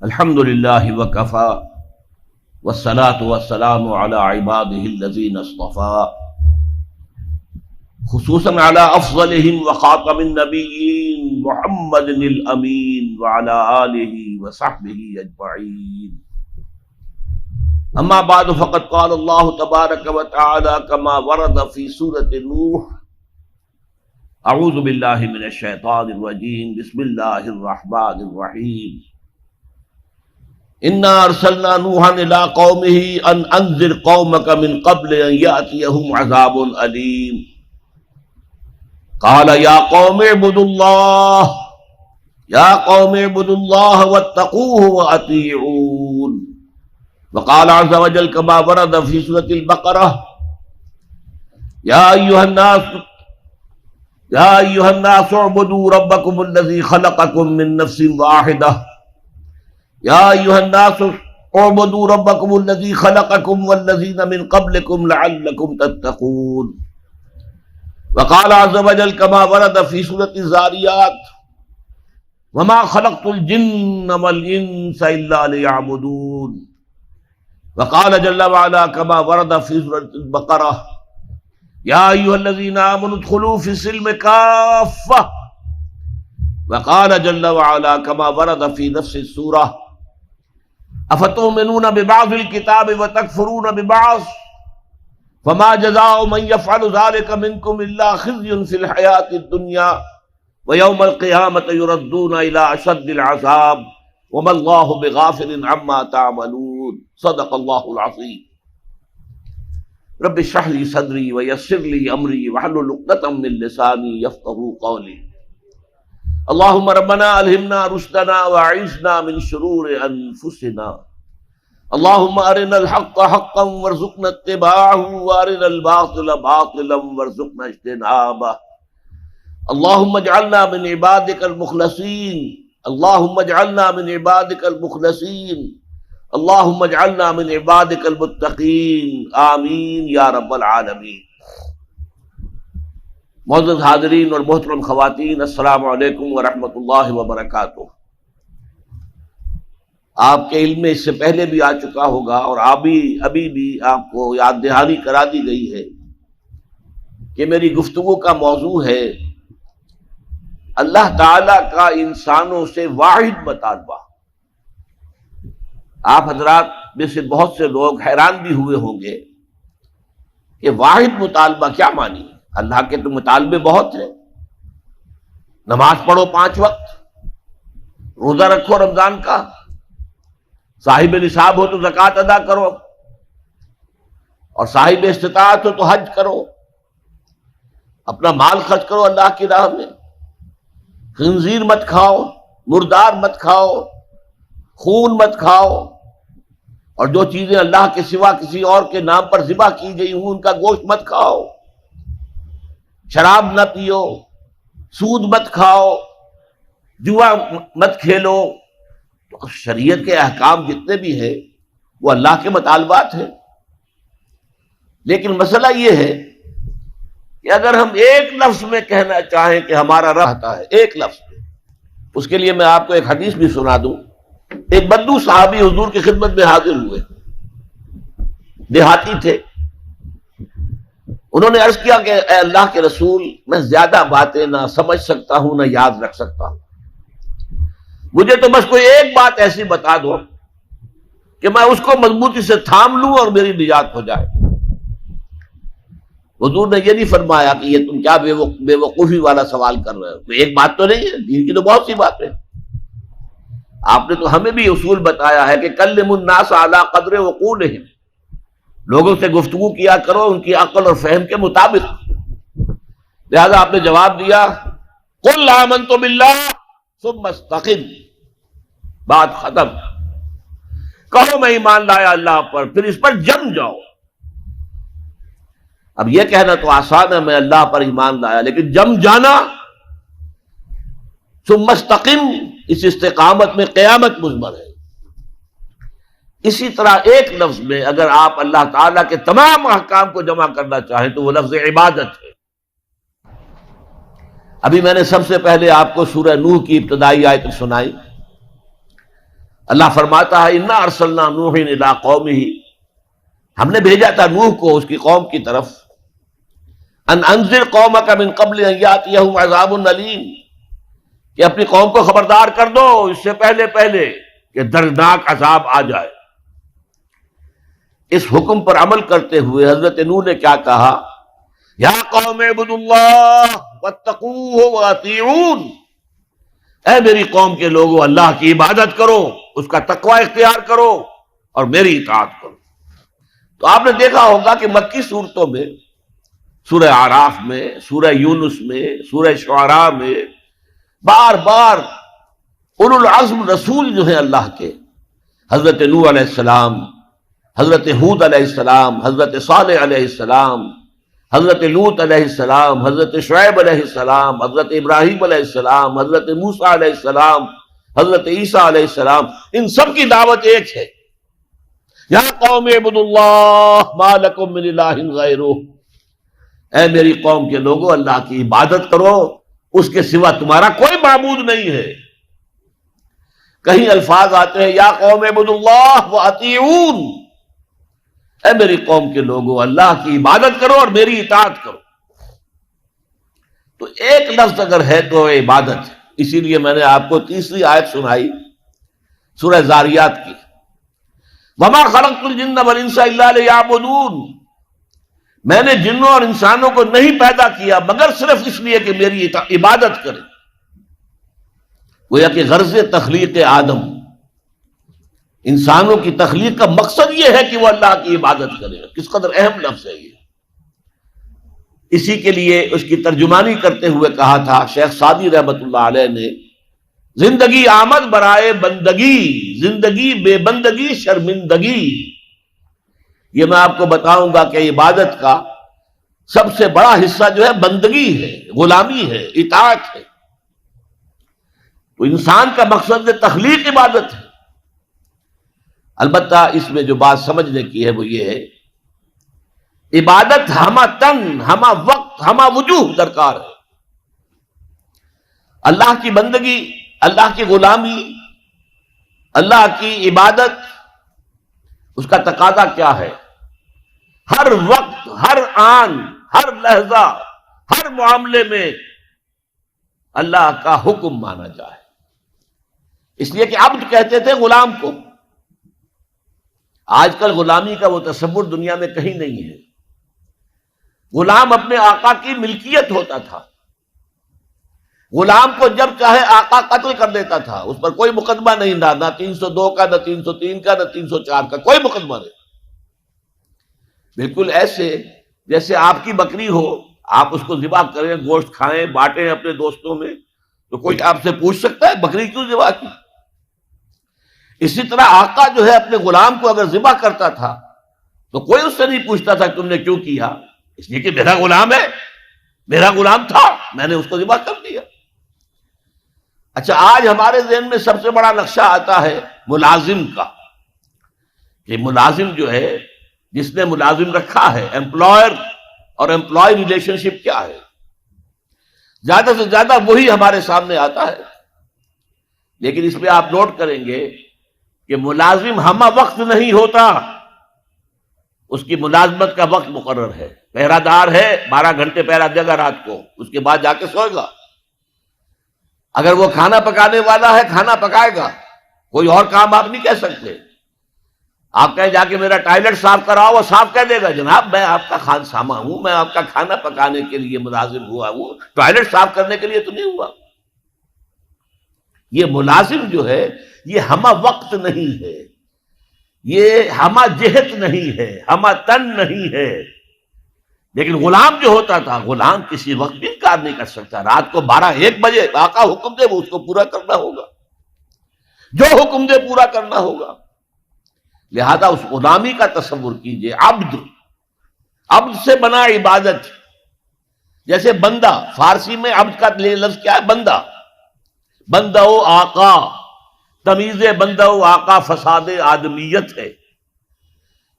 الحمدللہ وکفا والصلاة والسلام علی عباده الذین اصطفى خصوصا علی افضلهم وخاتم النبیین محمد الامین وعلی آلہ وصحبہ اجمعین. اما بعد فقد قال اللہ تبارک وتعالی کما ورد فی سورۃ نوح اعوذ باللہ من الشیطان الرجیم بسم اللہ الرحمن الرحیم. انا ارسلنا نوحا الى قومه ان انذر قومك من قبل ان ياتيهم عذاب الیم. قال يا قوم اعبدوا الله واتقوه واطيعون. وقال عز وجل كما ورد في سورة البقرة يا أيها الناس اعبدوا ربكم الذي خلقكم من نفس واحدة والذين من قبلكم لعلكم تتقون. وقال عز وجل كما ورد في سورة الذاريات وما خلقت الجن والإنس إلا ليعبدون. وقال جل وعلا كما ورد في سورة البقرة يا أيها الذين آمنوا ادخلوا في السلم كافة. وقال جل وعلا كما ورد في نفس السورة افتؤمنون ببعض الكتاب وتكفرون ببعض فما جزاء من يفعل ذلك منكم الا خزي في الحياة الدنيا ويوم القيامة يردون الى اشد العذاب وما الله بغافل عما تعملون. صدق الله العظيم. رب اشرح لي صدري ويسر لي امري واحلل عقدة من لساني يفقهوا قولي. اللهم ربنا الہمنا رشدنا واعذنا من شرور انفسنا. اللهم ارنا الحق حقا وارزقنا اتباعه وارنا الباطل باطلا وارزقنا اجتنابه. اللهم اجعلنا من عبادك المخلصين. اللهم اجعلنا من عبادك المخلصين. اللهم اجعلنا من عبادك المتقين. آمین یا رب العالمین. معزز حاضرین اور محترم خواتین، السلام علیکم ورحمۃ اللہ وبرکاتہ. آپ کے علم میں اس سے پہلے بھی آ چکا ہوگا اور ابھی بھی آپ کو یاد دہانی کرا دی گئی ہے کہ میری گفتگو کا موضوع ہے اللہ تعالی کا انسانوں سے واحد مطالبہ. آپ حضرات میں سے بہت سے لوگ حیران بھی ہوئے ہوں گے کہ واحد مطالبہ کیا مانی. اللہ کے تو مطالبے بہت ہیں. نماز پڑھو 5 وقت، روزہ رکھو رمضان کا، صاحب نصاب ہو تو زکوٰۃ ادا کرو، اور صاحب استطاعت ہو تو حج کرو، اپنا مال خرچ کرو اللہ کی راہ میں، خنزیر مت کھاؤ، مردار مت کھاؤ، خون مت کھاؤ، اور جو چیزیں اللہ کے سوا کسی اور کے نام پر ذبح کی گئی ہوں ان کا گوشت مت کھاؤ، شراب نہ پیو، سود مت کھاؤ، جوا مت کھیلو. تو شریعت کے احکام جتنے بھی ہیں وہ اللہ کے مطالبات ہیں. لیکن مسئلہ یہ ہے کہ اگر ہم ایک لفظ میں کہنا چاہیں کہ ہمارا رہتا ہے، ایک لفظ میں، اس کے لیے میں آپ کو ایک حدیث بھی سنا دوں. ایک بدو صحابی حضور کی خدمت میں حاضر ہوئے، دیہاتی تھے. انہوں نے عرض کیا کہ اے اللہ کے رسول، میں زیادہ باتیں نہ سمجھ سکتا ہوں نہ یاد رکھ سکتا ہوں، مجھے تو بس کوئی ایک بات ایسی بتا دو کہ میں اس کو مضبوطی سے تھام لوں اور میری نجات ہو جائے. حضور نے یہ نہیں فرمایا کہ یہ تم کیا بے وقوفی والا سوال کر رہے ہو، ایک بات تو نہیں ہے، دین کی تو بہت سی باتیں. آپ نے تو ہمیں بھی اصول بتایا ہے کہ کلموا الناس علی قدر عقولہم، لوگوں سے گفتگو کیا کرو ان کی عقل اور فہم کے مطابق. لہذا آپ نے جواب دیا قل آمنت باللہ ثم استقم، بات ختم. کہو میں ایمان لایا اللہ پر، پھر اس پر جم جاؤ. اب یہ کہنا تو آسان ہے میں اللہ پر ایمان لایا، لیکن جم جانا، ثم استقم، اس استقامت میں قیامت مضمر ہے. اسی طرح ایک لفظ میں اگر آپ اللہ تعالیٰ کے تمام احکام کو جمع کرنا چاہیں تو وہ لفظ عبادت ہے۔ ابھی میں نے سب سے پہلے آپ کو سورہ نوح کی ابتدائی آیت سنائی۔ اللہ فرماتا ہے انا ارسلنا نوحا الی قومہ، ہم نے بھیجا تھا نوح کو اس کی قوم کی طرف، ان انذر قومک من قبل ان یاتیہم عذاب علیم، کہ اپنی قوم کو خبردار کر دو اس سے پہلے کہ دردناک عذاب آ جائے۔ اس حکم پر عمل کرتے ہوئے حضرت نوح نے کیا کہا؟ یا قوم اعبدوا اللہ واتقوہ واطیعون، اے میری قوم کے لوگوں اللہ کی عبادت کرو، اس کا تقوی اختیار کرو اور میری اطاعت کرو۔ تو آپ نے دیکھا ہوگا کہ مکی صورتوں میں، سورہ اعراف میں، سورہ یونس میں، سورہ شعراء میں بار بار اولو العزم رسول جو ہیں اللہ کے، حضرت نوح علیہ السلام، حضرت ہود علیہ السلام، حضرت صالح علیہ السلام، حضرت لوط علیہ السلام، حضرت شعیب علیہ السلام، حضرت ابراہیم علیہ السلام، حضرت موسیٰ علیہ السلام، حضرت عیسیٰ علیہ السلام، ان سب کی دعوت ایک ہے، یا قوم اعبدوا اللہ ما لکم من الہ غیرہ، اے میری قوم کے لوگوں اللہ کی عبادت کرو، اس کے سوا تمہارا کوئی معبود نہیں ہے۔ کہیں الفاظ آتے ہیں یا قوم اعبدوا اللہ واطیعون، اے میری قوم کے لوگوں اللہ کی عبادت کرو اور میری اطاعت کرو۔ تو ایک لفظ اگر ہے تو عبادت، اسی لیے میں نے آپ کو تیسری آیت سنائی سورہ زاریات کی، وما خلقت الجن والانس الا لیعبدون، میں نے جنوں اور انسانوں کو نہیں پیدا کیا مگر صرف اس لیے کہ میری عبادت کریں۔ گویا کہ غرض تخلیق آدم، انسانوں کی تخلیق کا مقصد یہ ہے کہ وہ اللہ کی عبادت کرے۔ کس قدر اہم لفظ ہے یہ۔ اسی کے لیے اس کی ترجمانی کرتے ہوئے کہا تھا شیخ سعدی رحمت اللہ علیہ نے، زندگی آمد برائے بندگی، زندگی بے بندگی شرمندگی۔ یہ میں آپ کو بتاؤں گا کہ عبادت کا سب سے بڑا حصہ جو ہے بندگی ہے، غلامی ہے، اطاعت ہے۔ تو انسان کا مقصد تخلیق عبادت ہے۔ البتہ اس میں جو بات سمجھنے کی ہے وہ یہ ہے، عبادت ہمہ تن، ہمہ وقت، ہمہ وجوہ درکار ہے۔ اللہ کی بندگی، اللہ کی غلامی، اللہ کی عبادت، اس کا تقاضا کیا ہے؟ ہر وقت، ہر آن، ہر لحظہ، ہر معاملے میں اللہ کا حکم مانا جائے۔ اس لیے کہ عبد کہتے تھے غلام کو۔ آج کل غلامی کا وہ تصور دنیا میں کہیں نہیں ہے۔ غلام اپنے آقا کی ملکیت ہوتا تھا، غلام کو جب چاہے آقا قتل کر دیتا تھا، اس پر کوئی مقدمہ نہیں تھا، نہ 302 کا، نہ 303 کا، نہ 304 کا، کوئی مقدمہ نہیں۔ بالکل ایسے جیسے آپ کی بکری ہو، آپ اس کو ذبح کریں، گوشت کھائیں، بانٹیں اپنے دوستوں میں، تو کوئی آپ سے پوچھ سکتا ہے بکری کیوں ذبح کی؟ اسی طرح آقا جو ہے اپنے غلام کو اگر ذبح کرتا تھا تو کوئی اس سے نہیں پوچھتا تھا تم نے کیوں کیا، اس لیے کہ میرا غلام ہے، میرا غلام تھا، میں نے اس کو ذبح کر دیا۔ اچھا، آج ہمارے ذہن میں سب سے بڑا نقشہ آتا ہے ملازم کا، کہ ملازم جو ہے، جس نے ملازم رکھا ہے، امپلائر اور امپلائی ریلیشن شپ کیا ہے، زیادہ سے زیادہ وہی ہمارے سامنے آتا ہے۔ لیکن اس میں آپ نوٹ کریں گے کہ ملازم ہمہ وقت نہیں ہوتا، اس کی ملازمت کا وقت مقرر ہے۔ پہرہ دار ہے، 12 گھنٹے پہرہ دے گا رات کو، اس کے بعد جا کے سوئے گا۔ اگر وہ کھانا پکانے والا ہے، کھانا پکائے گا، کوئی اور کام آپ نہیں کہہ سکتے۔ آپ کہیں جا کے میرا ٹوائلٹ صاف کراؤ، وہ صاف کہہ دے گا، جناب میں آپ کا خانسامہ ہوں، میں آپ کا کھانا پکانے کے لیے ملازم ہوا ہوں، ٹوائلٹ صاف کرنے کے لیے تو نہیں ہوا۔ یہ ملازم جو ہے یہ ہمہ وقت نہیں ہے، یہ ہمہ جہت نہیں ہے، ہمہ تن نہیں ہے۔ لیکن غلام جو ہوتا تھا، غلام کسی وقت بھی انکار نہیں کر سکتا۔ رات کو 12-1 بجے آقا حکم دے وہ اس کو پورا کرنا ہوگا، جو حکم دے پورا کرنا ہوگا۔ لہذا اس غلامی کا تصور کیجئے۔ عبد سے بنا عبادت، جیسے بندہ، فارسی میں عبد کا لفظ کیا ہے؟ بندہ، بندہ و آقا، تمیز بندہ و آقا فساد آدمیت ہے،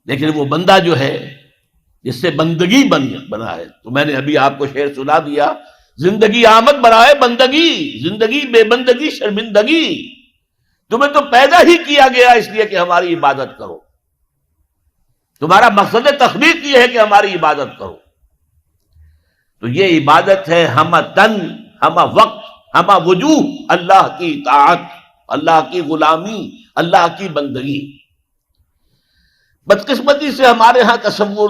لیکن وہ بندہ جو ہے جس سے بندگی بنا ہے، تو میں نے ابھی آپ کو شعر سنا دیا، زندگی آمد برائے بندگی، زندگی بے بندگی شرمندگی، تمہیں تو پیدا ہی کیا گیا اس لیے کہ ہماری عبادت کرو، تمہارا مقصد تخلیق یہ ہے کہ ہماری عبادت کرو۔ تو یہ عبادت ہے ہمہ تن، ہمہ وقت، ہمہ وجوہ، اللہ کی اطاعت، اللہ کی غلامی، اللہ کی بندگی۔ بدقسمتی سے ہمارے ہاں تصور،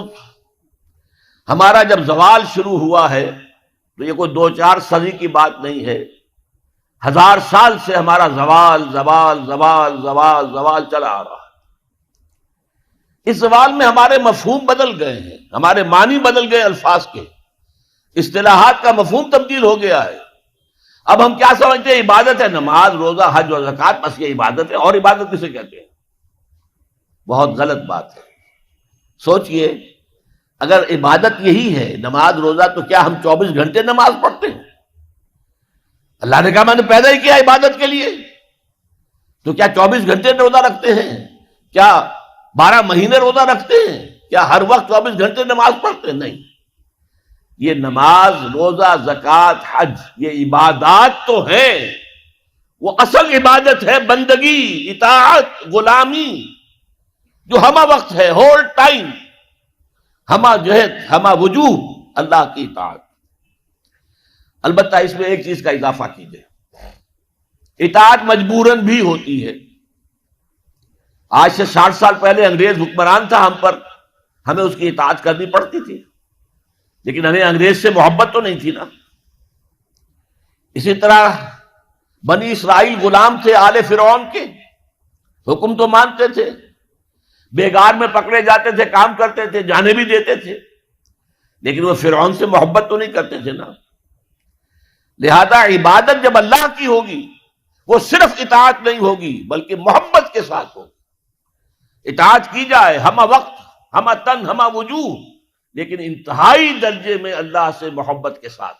ہمارا جب زوال شروع ہوا ہے تو یہ کوئی 2-4 صدی کی بات نہیں ہے، 1000 سال سے ہمارا زوال زوال زوال زوال زوال چلا آ رہا ہے۔ اس زوال میں ہمارے مفہوم بدل گئے ہیں، ہمارے معنی بدل گئے، الفاظ کے، اصطلاحات کا مفہوم تبدیل ہو گیا ہے۔ اب ہم کیا سمجھتے ہیں؟ عبادت ہے نماز، روزہ، حج اور زکوٰۃ، بس یہ عبادت ہے، اور عبادت کسے کہتے ہیں؟ بہت غلط بات ہے۔ سوچئے، اگر عبادت یہی ہے نماز روزہ، تو کیا ہم 24 گھنٹے نماز پڑھتے ہیں؟ اللہ نے کہا میں نے پیدا ہی کیا عبادت کے لیے، تو کیا 24 گھنٹے روزہ رکھتے ہیں؟ کیا 12 مہینے روزہ رکھتے ہیں؟ کیا ہر وقت 24 گھنٹے نماز پڑھتے ہیں؟ نہیں۔ یہ نماز، روزہ، زکوٰۃ، حج، یہ عبادات تو ہیں، وہ اصل عبادت ہے بندگی، اطاعت، غلامی، جو ہمہ وقت ہے، ہول ٹائم، ہمہ جہد، ہمہ وجوہ، اللہ کی اطاعت۔ البتہ اس میں ایک چیز کا اضافہ کیجئے، اطاعت مجبوراً بھی ہوتی ہے۔ آج سے 60 سال پہلے انگریز حکمران تھا ہم پر، ہمیں اس کی اطاعت کرنی پڑتی تھی، لیکن ہمیں انگریز سے محبت تو نہیں تھی نا۔ اسی طرح بنی اسرائیل غلام تھے آل فرعون کے، حکم تو مانتے تھے، بیگار میں پکڑے جاتے تھے، کام کرتے تھے، جانے بھی دیتے تھے، لیکن وہ فرعون سے محبت تو نہیں کرتے تھے نا۔ لہذا عبادت جب اللہ کی ہوگی، وہ صرف اطاعت نہیں ہوگی بلکہ محبت کے ساتھ ہوگی۔ اطاعت کی جائے ہمہ وقت، ہمہ تن، ہمہ وجوہ، لیکن انتہائی درجے میں اللہ سے محبت کے ساتھ۔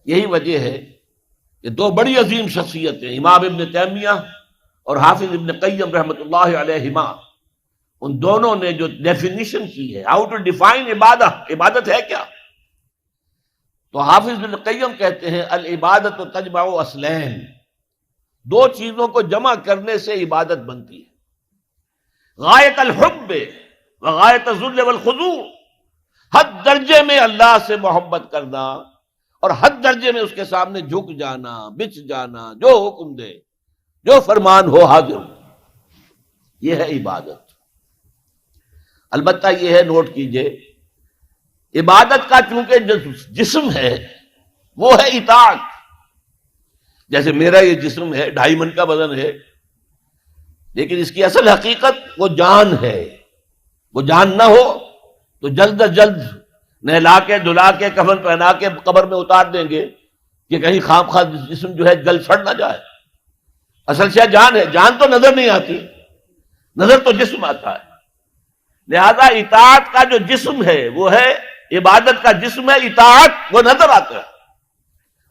یہی وجہ ہے کہ 2 بڑی عظیم شخصیتیں، امام ابن تیمیہ اور حافظ ابن قیم رحمۃ اللہ علیہما، ان دونوں نے جو ڈیفینیشن کی ہے، ہاؤ ٹو ڈیفائن عبادت، عبادت ہے کیا، تو حافظ ابن قیم کہتے ہیں العبادت تجمع اصلین، 2 چیزوں کو جمع کرنے سے عبادت بنتی ہے، غایت الحب وغایت الذل والخضوع، حد درجے میں اللہ سے محبت کرنا اور حد درجے میں اس کے سامنے جھک جانا، بچ جانا، جو حکم دے، جو فرمان ہو حاضر، یہ ہے عبادت۔ البتہ یہ ہے، نوٹ کیجئے، عبادت کا چونکہ جسم ہے وہ ہے اطاعت، جیسے میرا یہ جسم ہے 2.5 من کا وزن ہے، لیکن اس کی اصل حقیقت وہ جان ہے۔ وہ جان نہ ہو تو جلد از جلد نہلا کے دھلا کے کفن پہنا کے قبر میں اتار دیں گے کہ کہیں خام خواہ جسم جو ہے جل سڑ نہ جائے۔ اصل شے جان ہے، جان تو نظر نہیں آتی، نظر تو جسم آتا ہے۔ لہذا اطاعت کا جو جسم ہے وہ ہے، عبادت کا جسم ہے اطاعت، وہ نظر آتا ہے۔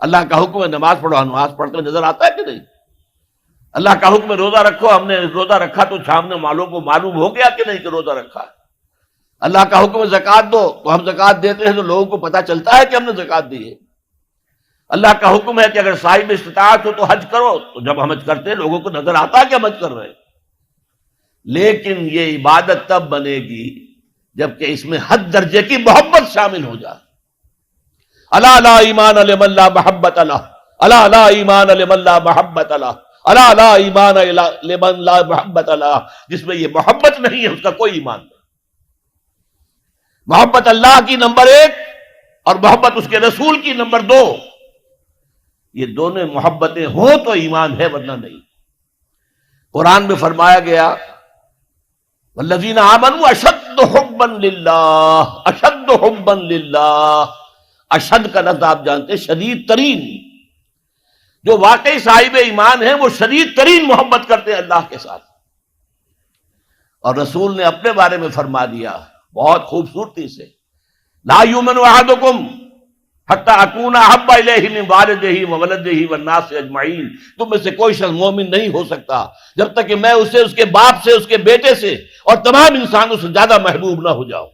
اللہ کا حکم ہے نماز پڑھو، نماز پڑھتے نظر آتا ہے کہ نہیں؟ اللہ کا حکم ہے روزہ رکھو، ہم نے روزہ رکھا تو سامنے والوں کو معلوم ہو گیا کہ نہیں کہ روزہ رکھا ہے۔ اللہ کا حکم ہے زکوٰۃ دو، تو ہم زکوٰۃ دیتے ہیں تو لوگوں کو پتہ چلتا ہے کہ ہم نے زکوٰۃ دی ہے۔ اللہ کا حکم ہے کہ اگر صاحب استطاعت ہو تو حج کرو، تو جب ہم حج کرتے ہیں لوگوں کو نظر آتا ہے کہ ہم حج کر رہے ہیں۔ لیکن یہ عبادت تب بنے گی جبکہ اس میں حد درجے کی محبت شامل ہو جائے۔ الا لا ایمان لمن لا محبت له، الا لا ایمان لمن لا محبت له، الا لا ایمان لمن لا محبت له، جس میں یہ محبت نہیں ہے اس کا کوئی ایمان نہیں۔ محبت اللہ کی نمبر 1 اور محبت اس کے رسول کی نمبر 2، یہ دونوں محبتیں ہوں تو ایمان ہے، ورنہ نہیں۔ قرآن میں فرمایا گیا والذین آمنوا اشد حبا للہ، اشد حبا للہ، اشد کا لفظ آپ جانتے ہیں شدید ترین، جو واقعی صاحب ایمان ہیں وہ شدید ترین محبت کرتے ہیں اللہ کے ساتھ۔ اور رسول نے اپنے بارے میں فرما دیا بہت خوبصورتی سے، لا یؤمن احدکم حتی اکون احب الیہ من والدہ وولدہ والناس اجمعین، تم میں سے کوئی شخص مومن نہیں ہو سکتا جب تک کہ میں اسے اس کے باپ سے، اس کے بیٹے سے اور تمام انسانوں سے زیادہ محبوب نہ ہو جاؤں۔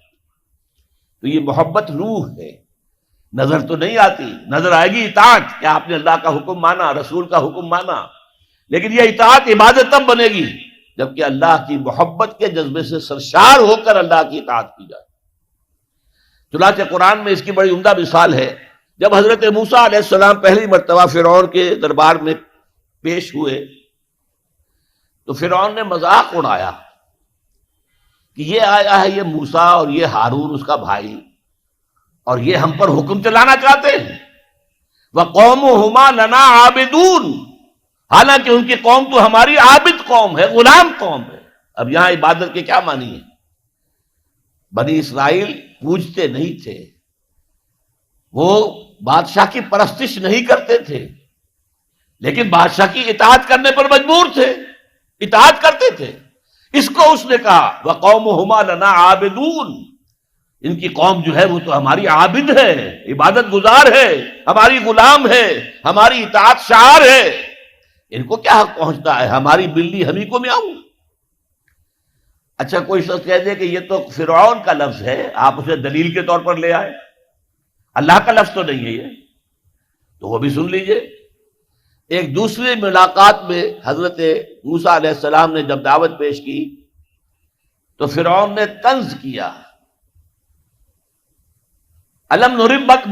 تو یہ محبت روح ہے، نظر تو نہیں آتی، نظر آئے گی اطاعت کہ آپ نے اللہ کا حکم مانا، رسول کا حکم مانا، لیکن یہ اطاعت عبادت تب بنے گی جبکہ اللہ کی محبت کے جذبے سے سرشار ہو کر اللہ کی اطاعت کی جائے۔ چنانچہ قرآن میں اس کی بڑی عمدہ مثال ہے، جب حضرت موسیٰ علیہ السلام پہلی مرتبہ فرعون کے دربار میں پیش ہوئے تو فرعون نے مذاق اڑایا کہ یہ آیا ہے، یہ موسیٰ اور یہ ہارون اس کا بھائی، اور یہ ہم پر حکم چلانا چاہتے ہیں۔ وَقَوْمُهُمَا لَنَا عَابِدُونَ، حالانکہ ان کی قوم تو ہماری عابد قوم ہے، غلام قوم ہے۔ اب یہاں عبادت کے کیا معنی ہے؟ بنی اسرائیل پوجتے نہیں تھے، وہ بادشاہ کی پرستش نہیں کرتے تھے، لیکن بادشاہ کی اطاعت کرنے پر مجبور تھے، اطاعت کرتے تھے۔ اس کو اس نے کہا وَقَوْمُهُمَا لَنَا عَابِدُونَ، ان کی قوم جو ہے وہ تو ہماری عابد ہے، عبادت گزار ہے، ہماری غلام ہے، ہماری اطاعت شعار ہے، ان کو کیا حق پہنچتا ہے، ہماری بلی ہمیں کو میاؤں۔ اچھا کوئی شخص کہہ دے کہ یہ تو فرعون کا لفظ ہے، آپ اسے دلیل کے طور پر لے آئے، اللہ کا لفظ تو نہیں ہے یہ، تو وہ بھی سن لیجئے۔ ایک دوسری ملاقات میں حضرت موسیٰ علیہ السلام نے جب دعوت پیش کی تو فرعون نے طنز کیا، الم نربک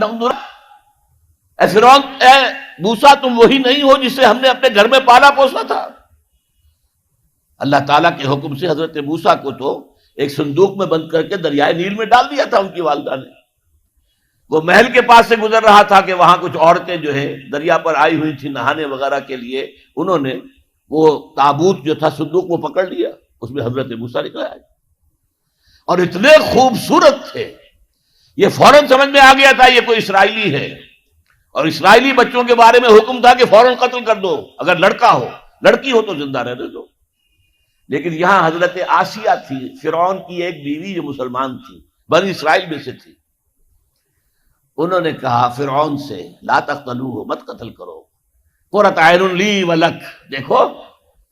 اے فرعون، اے موسیٰ تم وہی نہیں ہو جسے ہم نے اپنے گھر میں پالا پوسا تھا۔ اللہ تعالیٰ کے حکم سے حضرت موسیٰ کو تو ایک صندوق میں بند کر کے دریائے نیل میں ڈال دیا تھا ان کی والدہ نے۔ وہ محل کے پاس سے گزر رہا تھا کہ وہاں کچھ عورتیں جو ہے دریا پر آئی ہوئی تھی نہانے وغیرہ کے لیے، انہوں نے وہ تابوت جو تھا صندوق وہ پکڑ لیا، اس میں حضرت موسیٰ نکل آئے اور اتنے خوبصورت تھے، یہ فوراً سمجھ میں آ گیا تھا یہ کوئی اسرائیلی ہے، اور اسرائیلی بچوں کے بارے میں حکم تھا کہ فوراً قتل کر دو، اگر لڑکا ہو، لڑکی ہو تو زندہ رہنے دو۔ لیکن یہاں حضرت آسیہ تھی، فرعون کی ایک بیوی جو مسلمان تھی، بنی اسرائیل میں سے تھی، انہوں نے کہا فرعون سے لا تقتلوہ، مت قتل کرو، قرۃ عین لی ولک، دیکھو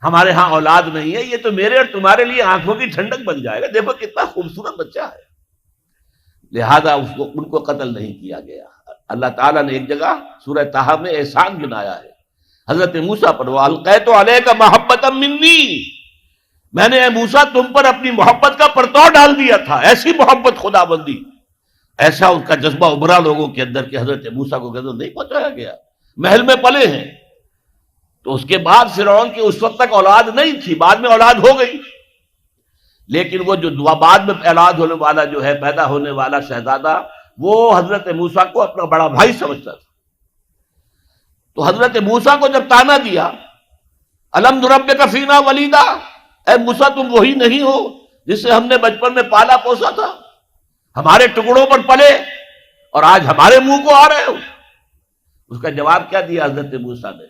ہمارے ہاں اولاد نہیں ہے، یہ تو میرے اور تمہارے لیے آنکھوں کی ٹھنڈک بن جائے گا، دیکھو کتنا خوبصورت بچہ ہے، لہذا ان کو قتل نہیں کیا گیا۔ اللہ تعالیٰ نے ایک جگہ سورہ طٰہٰ میں احسان گنایا ہے حضرت موسیٰ پر، وَأَلْقَيْتُ عَلَيْكَ مَحَبَّةً مِّنِّي، میں نے اے موسیٰ تم پر اپنی محبت کا پرتو ڈال دیا تھا، ایسی محبت خدا بندی، ایسا ان کا جذبہ ابھرا لوگوں کے اندر کہ حضرت موسیٰ کو غضب نہیں پہنچایا گیا، محل میں پلے ہیں۔ تو اس کے بعد فرعون کی اس وقت تک اولاد نہیں تھی، بعد میں اولاد ہو گئی، لیکن وہ جو بعد میں اولاد ہونے والا جو ہے، پیدا ہونے والا شہزادہ، وہ حضرت موسیٰ کو اپنا بڑا بھائی سمجھتا تھا۔ تو حضرت موسیٰ کو جب تانا دیا الم نربک فینا ولیدا، اے موسیٰ تم وہی نہیں ہو جسے ہم نے بچپن میں پالا پوسا تھا، ہمارے ٹکڑوں پر پلے اور آج ہمارے منہ کو آ رہے ہو۔ اس کا جواب کیا دیا حضرت موسیٰ نے،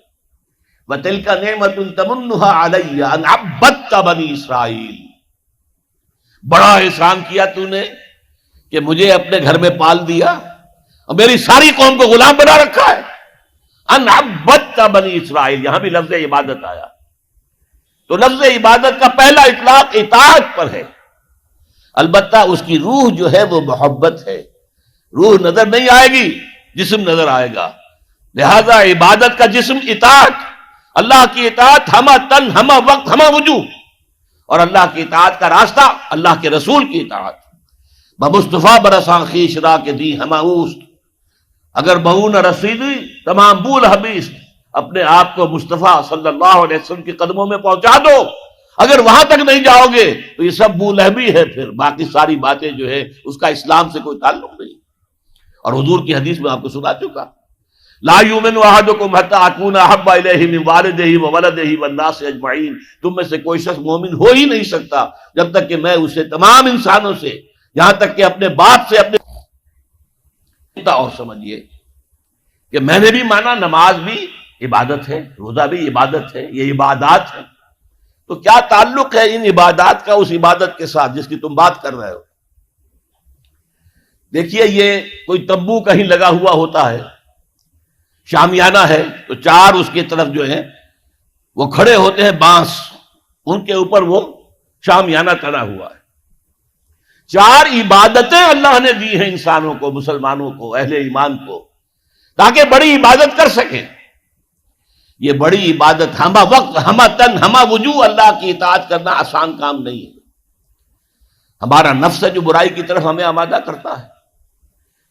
وَتِلْكَ نِعْمَةٌ تَمُنُّهَا عَلَيَّ أَنْ عَبَّدْتَ بَنِي اسرائیل، بڑا احسان کیا تو نے کہ مجھے اپنے گھر میں پال دیا اور میری ساری قوم کو غلام بنا رکھا ہے۔ ان عبدت بنی اسرائیل، یہاں بھی لفظ عبادت آیا، تو لفظ عبادت کا پہلا اطلاق اطاعت پر ہے، البتہ اس کی روح جو ہے وہ محبت ہے، روح نظر نہیں آئے گی، جسم نظر آئے گا، لہذا عبادت کا جسم اطاعت، اللہ کی اطاعت ہمہ تن ہمہ وقت ہمہ وجوہ، اور اللہ کی اطاعت کا راستہ اللہ کے رسول کی اطاعت۔ بمصطفیٰ برساں خیش را کے دی ہمہ اوست، اگر بہو نہ رسیدی تمام بول حبیست، اپنے آپ کو مصطفیٰ صلی اللہ علیہ وسلم کے قدموں میں پہنچا دو، اگر وہاں تک نہیں جاؤ گے تو یہ سب بولہبی ہے، پھر باقی ساری باتیں جو ہے اس کا اسلام سے کوئی تعلق نہیں۔ اور حضور کی حدیث میں آپ کو سنا چکا، لا یؤمن احدکم حتی اکون احب الیہ من والدہ وولدہ والناس اجمعین، تم میں سے کوئی شخص مومن ہو ہی نہیں سکتا جب تک کہ میں اسے تمام انسانوں سے، یہاں تک کہ اپنے باپ سے، اپنے اور سمجھیے کہ میں نے بھی مانا نماز بھی عبادت ہے، روزہ بھی عبادت ہے، یہ عبادات ہے، تو کیا تعلق ہے ان عبادات کا اس عبادت کے ساتھ جس کی تم بات کر رہے ہو؟ دیکھیے یہ کوئی تمبو کہیں لگا ہوا ہوتا ہے، شامیانہ ہے، تو چار اس کی طرف جو ہے وہ کھڑے ہوتے ہیں بانس، ان کے اوپر وہ شامیانہ تنا ہوا ہے۔ چار عبادتیں اللہ نے دی ہیں انسانوں کو، مسلمانوں کو، اہل ایمان کو، تاکہ بڑی عبادت کر سکیں۔ یہ بڑی عبادت ہمہ وقت، ہمہ تن، ہمہ وجوہ اللہ کی اطاعت کرنا آسان کام نہیں ہے۔ ہمارا نفس ہے جو برائی کی طرف ہمیں آمادہ کرتا ہے،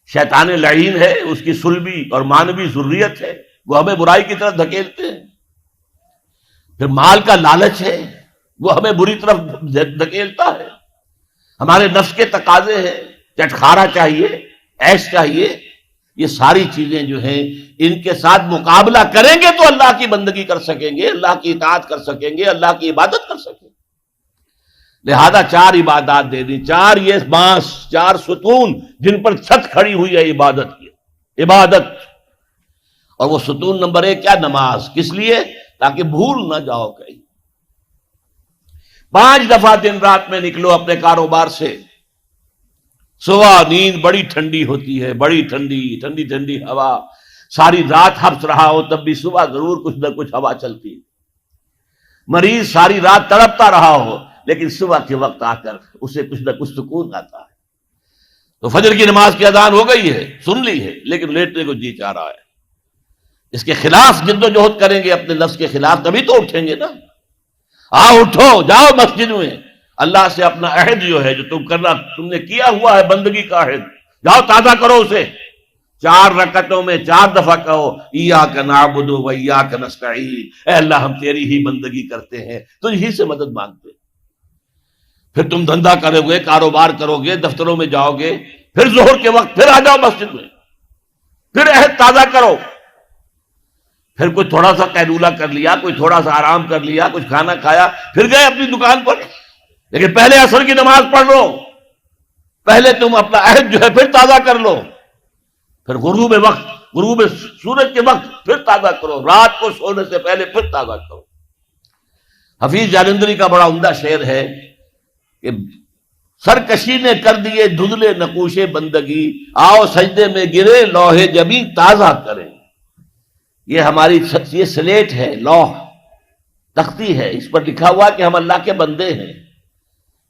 شیطان لعین ہے، اس کی صلبی اور مانوی ذریت ہے، وہ ہمیں برائی کی طرف دھکیلتے ہیں۔ پھر مال کا لالچ ہے، وہ ہمیں بری طرف دھکیلتا ہے۔ ہمارے نفس کے تقاضے ہیں، چٹخارا چاہیے، عیش چاہیے، یہ ساری چیزیں جو ہیں ان کے ساتھ مقابلہ کریں گے تو اللہ کی بندگی کر سکیں گے، اللہ کی اطاعت کر سکیں گے، اللہ کی عبادت کر سکیں گے۔ لہذا چار عبادات دے دی، چار یہ بانس، چار ستون جن پر چھت کھڑی ہوئی ہے عبادت کی، عبادت۔ اور وہ ستون نمبر 1 کیا؟ نماز۔ کس لیے؟ تاکہ بھول نہ جاؤ کہیں۔ 5 دفعہ دن رات میں نکلو اپنے کاروبار سے، صبح نیند بڑی ٹھنڈی ہوتی ہے، بڑی ٹھنڈی ٹھنڈی ٹھنڈی ہوا، ساری رات ہفس رہا ہو تب بھی صبح ضرور کچھ نہ کچھ ہوا چلتی، مریض ساری رات تڑپتا رہا ہو لیکن صبح کے وقت آ کر اسے کچھ نہ کچھ سکون آتا ہے۔ تو فجر کی نماز کی اذان ہو گئی ہے، سن لی ہے، لیکن لیٹنے کو جی چاہ رہا ہے۔ اس کے خلاف جد و جہد کریں گے، اپنے نفس کے خلاف، تبھی تو اٹھیں گے نا۔ آؤ اٹھو، جاؤ مسجد میں، اللہ سے اپنا عہد جو ہے جو تم نے کیا ہوا ہے بندگی کا عہد، جاؤ تازہ کرو اسے۔ 4 رکعتوں میں 4 دفعہ کہو ایاک نعبد و ایاک نستعین، اے اللہ ہم تیری ہی بندگی کرتے ہیں، تجھ ہی سے مدد مانگتے ہیں۔ پھر تم دھندا کرو گے، کاروبار کرو گے، دفتروں میں جاؤ گے، پھر ظہر کے وقت پھر آ جاؤ مسجد میں، پھر عہد تازہ کرو۔ پھر کوئی تھوڑا سا قیلولہ کر لیا، کوئی تھوڑا سا آرام کر لیا، کچھ کھانا کھایا، پھر گئے اپنی دکان پر، لیکن پہلے عصر کی نماز پڑھ لو، پہلے تم اپنا عہد جو ہے پھر تازہ کر لو، پھر غروب وقت، غروب سورج کے وقت پھر تازہ کرو، رات کو سونے سے پہلے پھر تازہ کرو۔ حفیظ جالندری کا بڑا عمدہ شعر ہے کہ سرکشی نے کر دیے دھندلے نقوش بندگی، آؤ سجدے میں گرے لوح جبیں تازہ کریں۔ یہ ہماری یہ سلیٹ ہے، لوح تختی ہے، اس پر لکھا ہوا کہ ہم اللہ کے بندے ہیں،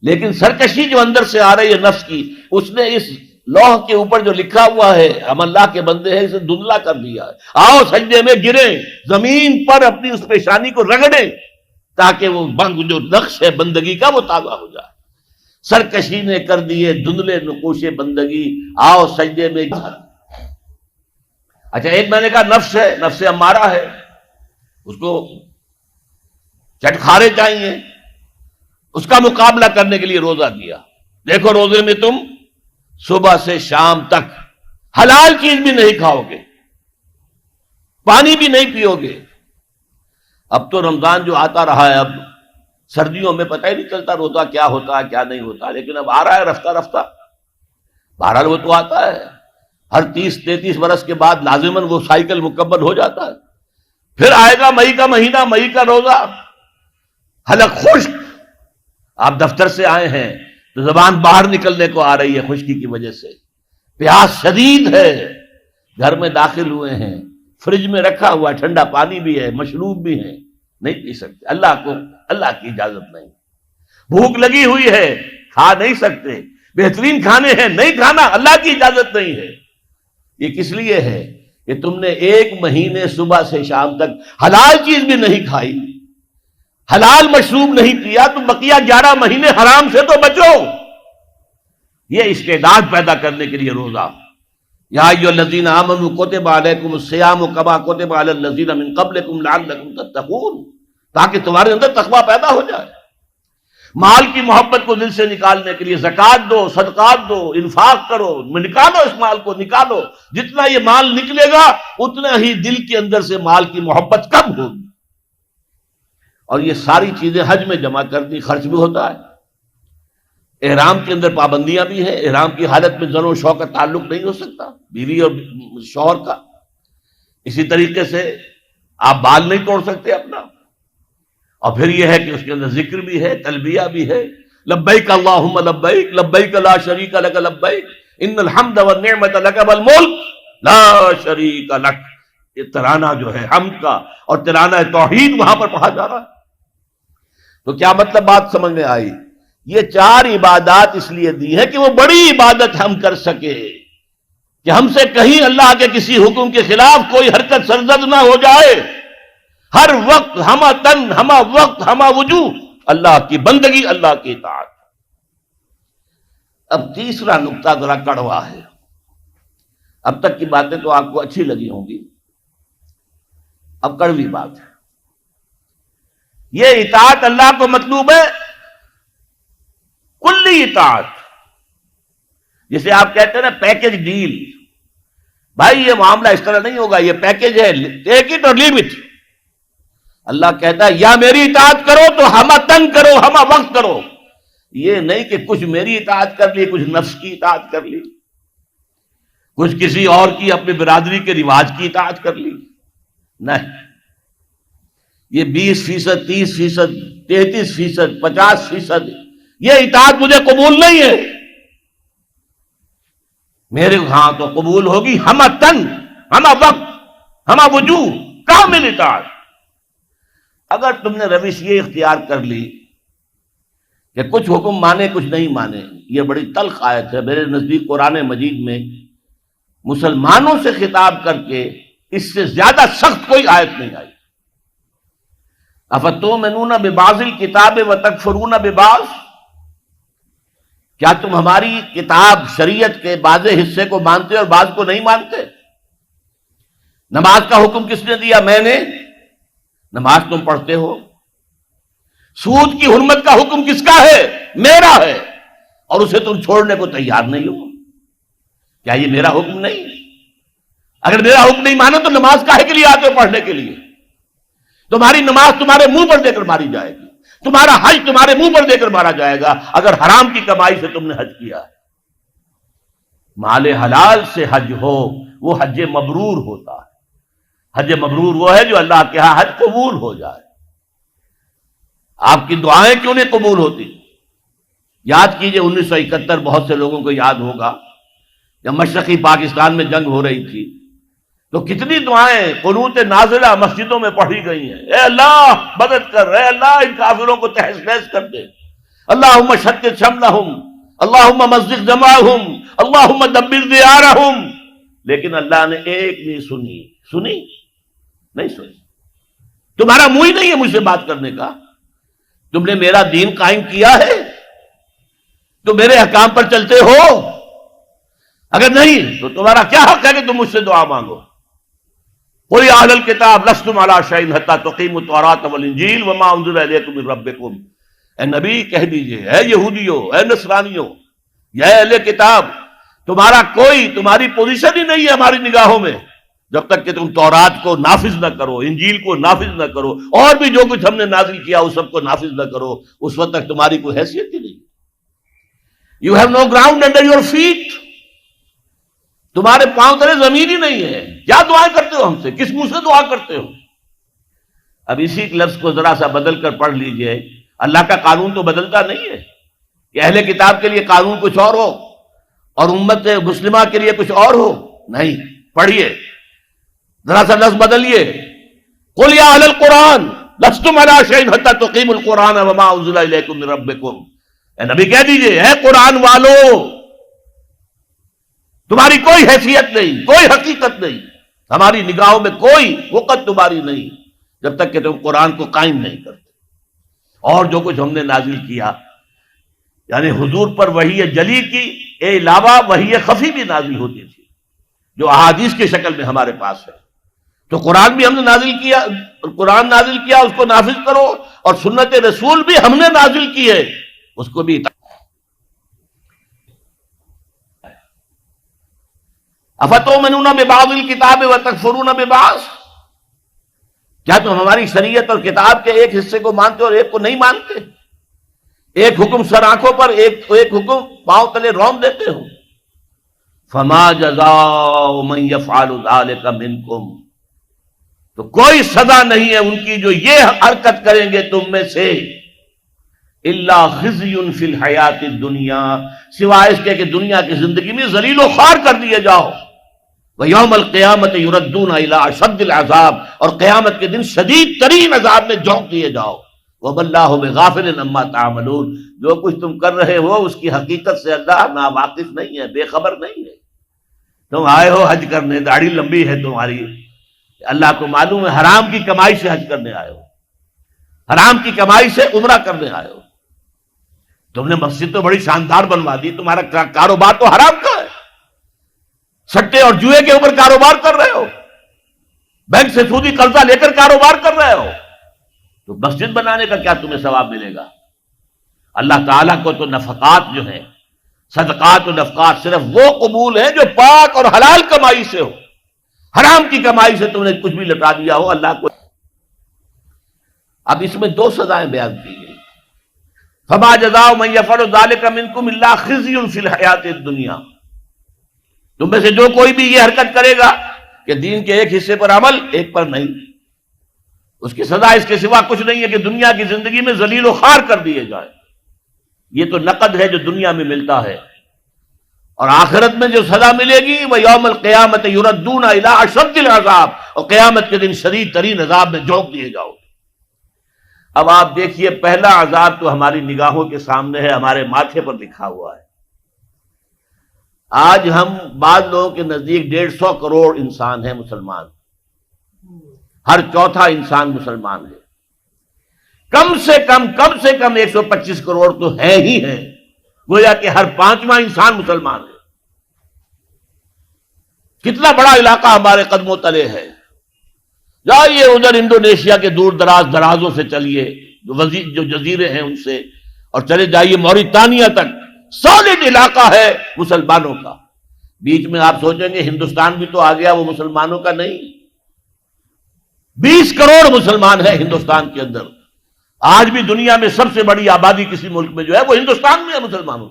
لیکن سرکشی جو اندر سے آ رہی ہے نفس کی، اس نے اس لوح کے اوپر جو لکھا ہوا ہے ہم اللہ کے بندے ہیں اسے دھندلا کر دیا ہے۔ آؤ سجدے میں گریں، زمین پر اپنی اس پیشانی کو رگڑیں تاکہ وہ جو نقش ہے بندگی کا وہ تازہ ہو جائے۔ سرکشی نے کر دیے دھندلے نقوش بندگی، آؤ سجدے میں۔ اچھا، ایک میں نے کہا نفس ہے، نفس امارہ ہے، اس کو چٹخارے چاہیے، اس کا مقابلہ کرنے کے لیے روزہ دیا۔ دیکھو روزے میں تم صبح سے شام تک حلال چیز بھی نہیں کھاؤ گے، پانی بھی نہیں پیو گے۔ اب تو رمضان جو آتا رہا ہے، اب سردیوں میں پتہ ہی نہیں چلتا روزہ کیا ہوتا ہے کیا نہیں ہوتا، لیکن اب آ رہا ہے رفتہ رفتہ، بہرحال وہ تو آتا ہے، ہر 30-33 برس کے بعد لازماً وہ سائیکل مکمل ہو جاتا ہے۔ پھر آئے گا مئی کا مہینہ، مئی کا روزہ، حلق خشک، آپ دفتر سے آئے ہیں تو زبان باہر نکلنے کو آ رہی ہے خشکی کی وجہ سے، پیاس شدید ہے، گھر میں داخل ہوئے ہیں، فریج میں رکھا ہوا ٹھنڈا پانی بھی ہے، مشروب بھی ہے، نہیں پی سکتے، اللہ کی اجازت نہیں۔ بھوک لگی ہوئی ہے، کھا نہیں سکتے، بہترین کھانے ہیں، نہیں کھانا، اللہ کی اجازت نہیں ہے۔ یہ کس لیے ہے کہ تم نے 1 مہینے صبح سے شام تک حلال چیز بھی نہیں کھائی، حلال مشروب نہیں پیا، تو بقیہ 11 مہینے حرام سے تو بچو۔ یہ استعداد پیدا کرنے کے لیے روزہ۔ یا ایھا الذین آمنوا کتب علیکم الصیام کما کتب علی الذین من قبلکم لعلکم تتقون، تاکہ تمہارے اندر تقویٰ پیدا ہو جائے۔ مال کی محبت کو دل سے نکالنے کے لیے زکوٰۃ دو، صدقات دو، انفاق کرو، نکالو، اس مال کو نکالو، جتنا یہ مال نکلے گا اتنا ہی دل کے اندر سے مال کی محبت کم ہوگی۔ اور یہ ساری چیزیں حج میں جمع کر دی، خرچ بھی ہوتا ہے، احرام کے اندر پابندیاں بھی ہیں، احرام کی حالت میں زن و شوہر کا تعلق نہیں ہو سکتا، بیوی اور شوہر کا۔ اسی طریقے سے آپ بال نہیں توڑ سکتے اپنا، اور پھر یہ ہے کہ اس کے اندر ذکر بھی ہے، تلبیہ بھی ہے، لبیک اللہم لبیک، لبیک لا شریک لک لبیک، ان الحمد والنعمت لک والملک لا شریک لک. یہ ترانہ جو ہے حمد کا اور ترانہ توحید وہاں پر پڑھا جا رہا ہے. تو کیا مطلب بات سمجھ میں آئی؟ یہ 4 عبادات اس لیے دی ہے کہ وہ بڑی عبادت ہم کر سکے، کہ ہم سے کہیں اللہ کے کسی حکم کے خلاف کوئی حرکت سرزد نہ ہو جائے. ہر وقت ہمہ تن ہمہ وقت ہمہ وجوہ اللہ کی بندگی، اللہ کی اطاعت. اب تیسرا نقطہ ذرا کڑوا ہے. اب تک کی باتیں تو آپ کو اچھی لگی ہوں گی، اب کڑوی بات ہے. یہ اطاعت اللہ کو مطلوب ہے، کلی اطاعت. جسے آپ کہتے ہیں نا پیکج ڈیل، بھائی یہ معاملہ اس طرح نہیں ہوگا، یہ پیکج ہے، ٹیک اٹ اور لیو اٹ. اللہ کہتا ہے یا میری اطاعت کرو تو ہمہ تن کرو، ہمہ وقت کرو. یہ نہیں کہ کچھ میری اطاعت کر لی، کچھ نفس کی اطاعت کر لی، کچھ کسی اور کی اپنی برادری کے رواج کی اطاعت کر لی. نہیں، یہ 20%، 30%، 33%، 50%، یہ اطاعت مجھے قبول نہیں ہے. میرے ہاں تو قبول ہوگی ہمہ تن ہمہ وقت ہمہ وجوہ کامل اطاعت. اگر تم نے روش یہ اختیار کر لی کہ کچھ حکم مانے کچھ نہیں مانے، یہ بڑی تلخ آیت ہے. میرے نزدیک قرآن مجید میں مسلمانوں سے خطاب کر کے اس سے زیادہ سخت کوئی آیت نہیں آئی. افتؤمنون ببعض الکتاب وتکفرون ببعض، کیا تم ہماری کتاب شریعت کے بعض حصے کو مانتے اور بعض کو نہیں مانتے؟ نماز کا حکم کس نے دیا؟ میں نے. نماز تم پڑھتے ہو. سود کی حرمت کا حکم کس کا ہے؟ میرا ہے، اور اسے تم چھوڑنے کو تیار نہیں ہو. کیا یہ میرا حکم نہیں؟ اگر میرا حکم نہیں مانا تو نماز کاہے کے لیے آتے ہو؟ پڑھنے کے لیے. تمہاری نماز تمہارے منہ پر دے کر ماری جائے گی، تمہارا حج تمہارے منہ پر دے کر مارا جائے گا اگر حرام کی کمائی سے تم نے حج کیا ہے. مال حلال سے حج ہو وہ حج مبرور ہوتا ہے. حج مبرور وہ ہے جو اللہ کے ہاں حج قبول ہو جائے. آپ کی دعائیں کیوں نہیں قبول ہوتی؟ یاد کیجئے 1971 بہت سے لوگوں کو یاد ہوگا جب مشرقی پاکستان میں جنگ ہو رہی تھی تو کتنی دعائیں قنوت نازلہ مسجدوں میں پڑھی گئی ہیں. اے اللہ مدد کر، اے اللہ ان کافروں کو تہس نہس کر دے، اللہم شتت شملہم، اللہم مزق جمعہم، اللہم دبر دیارہم. لیکن اللہ نے ایک نہیں سنی نہیں سنی. تمہارا منہ ہی نہیں ہے مجھ سے بات کرنے کا. تم نے میرا دین قائم کیا ہے، تم میرے احکام پر چلتے ہو. اگر نہیں تو تمہارا کیا حق ہے کہ تم مجھ سے دعا مانگو؟ قل یا اہل الکتاب لستم علی شیء حتی تقیموا التوراۃ والانجیل وما انزل الیکم من ربکم. اے نبی کہہ دیجئے، اے یہودیوں، اے نصرانیوں، یا اہل کتاب، تمہاری پوزیشن ہی نہیں ہے ہماری نگاہوں میں جب تک کہ تم تورات کو نافذ نہ کرو، انجیل کو نافذ نہ کرو، اور بھی جو کچھ ہم نے نازل کیا اس سب کو نافذ نہ کرو. اس وقت تک تمہاری کوئی حیثیت ہی نہیں. You have no ground under your feet. تمہارے پاؤں تلے زمین ہی نہیں ہے. کیا دعائیں کرتے ہو ہم سے؟ کس منہ سے دعا کرتے ہو؟ اب اسی لفظ کو ذرا سا بدل کر پڑھ لیجئے. اللہ کا قانون تو بدلتا نہیں ہے کہ اہل کتاب کے لیے قانون کچھ اور ہو اور امت مسلمہ کے لیے کچھ اور ہو. نہیں، پڑھیے ذرا سا لفظ بدلیے. قل یا اہل القرآن لستم علی شیء حتی تقیموا القرآن وما انزل الیکم من ربکم. اے نبی کہہ دیجئے، اے قرآن والو، تمہاری کوئی حیثیت نہیں، کوئی حقیقت نہیں، ہماری نگاہوں میں کوئی وقت تمہاری نہیں جب تک کہ تم قرآن کو قائم نہیں کرتے. اور جو کچھ ہم نے نازل کیا، یعنی حضور پر وحی جلی کی علاوہ وحی خفی بھی نازل ہوتی تھی جو احادیث کی شکل میں ہمارے پاس ہے. تو قرآن بھی ہم نے نازل کیا، قرآن نازل کیا، اس کو نافذ کرو. اور سنت رسول بھی ہم نے نازل کی ہے، اس کو بھی. افتؤمنون ببعض الکتاب وتکفرون ببعض، کیا تم ہماری شریعت اور کتاب کے ایک حصے کو مانتے اور ایک کو نہیں مانتے؟ ایک حکم سر آنکھوں پر، ایک حکم پاؤں تلے رون دیتے ہو. فما جزاء من يفعل ذلك منکم، تو کوئی سزا نہیں ہے ان کی جو یہ حرکت کریں گے تم میں سے. الا خزی فی الحیات الدنیا، سوائے اس کے کہ دنیا کی زندگی میں ذلیل و خوار کر دیے جاؤ، وَيَوْمَ الْقِيَامَةِ يُرَدُّونَ إِلَىٰ أَشَدِّ الْعَذَابِ، اور قیامت کے دن شدید ترین عذاب میں جھونک دیے جاؤ، وَمَا اللَّهُ بِغَافِلٍ عَمَّا تَعْمَلُونَ، جو کچھ تم کر رہے ہو اس کی حقیقت سے اللہ ناواقف نہیں ہے، بے خبر نہیں ہے۔ تم آئے ہو حج کرنے، داڑھی لمبی ہے تمہاری، اللہ کو معلوم ہے حرام کی کمائی سے حج کرنے آئے ہو، حرام کی کمائی سے عمرہ کرنے آئے ہو۔ تم نے مسجد تو بڑی شاندار بنوا دی، تمہارا کاروبار تو حرام کا ہے، سٹے اور جوئے کے اوپر کاروبار کر رہے ہو، بینک سے سودی قرضہ لے کر کاروبار کر رہے ہو، تو مسجد بنانے کا کیا تمہیں ثواب ملے گا؟ اللہ تعالیٰ کو تو نفقات جو ہیں، صدقات و نفقات صرف وہ قبول ہیں جو پاک اور حلال کمائی سے ہو، حرام کی کمائی سے تم نے کچھ بھی لٹا دیا ہو اللہ کو۔ اب اس میں دو سزائیں بیان کی گئی، فما جزاء من یفعل ذلک منکم الا خزی فی الحیات الدنیا، تم میں سے جو کوئی بھی یہ حرکت کرے گا کہ دین کے ایک حصے پر عمل ایک پر نہیں، اس کی سزا اس کے سوا کچھ نہیں ہے کہ دنیا کی زندگی میں ذلیل و خوار کر دیے جائے۔ یہ تو نقد ہے جو دنیا میں ملتا ہے، اور آخرت میں جو سزا ملے گی وہ یوم القیامت یردون الی اشد العذاب، اور قیامت کے دن شدید ترین عذاب میں جھونک دیے جاؤ۔ اب آپ دیکھیے پہلا عذاب تو ہماری نگاہوں کے سامنے ہے، ہمارے ماتھے پر لکھا ہوا ہے۔ آج ہم بعض لوگوں کے نزدیک 150 کروڑ انسان ہیں مسلمان، ہر چوتھا انسان مسلمان ہے، کم سے کم 125 کروڑ تو ہے ہی ہے، گویا کہ ہر پانچواں انسان مسلمان ہے۔ کتنا بڑا علاقہ ہمارے قدموں تلے ہے، جائیے ادھر انڈونیشیا کے دور درازوں سے چلیے، جو جزیرے ہیں ان سے، اور چلے جائیے موریتانیہ تک، سالڈ علاقہ ہے مسلمانوں کا۔ بیچ میں آپ سوچیں گے ہندوستان بھی تو آ گیا، وہ مسلمانوں کا نہیں۔ 20 کروڑ مسلمان ہیں ہندوستان کے اندر، آج بھی دنیا میں سب سے بڑی آبادی کسی ملک میں جو ہے وہ ہندوستان میں ہے مسلمانوں۔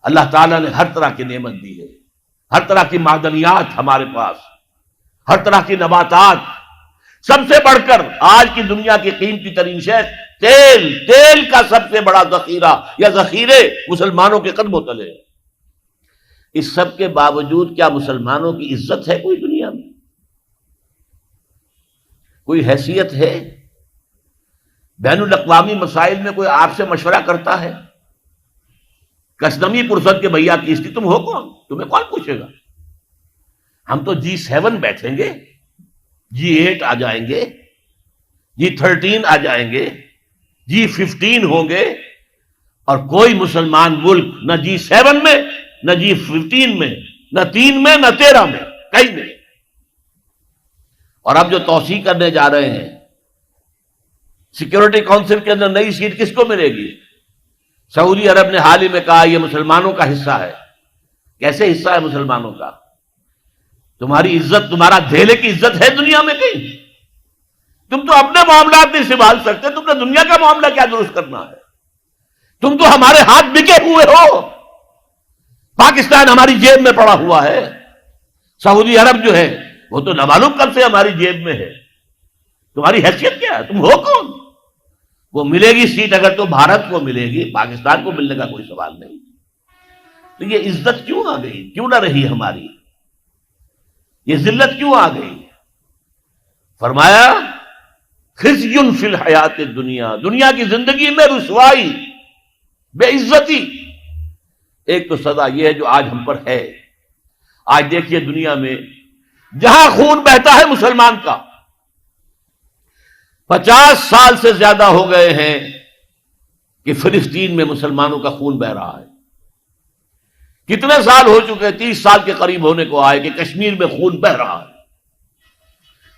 اللہ تعالیٰ نے ہر طرح کی نعمت دی ہے، ہر طرح کی معدنیات ہمارے پاس، ہر طرح کی نباتات، سب سے بڑھ کر آج کی دنیا کی قیمتی ترین شے تیل کا سب سے بڑا ذخیرہ یا ذخیرے مسلمانوں کے قدموں تلے۔ اس سب کے باوجود کیا مسلمانوں کی عزت ہے کوئی دنیا میں؟ کوئی حیثیت ہے؟ بین الاقوامی مسائل میں کوئی آپ سے مشورہ کرتا ہے؟ کشدمی پرسد کے بھیا کیسٹی تم ہو کون؟ تمہیں کون پوچھے گا؟ ہم تو G7 بیٹھیں گے، G8 آ جائیں گے، G13 آ جائیں گے، G15 ہوں گے، اور کوئی مسلمان ملک نہ G7 میں، نہ G15 میں، نہ 3 میں، نہ 13 میں، کہیں نہیں۔ اور اب جو توسیع کرنے جا رہے ہیں، سیکورٹی کونسل کے اندر نئی سیٹ کس کو ملے گی؟ سعودی عرب نے حال ہی میں کہا یہ مسلمانوں کا حصہ ہے۔ کیسے حصہ ہے مسلمانوں کا؟ تمہاری عزت، تمہارا دھیلے کی عزت ہے دنیا میں کہیں؟ تم تو اپنے معاملات نہیں سنبھال سکتے، تم نے دنیا کا معاملہ کیا درست کرنا ہے؟ تم تو ہمارے ہاتھ بکے ہوئے ہو، پاکستان ہماری جیب میں پڑا ہوا ہے، سعودی عرب جو ہے وہ تو نامعلوم کب سے ہماری جیب میں ہے۔ تمہاری حیثیت کیا ہے؟ تم ہو کون؟ وہ ملے گی سیٹ اگر تو بھارت کو ملے گی، پاکستان کو ملنے کا کوئی سوال نہیں۔ تو یہ عزت کیوں آ گئی؟ کیوں نہ رہی ہماری؟ یہ ذلت کیوں آ گئی؟ فرمایا خزی فی الحیات الدنیا، دنیا کی زندگی میں رسوائی، بے عزتی۔ ایک تو سزا یہ ہے جو آج ہم پر ہے۔ آج دیکھیے دنیا میں جہاں خون بہتا ہے مسلمان کا، 50 سال سے زیادہ ہو گئے ہیں کہ فلسطین میں مسلمانوں کا خون بہ رہا ہے۔ کتنے سال ہو چکے؟ 30 سال کے قریب ہونے کو آئے کہ کشمیر میں خون بہ رہا ہے۔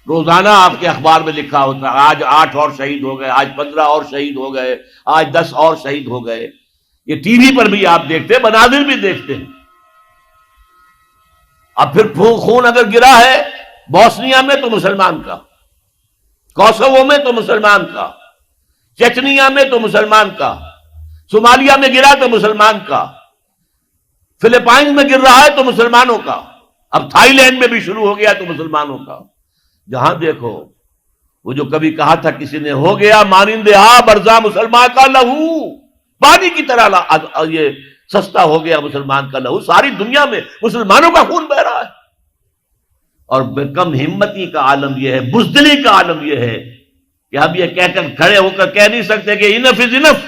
روزانہ آپ کے اخبار میں لکھا ہوتا ہے آج 8 اور شہید ہو گئے، آج 15 اور شہید ہو گئے، آج 10 اور شہید ہو گئے۔ یہ ٹی وی پر بھی آپ دیکھتے ہیں، مناظر بھی دیکھتے ہیں۔ اب پھر خون اگر گرا ہے بوسنیا میں تو مسلمان کا، کوسوو میں تو مسلمان کا، چچنیا میں تو مسلمان کا، صومالیہ میں گرا تو مسلمان کا، فلپائنز میں گر رہا ہے تو مسلمانوں کا، اب تھائی لینڈ میں بھی شروع ہو گیا تو مسلمانوں کا۔ جہاں دیکھو وہ جو کبھی کہا تھا کسی نے، ہو گیا مانند آب ارزاں مسلمان کا لہو، پانی کی طرح یہ سستا ہو گیا مسلمان کا لہو، ساری دنیا میں مسلمانوں کا خون بہ رہا ہے۔ اور کم ہمتی کا عالم یہ ہے، بزدلی کا عالم یہ ہے کہ ہم یہ کہہ کر کھڑے ہو کر کہہ نہیں سکتے کہ انف از انف،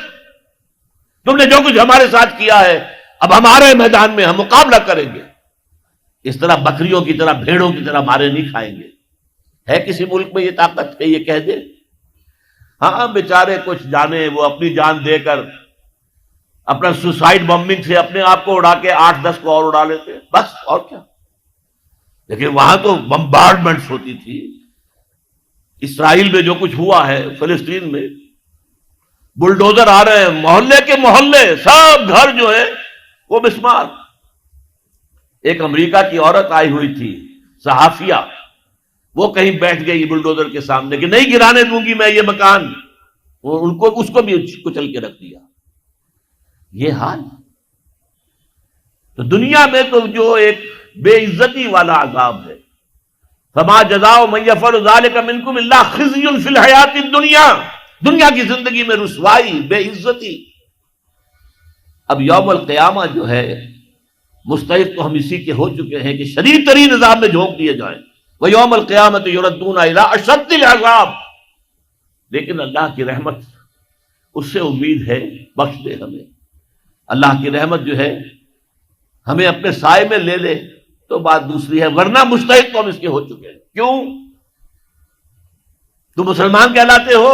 تم نے جو کچھ ہمارے ساتھ کیا ہے اب ہمارے میدان میں ہم مقابلہ کریں گے۔ اس طرح بکریوں کی طرح بھیڑوں کی طرح مارے نہیں کھائیں گے۔ ہے کسی ملک میں یہ طاقت کہ یہ کہہ دے؟ ہاں بیچارے کچھ جانے وہ اپنی جان دے کر اپنا سوسائڈ بمبنگ سے اپنے آپ کو اڑا کے 8-10 کو اور اڑا لیتے، بس اور کیا۔ لیکن وہاں تو بمبارڈمنٹس ہوتی تھی۔ اسرائیل میں جو کچھ ہوا ہے، فلسطین میں بلڈوزر آ رہے ہیں، محلے کے محلے سب گھر جو ہے وہ مسمار۔ ایک امریکہ کی عورت آئی ہوئی تھی صحافیہ، وہ کہیں بیٹھ گئی بلڈوزر کے سامنے کہ نہیں گرانے دوں گی میں یہ مکان، اس کو بھی کچل کے رکھ دیا۔ یہ حال تو دنیا میں تو جو ایک بے عزتی والا عذاب ہے، فما جزاء من یفعل ذلک منکم الا خزی فی الحیات الدنیا، دنیا کی زندگی میں رسوائی، بے عزتی۔ اب یوم القیامہ جو ہے مستحق تو ہم اسی کے ہو چکے ہیں کہ شدید ترین عذاب میں جھونک دیے جائیں، وَيَوْمَ الْقِيَامَةِ يُرَدُّونَ إِلَىٰ أَشَدِّ الْعَذَابِ۔ لیکن اللہ کی رحمت، اس سے امید ہے بخش دے ہمیں۔ اللہ کی رحمت جو ہے ہمیں اپنے سائے میں لے لے تو بات دوسری ہے، ورنہ مستحق تو ہم اس کے ہو چکے ہیں۔ کیوں؟ تم مسلمان کہلاتے ہو،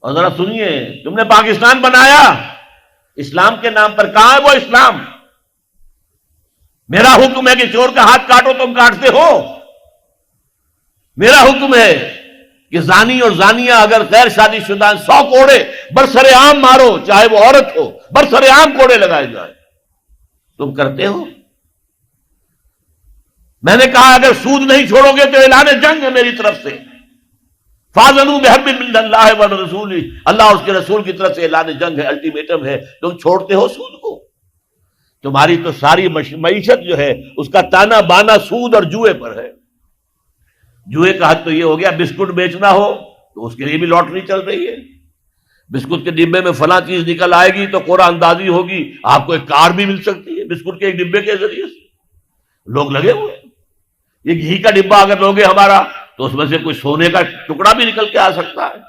اور ذرا سنیے، تم نے پاکستان بنایا اسلام کے نام پر، کہاں ہے وہ اسلام؟ میرا حکم ہے کہ چور کا ہاتھ کاٹو، تم کاٹتے ہو۔ میرا حکم ہے کہ زانی اور زانیہ اگر غیر شادی شدہ 100 کوڑے برسر عام مارو، چاہے وہ عورت ہو، برسر عام کوڑے لگائے جائے، تم کرتے ہو؟ میں نے کہا اگر سود نہیں چھوڑو گے تو اعلان جنگ ہے میری طرف سے، فاذنوا بحرب من اللہ ورسولہ، اللہ اور اس کے رسول کی طرف سے اعلان جنگ ہے، الٹیمیٹم ہے۔ تم چھوڑتے ہو سود کو؟ تمہاری تو ساری معیشت جو ہے اس کا تانا بانا سود اور جوئے پر ہے۔ جوئے کا حد تو یہ ہو گیا بسکٹ بیچنا ہو تو اس کے لیے بھی لاٹری چل رہی ہے، بسکٹ کے ڈبے میں فلاں چیز نکل آئے گی تو قرعہ اندازی ہوگی، آپ کو ایک کار بھی مل سکتی ہے بسکٹ کے ایک ڈبے کے ذریعے سے۔ لوگ لگے ہوئے، یہ گھی کا ڈبہ اگر لوگے ہمارا تو اس میں سے کوئی سونے کا ٹکڑا بھی نکل کے آ سکتا ہے۔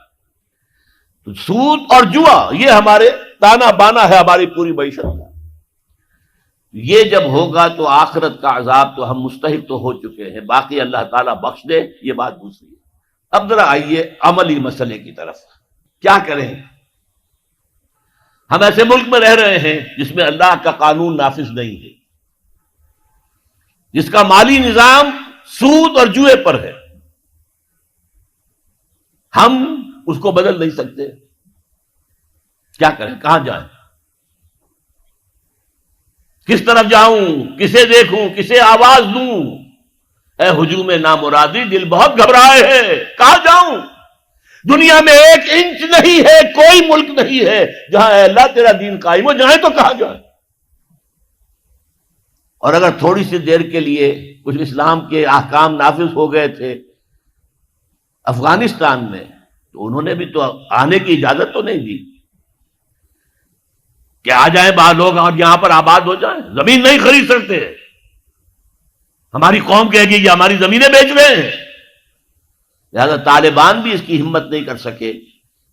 تو سود اور جوا یہ ہمارے تانا بانا ہے ہماری پوری معیشت کا۔ یہ جب ہوگا تو آخرت کا عذاب تو ہم مستحق تو ہو چکے ہیں، باقی اللہ تعالیٰ بخش دے، یہ بات دوسری ہے۔ اب ذرا آئیے عملی مسئلے کی طرف، کیا کریں؟ ہم ایسے ملک میں رہ رہے ہیں جس میں اللہ کا قانون نافذ نہیں ہے، جس کا مالی نظام سود اور جوئے پر ہے، ہم اس کو بدل نہیں سکتے۔ کیا کریں؟ کہاں جائیں؟ کس طرف جاؤں؟ کسے دیکھوں؟ کسے آواز دوں؟ اے ہجوم نامرادی، دل بہت گھبرائے ہے، کہاں جاؤں؟ دنیا میں 1 انچ نہیں ہے، کوئی ملک نہیں ہے جہاں اے اللہ تیرا دین قائم ہو، جائیں تو کہاں جائیں؟ اور اگر تھوڑی سی دیر کے لیے کچھ اسلام کے احکام نافذ ہو گئے تھے افغانستان میں، تو انہوں نے بھی تو آنے کی اجازت تو نہیں دی کہ آ جائیں باہر لوگ اور یہاں پر آباد ہو جائیں۔ زمین نہیں خرید سکتے، ہماری قوم کہے گی یہ ہماری زمینیں بیچ رہے ہیں۔ لہذا طالبان بھی اس کی ہمت نہیں کر سکے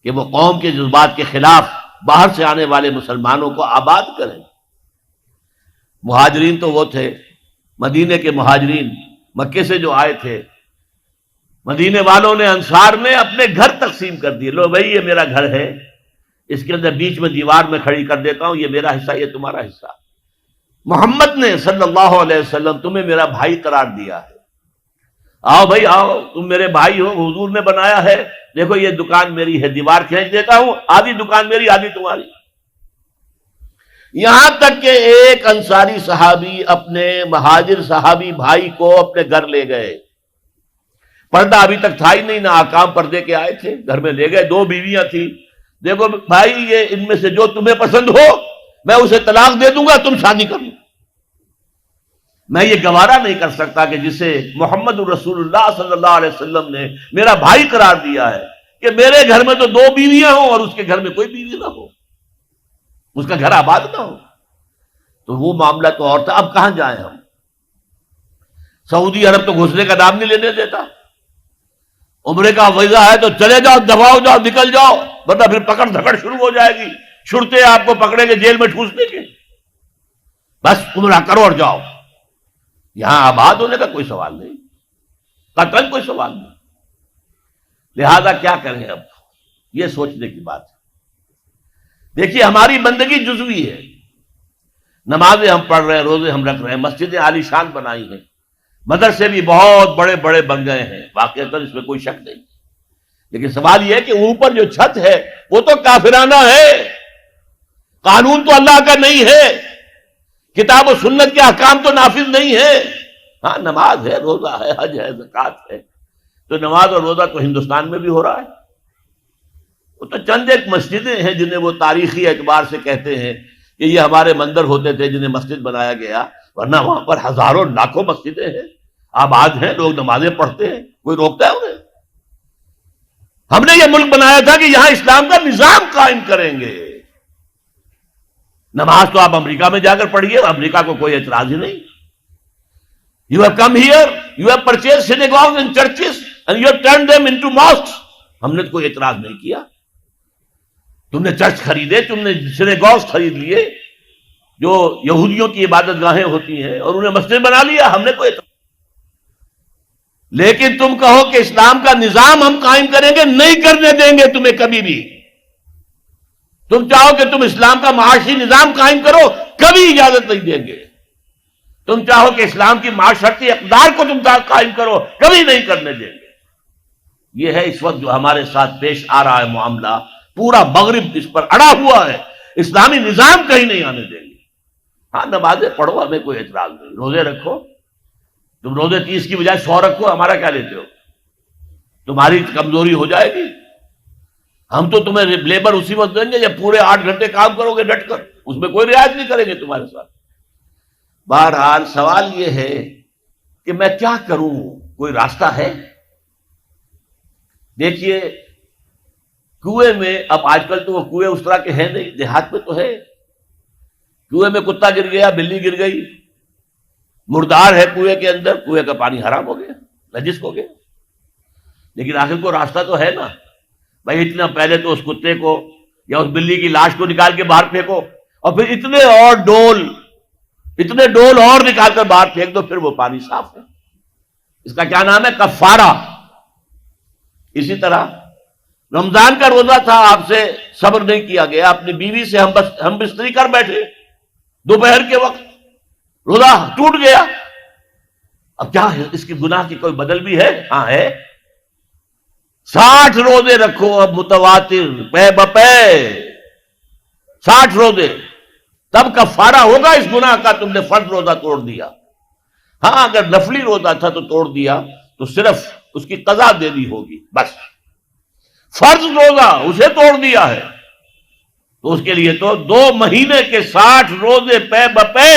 کہ وہ قوم کے جذبات کے خلاف باہر سے آنے والے مسلمانوں کو آباد کریں۔ مہاجرین تو وہ تھے، مدینے کے مہاجرین، مکے سے جو آئے تھے، مدینے والوں نے، انصار نے اپنے گھر تقسیم کر دیے، لو بھائی یہ میرا گھر ہے، اس کے اندر بیچ میں دیوار میں کھڑی کر دیتا ہوں، یہ میرا حصہ، یہ تمہارا حصہ۔ محمد نے صلی اللہ علیہ وسلم تمہیں میرا بھائی قرار دیا ہے، آؤ بھائی آؤ، تم میرے بھائی ہو، حضور نے بنایا ہے، دیکھو یہ دکان میری ہے، دیوار کھینچ دیتا ہوں، آدھی دکان میری آدھی تمہاری۔ یہاں تک کہ ایک انصاری صحابی اپنے مہاجر صحابی بھائی کو اپنے گھر لے گئے، پردہ ابھی تک تھا ہی نہیں، نہ آکام پردے کے آئے تھے، گھر میں لے گئے، 2 بیویاں تھیں، دیکھو بھائی یہ ان میں سے جو تمہیں پسند ہو میں اسے طلاق دے دوں گا، تم شادی کر لو۔ میں یہ گوارا نہیں کر سکتا کہ جسے محمد رسول اللہ صلی اللہ علیہ وسلم نے میرا بھائی قرار دیا ہے کہ میرے گھر میں تو 2 بیویاں ہوں اور اس کے گھر میں کوئی بیوی نہ ہو، اس کا گھر آباد نہ ہو. تو وہ معاملہ تو اور تھا. اب کہاں جائیں ہم؟ سعودی عرب تو گھسنے کا نام نہیں لینے دیتا. عمرے کا ویزا ہے تو چلے جاؤ، دباؤ جاؤ، نکل جاؤ، ورنہ پھر پکڑ دھکڑ شروع ہو جائے گی، شرطے آپ کو پکڑیں گے جیل میں ٹھوسنے کے. بس عمرہ کرو اور جاؤ. یہاں آباد ہونے کا کوئی سوال نہیں، قطعاً کوئی سوال نہیں. لہذا کیا کریں اب؟ یہ سوچنے کی بات ہے. دیکھیے ہماری بندگی جزوی ہے، نمازیں ہم پڑھ رہے ہیں، روزے ہم رکھ رہے ہیں، مسجدیں عالی شان بنائی ہیں، مدرسے بھی بہت بڑے بڑے بن گئے ہیں، واقعتاً اس میں کوئی شک نہیں. لیکن سوال یہ ہے کہ اوپر جو چھت ہے وہ تو کافرانہ ہے، قانون تو اللہ کا نہیں ہے، کتاب و سنت کے احکام تو نافذ نہیں ہے. ہاں نماز ہے، روزہ ہے، حج ہے، زکوٰۃ ہے. تو نماز اور روزہ تو ہندوستان میں بھی ہو رہا ہے. وہ تو چند ایک مسجدیں ہیں جنہیں وہ تاریخی اعتبار سے کہتے ہیں کہ یہ ہمارے مندر ہوتے تھے جنہیں مسجد بنایا گیا، ورنہ وہاں پر ہزاروں لاکھوں مسجدیں ہیں، آباد ہیں، لوگ نمازیں پڑھتے ہیں، کوئی روکتا ہے انہیں؟ ہم نے یہ ملک بنایا تھا کہ یہاں اسلام کا نظام قائم کریں گے. نماز تو آپ امریکہ میں جا کر پڑھیے، امریکہ کو کوئی اعتراض ہی نہیں. You have come here, you have purchased synagogues and churches and you have turned them into mosques. ہم نے کوئی اعتراض نہیں کیا. تم نے چرچ خریدے، تم نے سینیگوگز خرید لیے جو یہودیوں کی عبادت گاہیں ہوتی ہیں، اور انہیں مسجد بنا لیا، ہم نے کوئی اعتراض. لیکن تم کہو کہ اسلام کا نظام ہم قائم کریں گے، نہیں کرنے دیں گے تمہیں کبھی بھی. تم چاہو کہ تم اسلام کا معاشی نظام قائم کرو، کبھی اجازت نہیں دیں گے. تم چاہو کہ اسلام کی معاشرتی اقدار کو تم قائم کرو، کبھی نہیں کرنے دیں گے. یہ ہے اس وقت جو ہمارے ساتھ پیش آ رہا ہے معاملہ. پورا مغرب اس پر اڑا ہوا ہے، اسلامی نظام کہیں نہیں آنے دیں گے. ہاں نمازیں پڑھو، ہمیں کوئی اعتراض نہیں، روزے رکھو. تم روزے 30 کی بجائے 100 رکھو، ہمارا کیا لیتے ہو؟ تمہاری کمزوری ہو جائے گی. ہم تو تمہیں لیبر اسی وقت دیں گے جب پورے 8 گھنٹے کام کرو گے ڈٹ کر، اس میں کوئی رعایت نہیں کریں گے تمہارے ساتھ. بہرحال سوال یہ ہے کہ میں کیا کروں، کوئی راستہ ہے؟ دیکھیے کنویں میں، اب آج کل تو وہ کنویں اس طرح کے ہیں نہیں، دیہات میں تو ہے. کنویں میں کتا گر گیا، بلی گر گئی، مردار ہے کنویں کے اندر، کنویں کا پانی حرام ہو گیا، نجس ہو گیا. لیکن آخر کو راستہ تو ہے نا بھائی. اتنا پہلے تو اس کتے کو یا اس بلی کی لاش کو نکال کے باہر پھینکو، اور پھر اتنے ڈول اور نکال کر باہر پھینک دو، پھر وہ پانی صاف ہے. اس کا کیا نام ہے؟ کفارہ. اسی طرح رمضان کا روزہ تھا، آپ سے صبر نہیں کیا گیا، اپنی بیوی سے ہم بستری کر بیٹھے دوپہر کے وقت، روزہ ٹوٹ گیا. اب کیا ہے؟ اس کی گناہ کی کوئی بدل بھی ہے؟ ہاں ہے. 60 روزے رکھو اب متواتر، پے بپے 60 روزے، تب کفارہ ہوگا اس گناہ کا. تم نے فرض روزہ توڑ دیا. ہاں اگر نفلی روزہ تھا تو توڑ دیا تو صرف اس کی قضا دینی ہوگی بس. فرض روزہ اسے توڑ دیا ہے تو اس کے لیے تو 2 مہینے کے 60 روزے پے بپے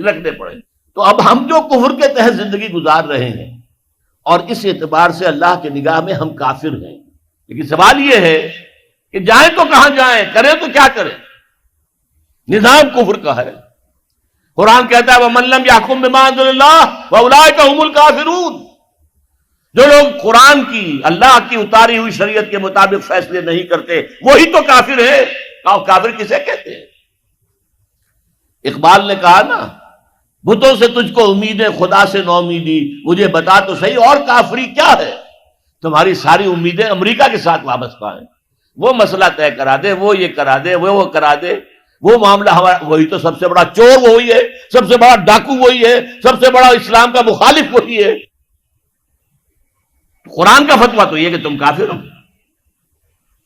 رکھنے پڑے. تو اب ہم جو کفر کے تحت زندگی گزار رہے ہیں، اور اس اعتبار سے اللہ کی نگاہ میں ہم کافر ہیں. لیکن سوال یہ ہے کہ جائیں تو کہاں جائیں، کریں تو کیا کریں؟ نظام کفر کا ہے. قرآن کہتا ہے وَمَن لَّمْ يَحْكُم بِمَا أَنزَلَ اللَّهُ فَأُولَٰئِكَ هُمُ الْكَافِرُونَ. جو لوگ قرآن کی، اللہ کی اتاری ہوئی شریعت کے مطابق فیصلے نہیں کرتے، وہی تو کافر ہے. کافر کسے کہتے ہیں؟ اقبال نے کہا نا، بتوں سے تجھ کو امیدیں، خدا سے نو امیدی، مجھے بتا تو صحیح اور کافری کیا ہے؟ تمہاری ساری امیدیں امریکہ کے ساتھ وابستہ ہیں. وہ مسئلہ طے کرا دے، وہ یہ کرا دے، وہ کرا دے، وہ معاملہ ہمارا. وہی تو سب سے بڑا چور وہی ہے، سب سے بڑا ڈاکو وہی ہے، سب سے بڑا اسلام کا مخالف وہی ہے. قرآن کا فتویٰ تو یہ کہ تم کافر ہو.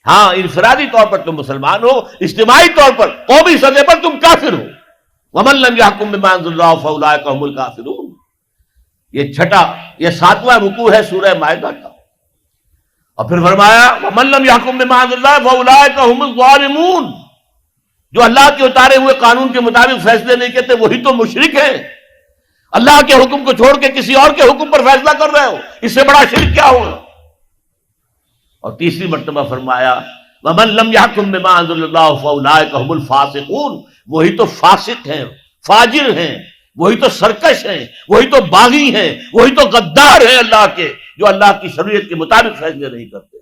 ہاں انفرادی طور پر تم مسلمان ہو، اجتماعی طور پر قومی سطح پر تم کافر ہو. وَمَن لَّمْ يَحْكُم بِمَا أَنزَلَ اللَّهُ فَأُولَٰئِكَ هُمُ الْكَافِرُونَ. یہ 7واں رکوع ہے سورہ مائدہ کا. اور پھر فرمایا وَمَن لَّمْ يَحْكُم بِمَا أَنزَلَ اللَّهُ فَأُولَٰئِكَ هُمُ الظَّالِمُونَ. جو اللہ کے اتارے ہوئے قانون کے مطابق فیصلے نہیں کرتے وہی تو مشرک ہیں. اللہ کے حکم کو چھوڑ کے کسی اور کے حکم پر فیصلہ کر رہے ہو، اس سے بڑا شرک کیا ہوگا؟ اور تیسری مرتبہ فرمایا وَمَن لَّمْ يَحْكُم بِمَا أَنزَلَ اللَّهُ فَأُولَٰئِكَ هُمُ الْفَاسِقُونَ، وہی تو فاسق ہیں، فاجر ہیں، وہی تو سرکش ہیں، وہی تو باغی ہیں، وہی تو غدار ہیں اللہ کے، جو اللہ کی شریعت کے مطابق فیصلے نہیں کرتے۔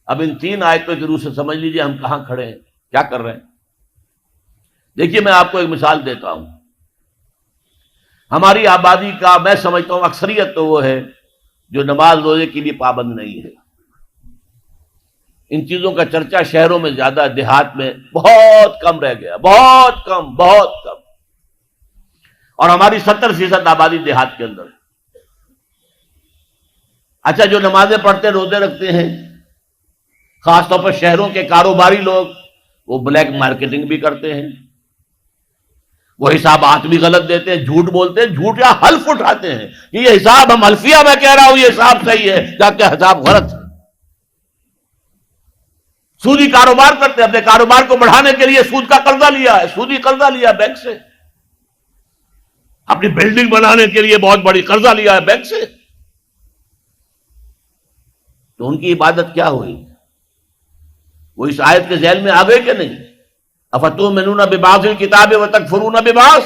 اب ان تین آیتوں کے روح سے سمجھ لیجئے ہم کہاں کھڑے ہیں، کیا کر رہے ہیں۔ دیکھیے میں آپ کو ایک مثال دیتا ہوں۔ ہماری آبادی کا میں سمجھتا ہوں اکثریت تو وہ ہے جو نماز روزے کے لیے پابند نہیں ہے۔ ان چیزوں کا چرچا شہروں میں زیادہ، دیہات میں بہت کم رہ گیا، بہت کم، بہت کم۔ اور ہماری 70% آبادی دیہات کے اندر ہے۔ اچھا، جو نمازیں پڑھتے روزے رکھتے ہیں، خاص طور پر شہروں کے کاروباری لوگ، وہ بلیک مارکیٹنگ بھی کرتے ہیں، وہ حسابات بھی غلط دیتے ہیں، جھوٹ بولتے ہیں، جھوٹ یا حلف اٹھاتے ہیں کہ یہ حساب ہم حلفیہ میں کہہ رہا ہوں یہ حساب صحیح ہے، جبکہ حساب غلط ہے۔ سودی کاروبار کرتے ہیں، اپنے کاروبار کو بڑھانے کے لیے سود کا قرضہ لیا ہے، سودی قرضہ لیا بینک سے، اپنی بلڈنگ بنانے کے لیے بہت بڑی قرضہ لیا ہے بینک سے۔ تو ان کی عبادت کیا ہوئی؟ وہ اس آیت کے ذیل میں آ گئے کہ نہیں؟ افتؤمنون ببعض الکتاب وتکفرون ببعض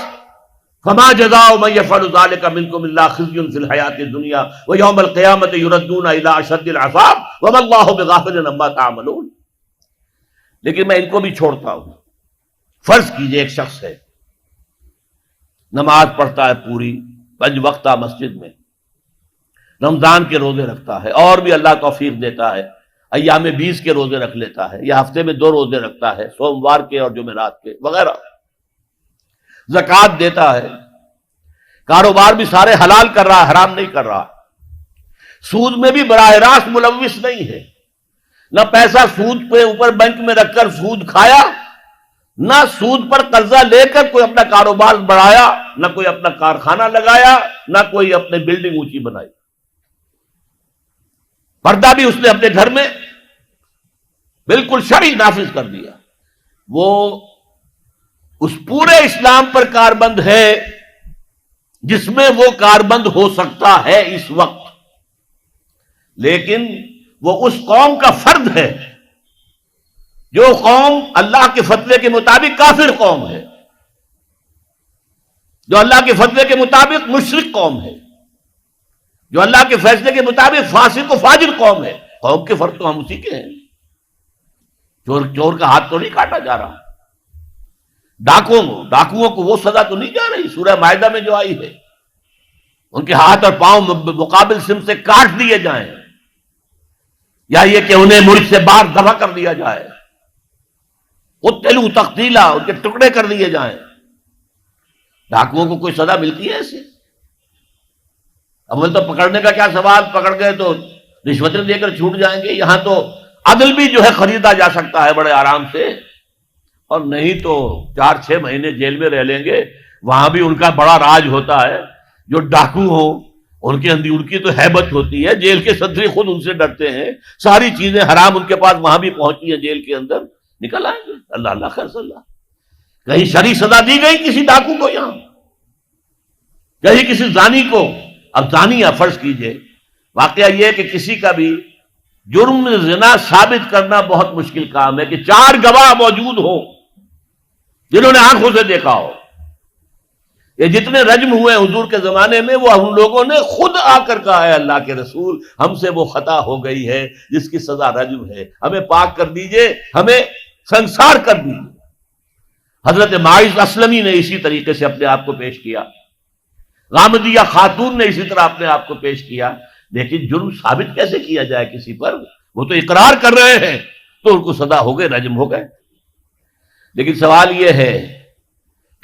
فما جزاء من يفعل ذلك منكم الا خزي في الحياة الدنيا ويوم القيامة يردون الى اشد العذاب وما الله بغافل عما تعملون۔ لیکن میں ان کو بھی چھوڑتا ہوں۔ فرض کیجئے ایک شخص ہے، نماز پڑھتا ہے پوری 5 وقتہ مسجد میں، رمضان کے روزے رکھتا ہے، اور بھی اللہ توفیق دیتا ہے، ایام 20 کے روزے رکھ لیتا ہے، یا ہفتے میں 2 روزے رکھتا ہے، سوموار کے اور جمعرات کے وغیرہ، زکوٰۃ دیتا ہے، کاروبار بھی سارے حلال کر رہا ہے، حرام نہیں کر رہا، سود میں بھی براہ راست ملوث نہیں ہے، نہ پیسہ سود پہ اوپر بینک میں رکھ کر سود کھایا، نہ سود پر قرضہ لے کر کوئی اپنا کاروبار بڑھایا، نہ کوئی اپنا کارخانہ لگایا، نہ کوئی اپنے بلڈنگ اونچی بنائی۔ پردہ بھی اس نے اپنے گھر میں بالکل شرعی نافذ کر دیا۔ وہ اس پورے اسلام پر کاربند ہے جس میں وہ کاربند ہو سکتا ہے اس وقت، لیکن وہ اس قوم کا فرد ہے جو قوم اللہ کے فتوے کے مطابق کافر قوم ہے، جو اللہ کے فتوے کے مطابق مشرک قوم ہے، جو اللہ کے فیصلے کے مطابق فاسق و فاجر قوم ہے۔ قوم کے فرد تو ہم اسی کے ہیں۔ چور کا ہاتھ تو نہیں کاٹا جا رہا، ڈاکوؤں کو وہ سزا تو نہیں جا رہی سورہ مائدہ میں جو آئی ہے، ان کے ہاتھ اور پاؤں مقابل سم سے کاٹ دیے جائیں، یا یہ کہ انہیں ملک سے باہر دفع کر دیا جائے، قتلوا تقتیلا، ان کے ٹکڑے کر دیے جائیں۔ ڈاکوؤں کو کوئی سزا ملتی ہے ایسے؟ اول تو پکڑنے کا کیا سوال، پکڑ گئے تو رشوتیں دے کر چھوٹ جائیں گے۔ یہاں تو عدل بھی جو ہے خریدا جا سکتا ہے بڑے آرام سے، اور نہیں تو 4-6 مہینے جیل میں رہ لیں گے۔ وہاں بھی ان کا بڑا راج ہوتا ہے، جو ڈاکو ہو ان کے اندر ان کی تو ہیبت ہوتی ہے، جیل کے صدری خود ان سے ڈرتے ہیں، ساری چیزیں حرام ان کے پاس وہاں بھی پہنچی ہیں، جیل کے اندر نکل آئیں گے۔ اللہ اللہ خیر صلی اللہ، کہیں شرعی سزا دی گئی کسی ڈاکو کو؟ یہاں کہیں کسی زانی کو؟ اب زانی ہے، فرض کیجئے واقعہ یہ ہے کہ کسی کا بھی جرم زنا ثابت کرنا بہت مشکل کام ہے کہ 4 گواہ موجود ہوں جنہوں نے آنکھوں سے دیکھا ہو۔ یہ جتنے رجم ہوئے حضور کے زمانے میں، وہ ہم لوگوں نے خود آ کر کہا ہے اللہ کے رسول ہم سے وہ خطا ہو گئی ہے جس کی سزا رجم ہے، ہمیں پاک کر دیجئے، ہمیں سنسار کر دیجئے۔ حضرت معاذ اسلمی نے اسی طریقے سے اپنے آپ کو پیش کیا، غامدیہ خاتون نے اسی طرح اپنے آپ کو پیش کیا، لیکن جرم ثابت کیسے کیا جائے کسی پر؟ وہ تو اقرار کر رہے ہیں تو ان کو سزا ہو گئے، رجم ہو گئے۔ لیکن سوال یہ ہے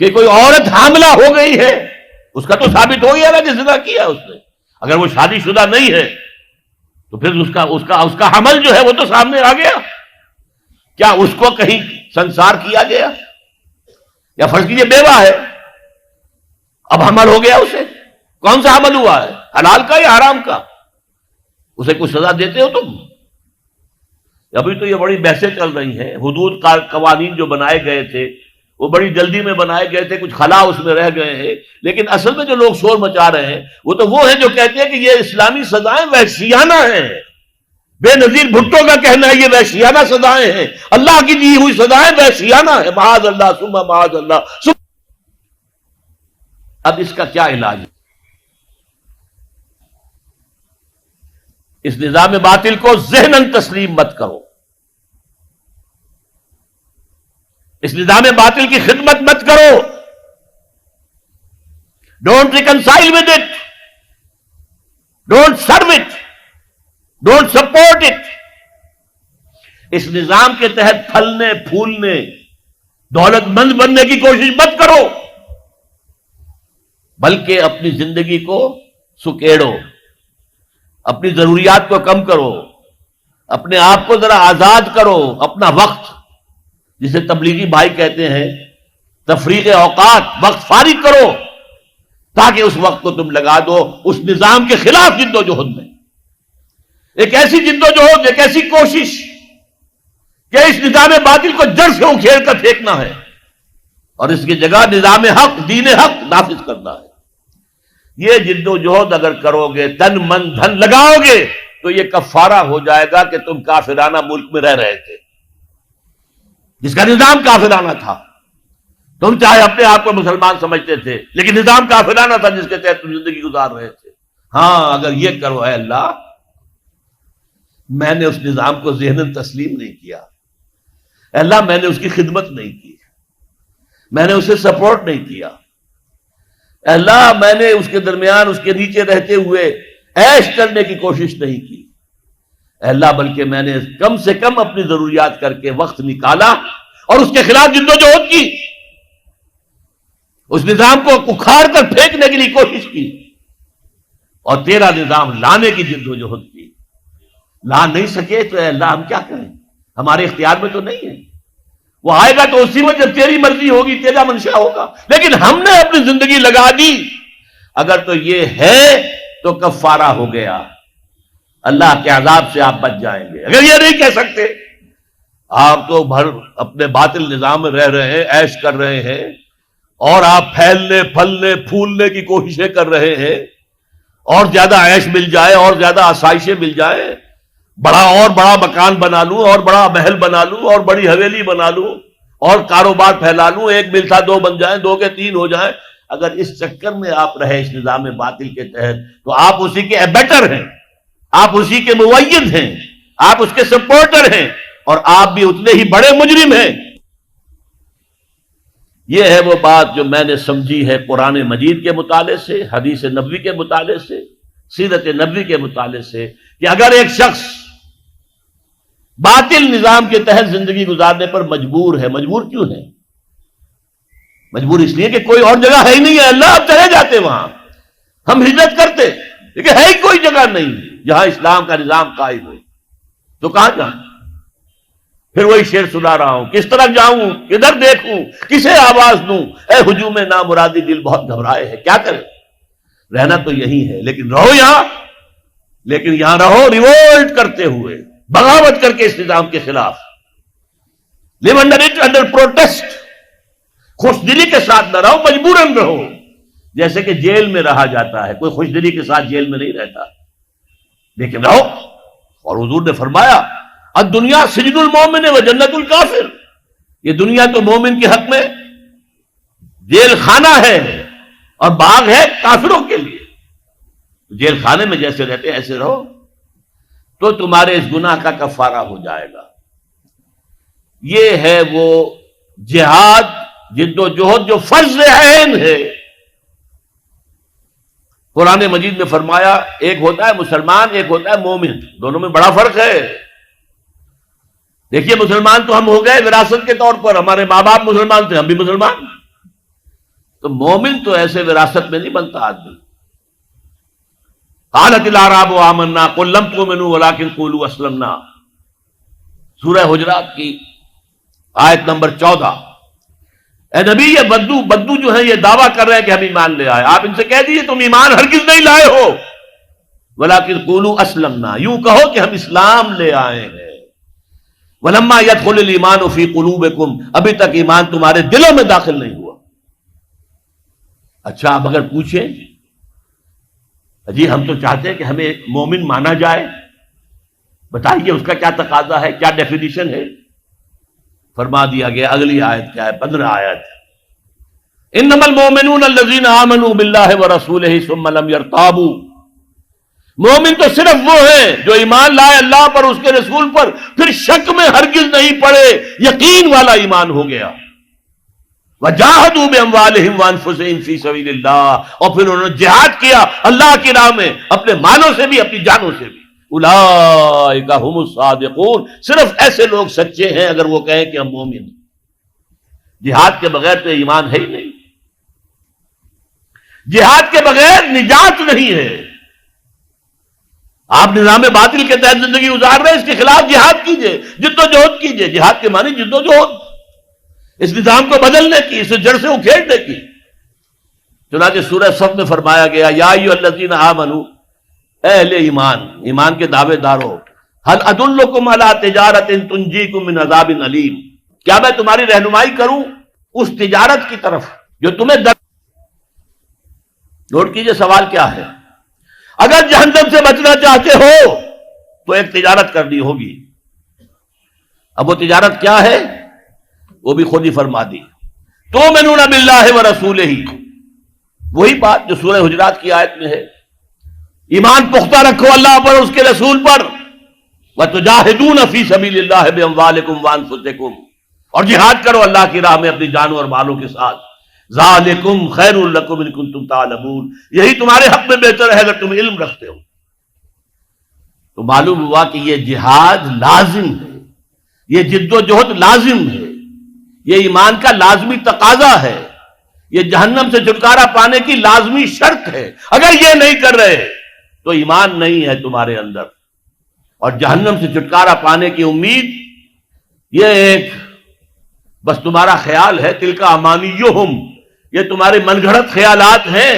کہ کوئی عورت حاملہ ہو گئی ہے، اس کا تو ثابت ہو گیا نا کہ زنا کیا اس نے۔ اگر وہ شادی شدہ نہیں ہے تو پھر اس کا حمل جو ہے وہ تو سامنے آ گیا، کیا اس کو کہیں سنسار کیا گیا؟ یا فرض کیجیے بیوہ ہے، اب حمل ہو گیا اسے، کون سا حمل ہوا ہے، حلال کا یا حرام کا؟ اسے کوئی سزا دیتے ہو تم؟ ابھی تو یہ بڑی بحثیں چل رہی ہیں، حدود قوانین جو بنائے گئے تھے وہ بڑی جلدی میں بنائے گئے تھے، کچھ خلا اس میں رہ گئے ہیں، لیکن اصل میں جو لوگ شور مچا رہے ہیں وہ ہیں جو کہتے ہیں کہ یہ اسلامی سزائیں وحشیانہ ہیں۔ بے نظیر بھٹو کا کہنا ہے یہ وحشیانہ سزائیں ہیں، اللہ کی دی ہوئی سزائیں وحشیانہ ہیں، معاذ اللہ ثم معاذ اللہ۔ اب اس کا کیا علاج ہے؟ اس نظام باطل کو ذہناً تسلیم مت کرو، اس نظام باطل کی خدمت مت کرو، don't reconcile with it, don't serve it, don't support it. اس نظام کے تحت پھلنے پھولنے دولت مند بننے کی کوشش مت کرو، بلکہ اپنی زندگی کو سکیڑو، اپنی ضروریات کو کم کرو، اپنے آپ کو ذرا آزاد کرو، اپنا وقت جسے تبلیغی بھائی کہتے ہیں تفریق اوقات، وقت فارغ کرو تاکہ اس وقت کو تم لگا دو اس نظام کے خلاف جد و جہد میں۔ ایک ایسی جد و جہد، ایک ایسی کوشش کہ اس نظام باطل کو جڑ سے اکھیڑ کر پھینکنا ہے اور اس کی جگہ نظام حق، دین حق نافذ کرنا ہے۔ یہ جد و جہد اگر کرو گے، تن من دھن لگاؤ گے، تو یہ کفارہ ہو جائے گا کہ تم کافرانہ ملک میں رہ رہے تھے، جس کا نظام کافرانہ تھا۔ تم چاہے اپنے آپ کو مسلمان سمجھتے تھے، لیکن نظام کافرانہ تھا جس کے تحت تم زندگی گزار رہے تھے۔ ہاں، اگر یہ کرو، اے اللہ میں نے اس نظام کو ذہناً تسلیم نہیں کیا، اے اللہ میں نے اس کی خدمت نہیں کی، میں نے اسے سپورٹ نہیں کیا، اے اللہ میں نے اس کے درمیان اس کے نیچے رہتے ہوئے عیش کرنے کی کوشش نہیں کی، اے اللہ بلکہ میں نے کم سے کم اپنی ضروریات کر کے وقت نکالا اور اس کے خلاف جد و جہد کی، اس نظام کو اکھاڑ کر پھینکنے کے لیے کوشش کی اور تیرا نظام لانے کی جد و جہد کی۔ لا نہیں سکے تو اے اللہ ہم کیا کریں، ہمارے اختیار میں تو نہیں ہے، وہ آئے گا تو اسی وقت جب تیری مرضی ہوگی، تیرا منشا ہوگا، لیکن ہم نے اپنی زندگی لگا دی۔ اگر تو یہ ہے تو کفارہ ہو گیا، اللہ کے عذاب سے آپ بچ جائیں گے۔ اگر یہ نہیں کہہ سکتے، آپ تو بھر اپنے باطل نظام میں رہ رہے ہیں، عیش کر رہے ہیں، اور آپ پھیلنے پھلنے پھولنے کی کوششیں کر رہے ہیں، اور زیادہ عیش مل جائے اور زیادہ آسائشیں مل جائے، بڑا مکان بنا لوں اور بڑا محل بنا لوں اور بڑی حویلی بنا لوں اور کاروبار پھیلا لوں، ایک مل تھا 2 بن جائیں، 2 کے 3 ہو جائیں۔ اگر اس چکر میں آپ رہے اس نظام باطل کے تحت، تو آپ اسی کے ایبیٹر ہیں، آپ اسی کے مؤید ہیں، آپ اس کے سپورٹر ہیں، اور آپ بھی اتنے ہی بڑے مجرم ہیں۔ یہ ہے وہ بات جو میں نے سمجھی ہے قرآن مجید کے مطالعے سے، حدیث نبوی کے مطالعے سے، سیرت نبوی کے مطالعے سے، کہ اگر ایک شخص باطل نظام کے تحت زندگی گزارنے پر مجبور ہے، مجبور کیوں ہے؟ مجبور اس لیے کہ کوئی اور جگہ ہے ہی نہیں ہے، اللہ اب چلے جاتے وہاں، ہم ہجرت کرتے، لیکن ہے ہی کوئی جگہ نہیں جہاں اسلام کا نظام قائم ہو، تو کہاں جاؤں؟ پھر وہی شعر سنا رہا ہوں، کس طرف جاؤں، کدھر دیکھوں، کسے آواز دوں، اے ہجوم نامرادی دل بہت گھبرائے ہے۔ کیا کرے، رہنا تو یہی ہے، لیکن رہو یہاں، لیکن یہاں رہو ریوولٹ کرتے ہوئے، بغاوت کر کے اس نظام کے خلاف، live under it under protest، خوش دلی کے ساتھ نہ رہو، مجبوراً رہو، جیسے کہ جیل میں رہا جاتا ہے، کوئی خوش دلی کے ساتھ جیل میں نہیں رہتا، لیکن رہو۔ اور حضور نے فرمایا الدنیا سجن المومن و جنت الکافر، یہ دنیا تو مومن کے حق میں جیل خانہ ہے اور باغ ہے کافروں کے لیے، جیل خانے میں جیسے رہتے ایسے رہو، تو تمہارے اس گناہ کا کفارہ ہو جائے گا۔ یہ ہے وہ جہاد، جد و جہد جو فرض عین ہے۔ قرآن مجید میں فرمایا ایک ہوتا ہے مسلمان، ایک ہوتا ہے مومن، دونوں میں بڑا فرق ہے۔ دیکھیے مسلمان تو ہم ہو گئے وراثت کے طور پر، ہمارے ماں باپ مسلمان تھے، ہم بھی مسلمان، تو مومن تو ایسے وراثت میں نہیں بنتا آدمی۔ قالت الاعراب آمنا قل لم تؤمنوا ولكن قولوا اسلمنا، سورہ حجرات کی آیت نمبر 14۔ اے نبی یہ بدو جو ہیں یہ دعویٰ کر رہے ہیں کہ ہم ایمان لے آئے، آپ ان سے کہہ دیجئے تم ایمان ہرگز نہیں لائے ہو، ولكن قولوا اسلمنا، یوں کہو کہ ہم اسلام لے آئے ہیں۔ وَلَمَّا يَدْخُلِ الْإِيمَانُ فِي قُلُوبِكُمْ، ابھی تک ایمان تمہارے دلوں میں داخل نہیں ہوا۔ اچھا اب اگر پوچھیں جی ہم تو چاہتے ہیں کہ ہمیں مومن مانا جائے، بتائیے اس کا کیا تقاضا ہے، کیا ڈیفینیشن ہے؟ فرما دیا گیا، اگلی آیت کیا ہے، 15 آیت، انما المؤمنون الذین آمنوا باللہ ورسولہ ثم لم یرتابوا۔ مومن تو صرف وہ ہیں جو ایمان لائے اللہ پر، اس کے رسول پر، پھر شک میں ہرگز نہیں پڑے، یقین والا ایمان ہو گیا۔ وجاہدوا باموالہم وانفسہم فی سبیل اللہ، اور پھر انہوں نے جہاد کیا اللہ کی راہ میں اپنے مالوں سے بھی اپنی جانوں سے بھی۔ اولئک ھم الصادقون، صرف ایسے لوگ سچے ہیں اگر وہ کہیں کہ ہم مومن ہیں۔ جہاد کے بغیر تو ایمان ہے ہی نہیں، جہاد کے بغیر نجات نہیں ہے۔ آپ نظام باطل کے تحت زندگی گزار رہے ہیں، اس کے خلاف جہاد کیجئے، جد و جہد کیجئے۔ جہاد کے معنی جد و جہد، اس نظام کو بدلنے کی، اسے جڑ سے اکھیڑنے کی۔ چنانچہ سورہ صف میں فرمایا گیا، یا ایھا الذین آمنوا، اے اہل ایمان، ایمان کے دعوے دارو، هل ادلکم علی تجارۃ تنجیکم من عذاب علیم، کیا میں تمہاری رہنمائی کروں اس تجارت کی طرف جو تمہیں نوٹ کیجئے سوال کیا ہے، اگر جہنم سے بچنا چاہتے ہو تو ایک تجارت کرنی ہوگی۔ اب وہ تجارت کیا ہے وہ بھی خود ہی فرما دی، تؤمنون باللہ ورسولہ، وہی بات جو سورہ حجرات کی آیت میں ہے، ایمان پختہ رکھو اللہ پر، اس کے رسول پر، وتجاہدون فی سبیل اللہ باموالکم وانفسکم، اور جہاد کرو اللہ کی راہ میں اپنی جانوں اور مالوں کے ساتھ۔ ذالکم خیر لکم ان کنتم تعلمون، یہی تمہارے حق میں بہتر ہے اگر تم علم رکھتے ہو۔ تو معلوم ہوا کہ یہ جہاد لازم ہے، یہ جد و جہد لازم ہے، یہ ایمان کا لازمی تقاضا ہے، یہ جہنم سے چھٹکارا پانے کی لازمی شرط ہے۔ اگر یہ نہیں کر رہے تو ایمان نہیں ہے تمہارے اندر، اور جہنم سے چھٹکارا پانے کی امید یہ ایک بس تمہارا خیال ہے، تلک امانیہم، یہ تمہارے من گھڑت خیالات ہیں،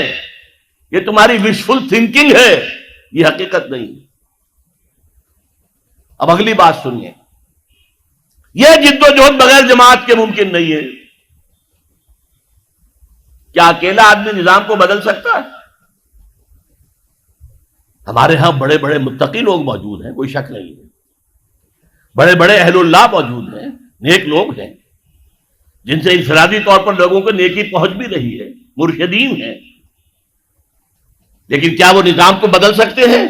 یہ تمہاری وشفل تھنکنگ ہے، یہ حقیقت نہیں۔ اب اگلی بات سنیے، یہ جد و جہد بغیر جماعت کے ممکن نہیں ہے۔ کیا اکیلا آدمی نظام کو بدل سکتا ہے؟ ہمارے ہاں بڑے بڑے متقی لوگ موجود ہیں، کوئی شک نہیں ہے، بڑے بڑے اہل اللہ موجود ہیں، نیک لوگ ہیں جن سے انفرادی طور پر لوگوں کو نیکی پہنچ بھی رہی ہے، مرشدین ہیں، لیکن کیا وہ نظام کو بدل سکتے ہیں؟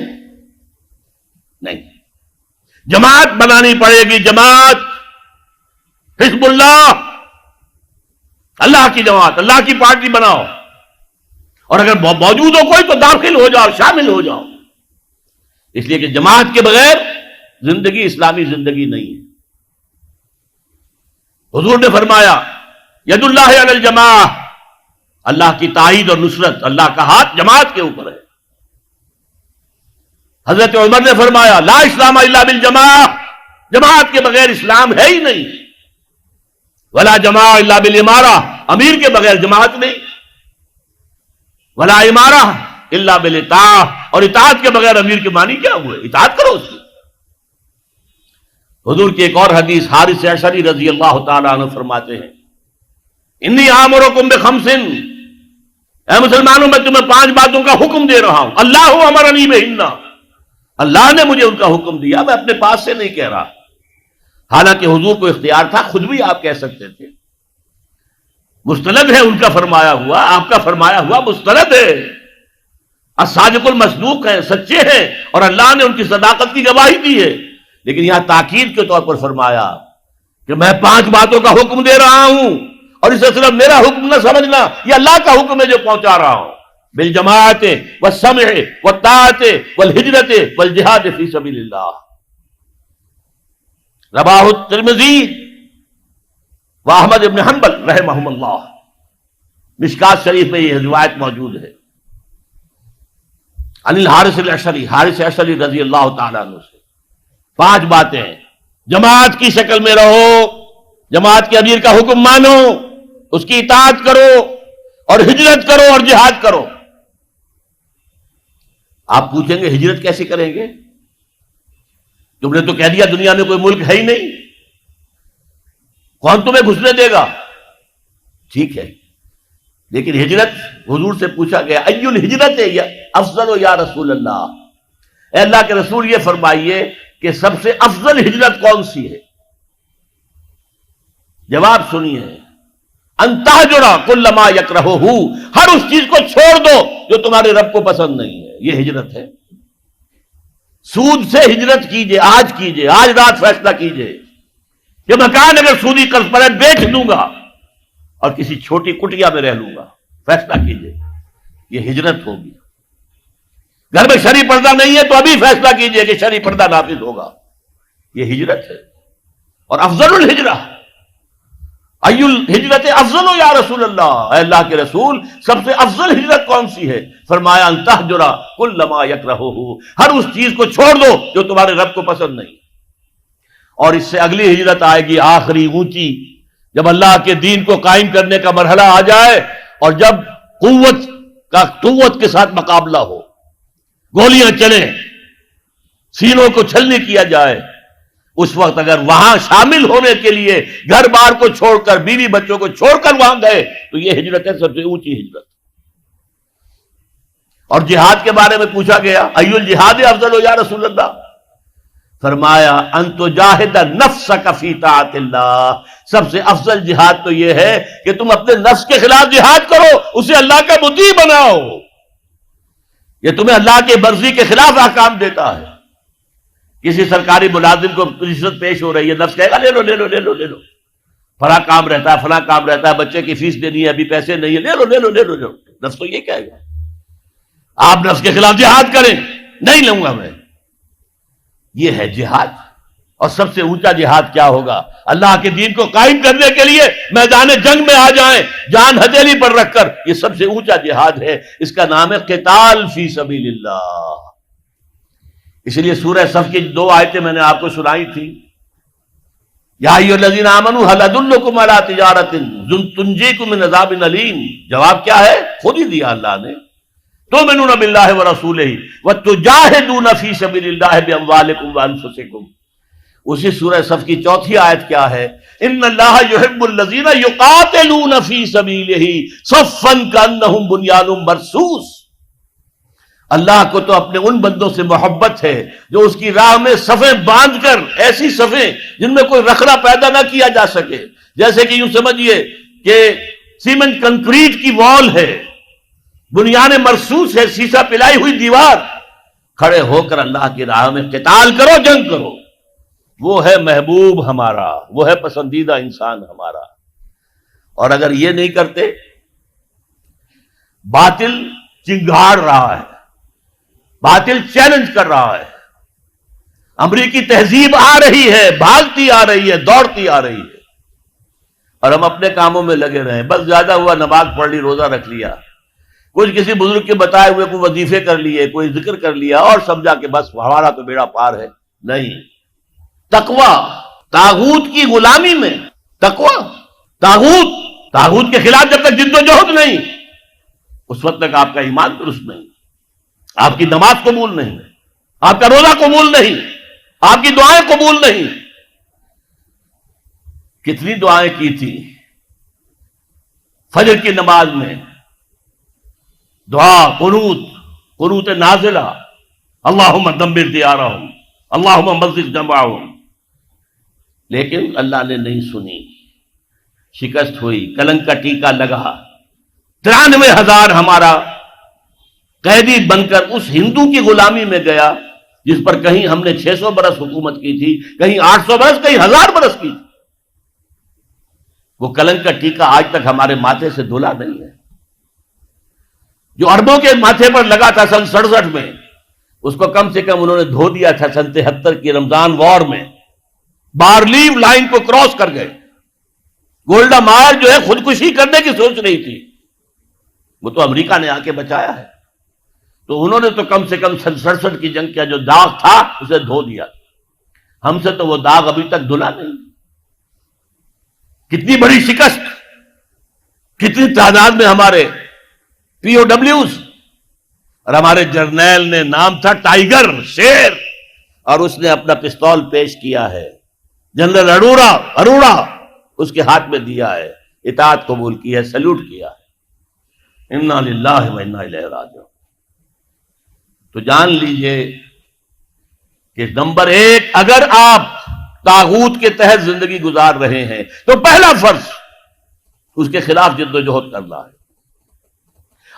نہیں۔ جماعت بنانی پڑے گی، جماعت، حزب اللہ، اللہ کی جماعت، اللہ کی پارٹی بناؤ، اور اگر موجود ہو کوئی تو داخل ہو جاؤ، شامل ہو جاؤ، اس لیے کہ جماعت کے بغیر زندگی اسلامی زندگی نہیں ہے۔ حضور نے فرمایا ید اللہ علی الجماع، اللہ کی تائید اور نصرت، اللہ کا ہاتھ جماعت کے اوپر ہے۔ حضرت عمر نے فرمایا لا اسلام الا بالجماع، جماعت کے بغیر اسلام ہے ہی نہیں، ولا جماع الا بالامارہ، امیر کے بغیر جماعت نہیں، ولا امارہ الا بالاطاعہ، اور اطاعت کے بغیر امیر کے معنی کیا ہوئے؟ اطاعت کرو اس کی۔ حضور کی ایک اور حدیث، حارث اشعری رضی اللہ تعالیٰ عنہ فرماتے ہیں انی آمرکم بخمس، اے مسلمانوں میں تمہیں 5 باتوں کا حکم دے رہا ہوں، اللہ امرنی بہن، اللہ نے مجھے ان کا حکم دیا، میں اپنے پاس سے نہیں کہہ رہا، حالانکہ حضور کو اختیار تھا، خود بھی آپ کہہ سکتے تھے، مستند ہے ان کا فرمایا ہوا، آپ کا فرمایا ہوا مستند ہے، الصادق المصدوق ہیں، سچے ہیں، اور اللہ نے ان کی صداقت کی گواہی دی ہے، لیکن یہاں تاکید کے طور پر فرمایا کہ میں 5 باتوں کا حکم دے رہا ہوں، اور اسے صرف میرا حکم نہ سمجھنا، یہ اللہ کا حکم ہے جو پہنچا رہا ہوں، بالجماعت والسمع والطاعت والہجرت والجہاد فی سبیل اللہ۔ رواہ الترمذی واحمد ابن حنبل رحمہم اللہ، مشکات شریف میں یہ روایت موجود ہے، عن الحارث الاشعری، حارث اشعری رضی اللہ تعالیٰ عنہ سے 5 باتیں، جماعت کی شکل میں رہو، جماعت کے امیر کا حکم مانو، اس کی اطاعت کرو، اور ہجرت کرو اور جہاد کرو۔ آپ پوچھیں گے ہجرت کیسے کریں گے؟ تم نے تو کہہ دیا دنیا میں کوئی ملک ہے ہی نہیں، کون تمہیں گھسنے دے گا؟ ٹھیک ہے، لیکن ہجرت حضور سے پوچھا گیا ای الہجرت افضل یا رسول اللہ، اے اللہ کے رسول یہ فرمائیے کہ سب سے افضل ہجرت کون سی ہے؟ جواب سنیے، ان تہجر کل ما یکرہہ، ہر اس چیز کو چھوڑ دو جو تمہارے رب کو پسند نہیں ہے، یہ ہجرت ہے۔ سود سے ہجرت کیجئے، آج رات فیصلہ کیجئے کہ مکان اگر سودی قرض پر ہے بیچ دوں گا اور کسی چھوٹی کٹیا میں رہ لوں گا، فیصلہ کیجئے، یہ ہجرت ہوگی۔ گھر میں شرعی پردہ نہیں ہے تو ابھی فیصلہ کیجئے کہ شرعی پردہ نافذ ہوگا، یہ ہجرت ہے۔ اور افضل الہجرہ، ای الہجرت افضل یا رسول اللہ، اے اللہ کے رسول سب سے افضل ہجرت کون سی ہے؟ فرمایا ان تہجر کل ما یکرہہ، ہر اس چیز کو چھوڑ دو جو تمہارے رب کو پسند نہیں۔ اور اس سے اگلی ہجرت آئے گی آخری اونچی، جب اللہ کے دین کو قائم کرنے کا مرحلہ آ جائے اور جب قوت کے ساتھ مقابلہ ہو، گولیاں چلیں، سینوں کو چھلنی کیا جائے، اس وقت اگر وہاں شامل ہونے کے لیے گھر بار کو چھوڑ کر، بیوی بچوں کو چھوڑ کر وہاں گئے تو یہ ہجرت ہے سب سے اونچی ہجرت۔ اور جہاد کے بارے میں پوچھا گیا ای الجہاد افضل یا رسول اللہ، فرمایا ان تجاہد نفسک فی طاعت اللہ، سب سے افضل جہاد تو یہ ہے کہ تم اپنے نفس کے خلاف جہاد کرو، اسے اللہ کا مطیع بناؤ، یہ تمہیں اللہ کی مرضی کے خلاف احکام دیتا ہے۔ کسی سرکاری ملازم کو رشوت پیش ہو رہی ہے، نفس کہے گا لے لو لے لو لے لو لے لو، فلاں کام رہتا ہے فلاں کام رہتا ہے، بچے کی فیس دینی ہے ابھی پیسے نہیں ہے، لے لو لے لو لے لو لے لو، نفس تو یہ کہے گا۔ آپ نفس کے خلاف جہاد کریں، نہیں لوں گا میں، یہ ہے جہاد۔ اور سب سے اونچا جہاد کیا ہوگا؟ اللہ کے دین کو قائم کرنے کے لیے میدان جنگ میں آ جائیں، جان ہتھیلی پر رکھ کر، یہ سب سے اونچا جہاد ہے، اس کا نام ہے قتال فی سبیل اللہ۔ اس لیے سورہ صف کی 2 آیتیں میں نے آپ کو سنائی تھی، یا ایھا الذین آمنوا ھل ادلکم علی تجارۃ تنجیکم من عذاب علیم، جواب کیا ہے؟ خود ہی دیا اللہ نے، تؤمنون باللہ ورسولہ وتجاہدون فی سبیل اللہ باموالکم وانفسکم۔ اسی سورہ صف کی 4تھی آیت کیا ہے؟ ان اللہ یحب الذین یقاتلون فی سبیلہ صفا کانہم بنیان مرصوص، اللہ کو تو اپنے ان بندوں سے محبت ہے جو اس کی راہ میں صفیں باندھ کر، ایسی صفیں جن میں کوئی رخنہ پیدا نہ کیا جا سکے، جیسے کہ یوں سمجھیے کہ سیمنٹ کنکریٹ کی وال ہے، بنیان مرصوص ہے، سیسا پلائی ہوئی دیوار، کھڑے ہو کر اللہ کی راہ میں قتال کرو، جنگ کرو، وہ ہے محبوب ہمارا، وہ ہے پسندیدہ انسان ہمارا۔ اور اگر یہ نہیں کرتے، باطل چنگھاڑ رہا ہے، باطل چیلنج کر رہا ہے، امریکی تہذیب آ رہی ہے، بھاگتی آ رہی ہے، دوڑتی آ رہی ہے، اور ہم اپنے کاموں میں لگے رہے، بس زیادہ ہوا نماز پڑھ لی، روزہ رکھ لیا، کچھ کسی بزرگ کے بتائے ہوئے کوئی وظیفے کر لیے، کوئی ذکر کر لیا، اور سمجھا کہ بس ہمارا تو بیڑا پار ہے۔ نہیں، تقویٰ طاغوت کی غلامی میں، تقویٰ طاغوت کے خلاف جب تک جد و جہد نہیں، اس وقت تک آپ کا ایمان درست نہیں، آپ کی نماز قبول نہیں، آپ کا روزہ قبول نہیں، آپ کی دعائیں قبول نہیں۔ کتنی دعائیں کی تھی فجر کی نماز میں، دعا قنوت نازلہ، اللہم دمر دیارہم، اللہم مزق جمعہم، لیکن اللہ نے نہیں سنی، شکست ہوئی، کلنک کا ٹیکا لگا، 93,000 ہمارا قیدی بن کر اس ہندو کی غلامی میں گیا جس پر کہیں ہم نے 600 برس حکومت کی تھی، کہیں 800 برس، کہیں 1000 برس کی تھی۔ وہ کلنک کا ٹیکا آج تک ہمارے ماتھے سے دھلا نہیں ہے، جو عربوں کے ماتھے پر لگا تھا سن 67 میں، اس کو کم سے کم انہوں نے دھو دیا تھا سن 73 کی رمضان وار میں، بارلیو لائن کو کراس کر گئے۔ گولڈا مائر جو ہے خودکشی کرنے کی سوچ رہی تھی، وہ تو امریکہ نے آ کے بچایا ہے، تو انہوں نے تو کم سے کم سن 67 کی جنگ کا جو داغ تھا اسے دھو دیا، ہم سے تو وہ داغ ابھی تک دھلا نہیں۔ کتنی بڑی شکست، کتنی تعداد میں ہمارے پی او ڈبلیوز، اور ہمارے جرنیل نے نام تھا ٹائیگر، شیر، اور اس نے اپنا پستول پیش کیا ہے، جنرل اروڑا، اس کے ہاتھ میں دیا ہے، اطاعت قبول کی ہے، سلوٹ کیا ہے۔ انا للہ و انا الیہ راجعون۔ تو جان لیجئے کہ نمبر ایک، اگر آپ طاغوت کے تحت زندگی گزار رہے ہیں تو پہلا فرض اس کے خلاف جد و جہد کرنا ہے۔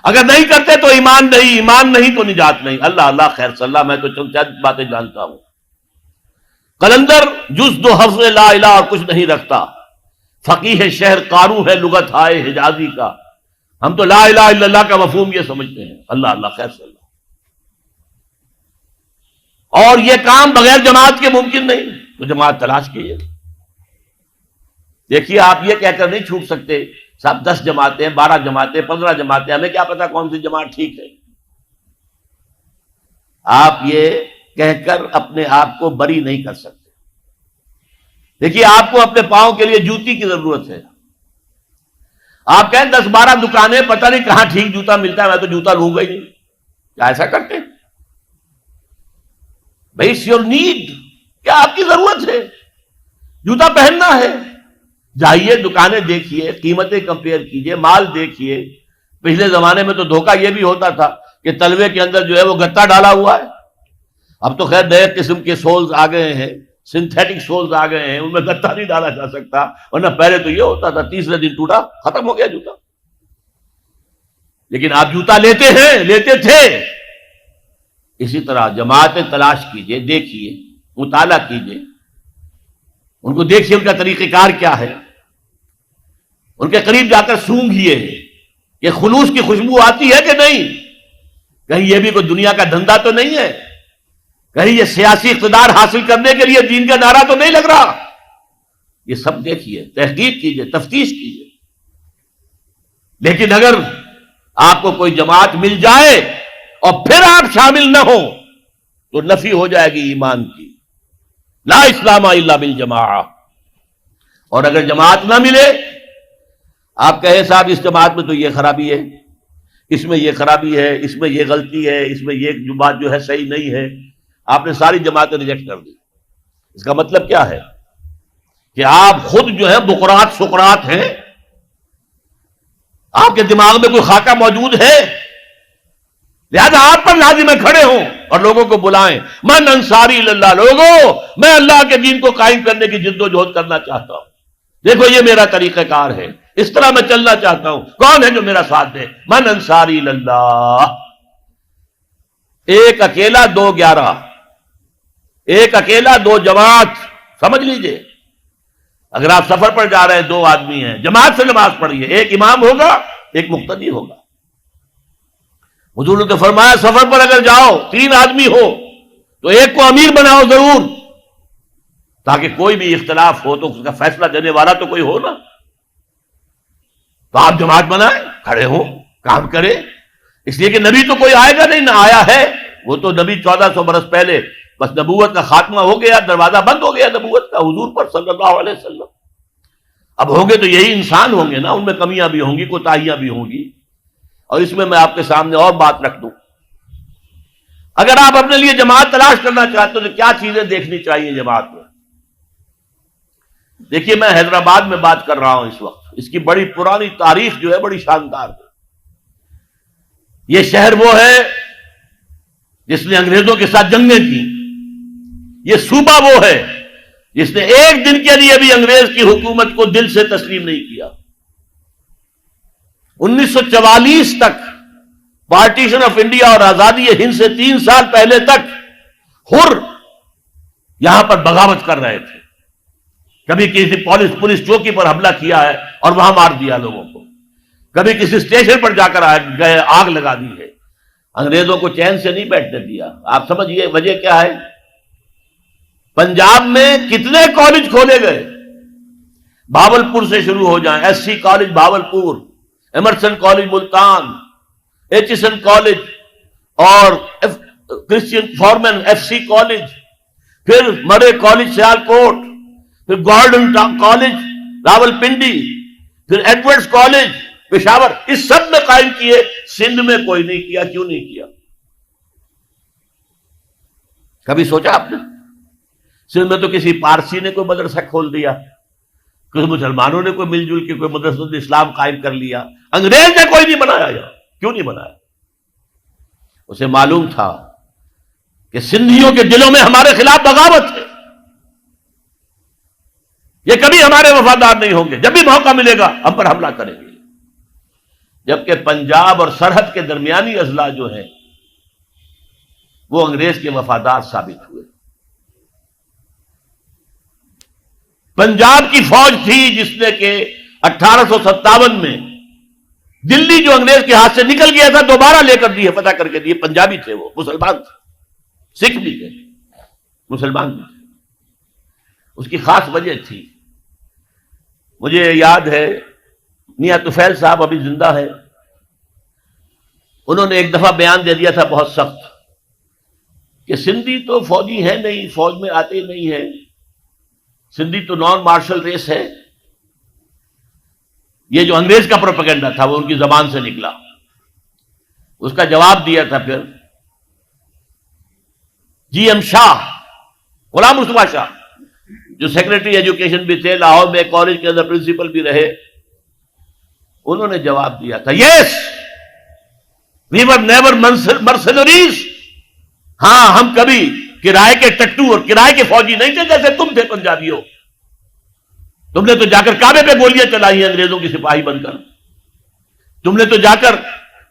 اگر نہیں کرتے تو ایمان نہیں تو نجات نہیں۔ اللہ خیر صلی اللہ، میں تو چند باتیں جانتا ہوں۔ قلندر جز 2 حفظ لا الہ اور کچھ نہیں رکھتا، فقیہ شہر قارو ہے لغت ہائے حجازی کا، ہم تو لا الہ الا اللہ کا مفہوم یہ سمجھتے ہیں۔ اللہ خیر صلی اللہ، اور یہ کام بغیر جماعت کے ممکن نہیں، تو جماعت تلاش کیجیے۔ دیکھیے آپ یہ کہہ کر نہیں چھوٹ سکتے صاحب 10 جماعتیں 12 جماعتیں 15 جماعتیں، ہمیں کیا پتا کون سی جماعت ٹھیک ہے۔ آپ یہ کہہ کر اپنے آپ کو بری نہیں کر سکتے۔ دیکھیے آپ کو اپنے پاؤں کے لیے جوتی کی ضرورت ہے، آپ کہیں 10-12 دکانیں، پتہ نہیں کہاں ٹھیک جوتا ملتا ہے، میں تو جوتا لوں گا ہی نہیں، کیا ایسا کرتے ہیں؟ بھائی اٹس یور نیڈ، کیا آپ کی ضرورت ہے، جوتا پہننا ہے، جائیے دکانیں دیکھیے، قیمتیں کمپیئر کیجئے، مال دیکھیے۔ پچھلے زمانے میں تو دھوکہ یہ بھی ہوتا تھا کہ تلوے کے اندر جو ہے وہ گتا ڈالا ہوا ہے، اب تو خیر نئے قسم کے سولز آ گئے ہیں، سنتھیٹک سولز آ گئے ہیں، ان میں گتا نہیں ڈالا جا سکتا، ورنہ پہلے تو یہ ہوتا تھا تیسرے دن ٹوٹا، ختم ہو گیا جوتا۔ لیکن آپ جوتا لیتے تھے۔ اسی طرح جماعتیں تلاش کیجئے، دیکھیے، مطالعہ کیجئے، ان کو دیکھیے ان کا طریقہ کار کیا ہے، ان کے قریب جا کر سونگھیے کہ خلوص کی خوشبو آتی ہے کہ نہیں، کہیں یہ بھی کوئی دنیا کا دھندا تو نہیں ہے، کہیں یہ سیاسی اقتدار حاصل کرنے کے لیے دین کا نعرہ تو نہیں لگ رہا۔ یہ سب دیکھیے، تحقیق کیجئے، تفتیش کیجئے۔ لیکن اگر آپ کو کوئی جماعت مل جائے اور پھر آپ شامل نہ ہو تو نفی ہو جائے گی ایمان کی، لا اسلام الا بالجماعہ۔ اور اگر جماعت نہ ملے، آپ کہیں صاحب اس جماعت میں تو یہ خرابی ہے، اس میں یہ خرابی ہے، اس میں یہ غلطی ہے، اس میں یہ بات جو ہے صحیح نہیں ہے، آپ نے ساری جماعتیں ریجیکٹ کر دی۔ اس کا مطلب کیا ہے کہ آپ خود جو ہے بقرات سقرات ہیں، آپ کے دماغ میں کوئی خاکہ موجود ہے، لہذا آپ پر لازم ہے کھڑے ہوں اور لوگوں کو بلائیں، من انصاری اللہ، لوگوں میں اللہ کے دین کو قائم کرنے کی جد و جہد کرنا چاہتا ہوں، دیکھو یہ میرا طریقہ کار ہے، اس طرح میں چلنا چاہتا ہوں، کون ہے جو میرا ساتھ دے؟ من انصاری اللہ۔ ایک اکیلا 2-11، ایک اکیلا 2 جماعت، سمجھ لیجئے۔ اگر آپ سفر پر جا رہے ہیں، 2 آدمی ہیں، جماعت سے نماز پڑھیے، ایک امام ہوگا ایک مقتدی ہوگا۔ حضور نے تو فرمایا سفر پر اگر جاؤ 3 آدمی ہو تو ایک کو امیر بناؤ ضرور، تاکہ کوئی بھی اختلاف ہو تو اس کا فیصلہ دینے والا تو کوئی ہو نا۔ تو آپ جماعت بنائیں، کھڑے ہو، کام کرے، اس لیے کہ نبی تو کوئی آئے گا نہیں، نہ آیا ہے، وہ تو نبی 1400 برس پہلے، بس نبوت کا خاتمہ ہو گیا، دروازہ بند ہو گیا نبوت کا حضور پر صلی اللہ علیہ وسلم۔ اب ہوں گے تو یہی انسان ہوں گے نا، ان میں کمیاں بھی ہوں گی، کوتاہیاں بھی ہوں گی۔ اور اس میں آپ کے سامنے اور بات رکھ دوں، اگر آپ اپنے لیے جماعت تلاش کرنا چاہتے ہو تو کیا چیزیں دیکھنی چاہیے جماعت میں؟ دیکھیے میں حیدرآباد میں بات کر رہا ہوں اس وقت، اس کی بڑی پرانی تاریخ جو ہے بڑی شاندار ہے۔ یہ شہر وہ ہے جس نے انگریزوں کے ساتھ جنگیں کی، یہ صوبہ وہ ہے جس نے ایک دن کے لیے بھی انگریز کی حکومت کو دل سے تسلیم نہیں کیا۔ 1944 تک پارٹیشن آف انڈیا اور آزادی ہند سے 3 سال پہلے تک حر یہاں پر بغاوت کر رہے تھے، کبھی کسی پولیس چوکی پر حملہ کیا ہے اور وہاں مار دیا لوگوں کو، کبھی کسی اسٹیشن پر جا کر گئے آگ لگا دی ہے، انگریزوں کو چین سے نہیں بیٹھنے دیا۔ آپ سمجھیے وجہ کیا ہے؟ پنجاب میں کتنے کالج کھولے گئے، بھاولپور سے شروع ہو جائیں، S C college Bahawalpur, Emerson college Multan, H S N college اور Christian Forman F C college, پھر مرے کالج سیالکوٹ، پھر گارڈن کالج راولپنڈی، پھر ایڈورڈز کالج پشاور، اس سب میں قائم کیے، سندھ میں کوئی نہیں کیا۔ کیوں نہیں کیا؟ کبھی سوچا آپ نے؟ سندھ میں تو کسی پارسی نے کوئی مدرسہ کھول دیا، کچھ مسلمانوں نے کوئی مل جل کے کوئی مدرسۃ اسلام قائم کر لیا، انگریز نے کوئی نہیں بنایا یہاں. کیوں نہیں بنایا؟ اسے معلوم تھا کہ سندھیوں کے دلوں میں ہمارے خلاف بغاوت ہے، یہ کبھی ہمارے وفادار نہیں ہوں گے، جب بھی موقع ملے گا ہم پر حملہ کریں گے. جبکہ پنجاب اور سرحد کے درمیانی اضلاع جو ہیں وہ انگریز کے وفادار ثابت ہوئے. پنجاب کی فوج تھی جس نے کہ 1857 میں دلی جو انگریز کے ہاتھ سے نکل گیا تھا دوبارہ لے کر دیے، فتح کر کے دیے. پنجابی تھے، وہ مسلمان تھے، سکھ بھی تھے، مسلمان بھی تھے. اس کی خاص وجہ تھی. مجھے یاد ہے میاں طفیل صاحب ابھی زندہ ہے، انہوں نے ایک دفعہ بیان دے دیا تھا بہت سخت کہ سندھی تو فوجی ہے نہیں، فوج میں آتے نہیں ہیں، سندھی تو نان مارشل ریس ہے. یہ جو انگریز کا پروپیگنڈا تھا وہ ان کی زبان سے نکلا. اس کا جواب دیا تھا پھر جی ایم شاہ، غلام مصطفیٰ شاہ، جو سیکرٹری ایجوکیشن بھی تھے، لاہور میں کالج کے اندر پرنسپل بھی رہے. انہوں نے جواب دیا تھا یس وی ور نیور مرسنریز. ہاں، ہم کبھی کرائے کے ٹٹو اور کرائے کے فوجی نہیں تھے جیسے تم تھے پنجابیوں. تم نے تو جا کر کعبے پہ گولیاں چلائی ہیں انگریزوں کی سپاہی بن کر. تم نے تو جا کر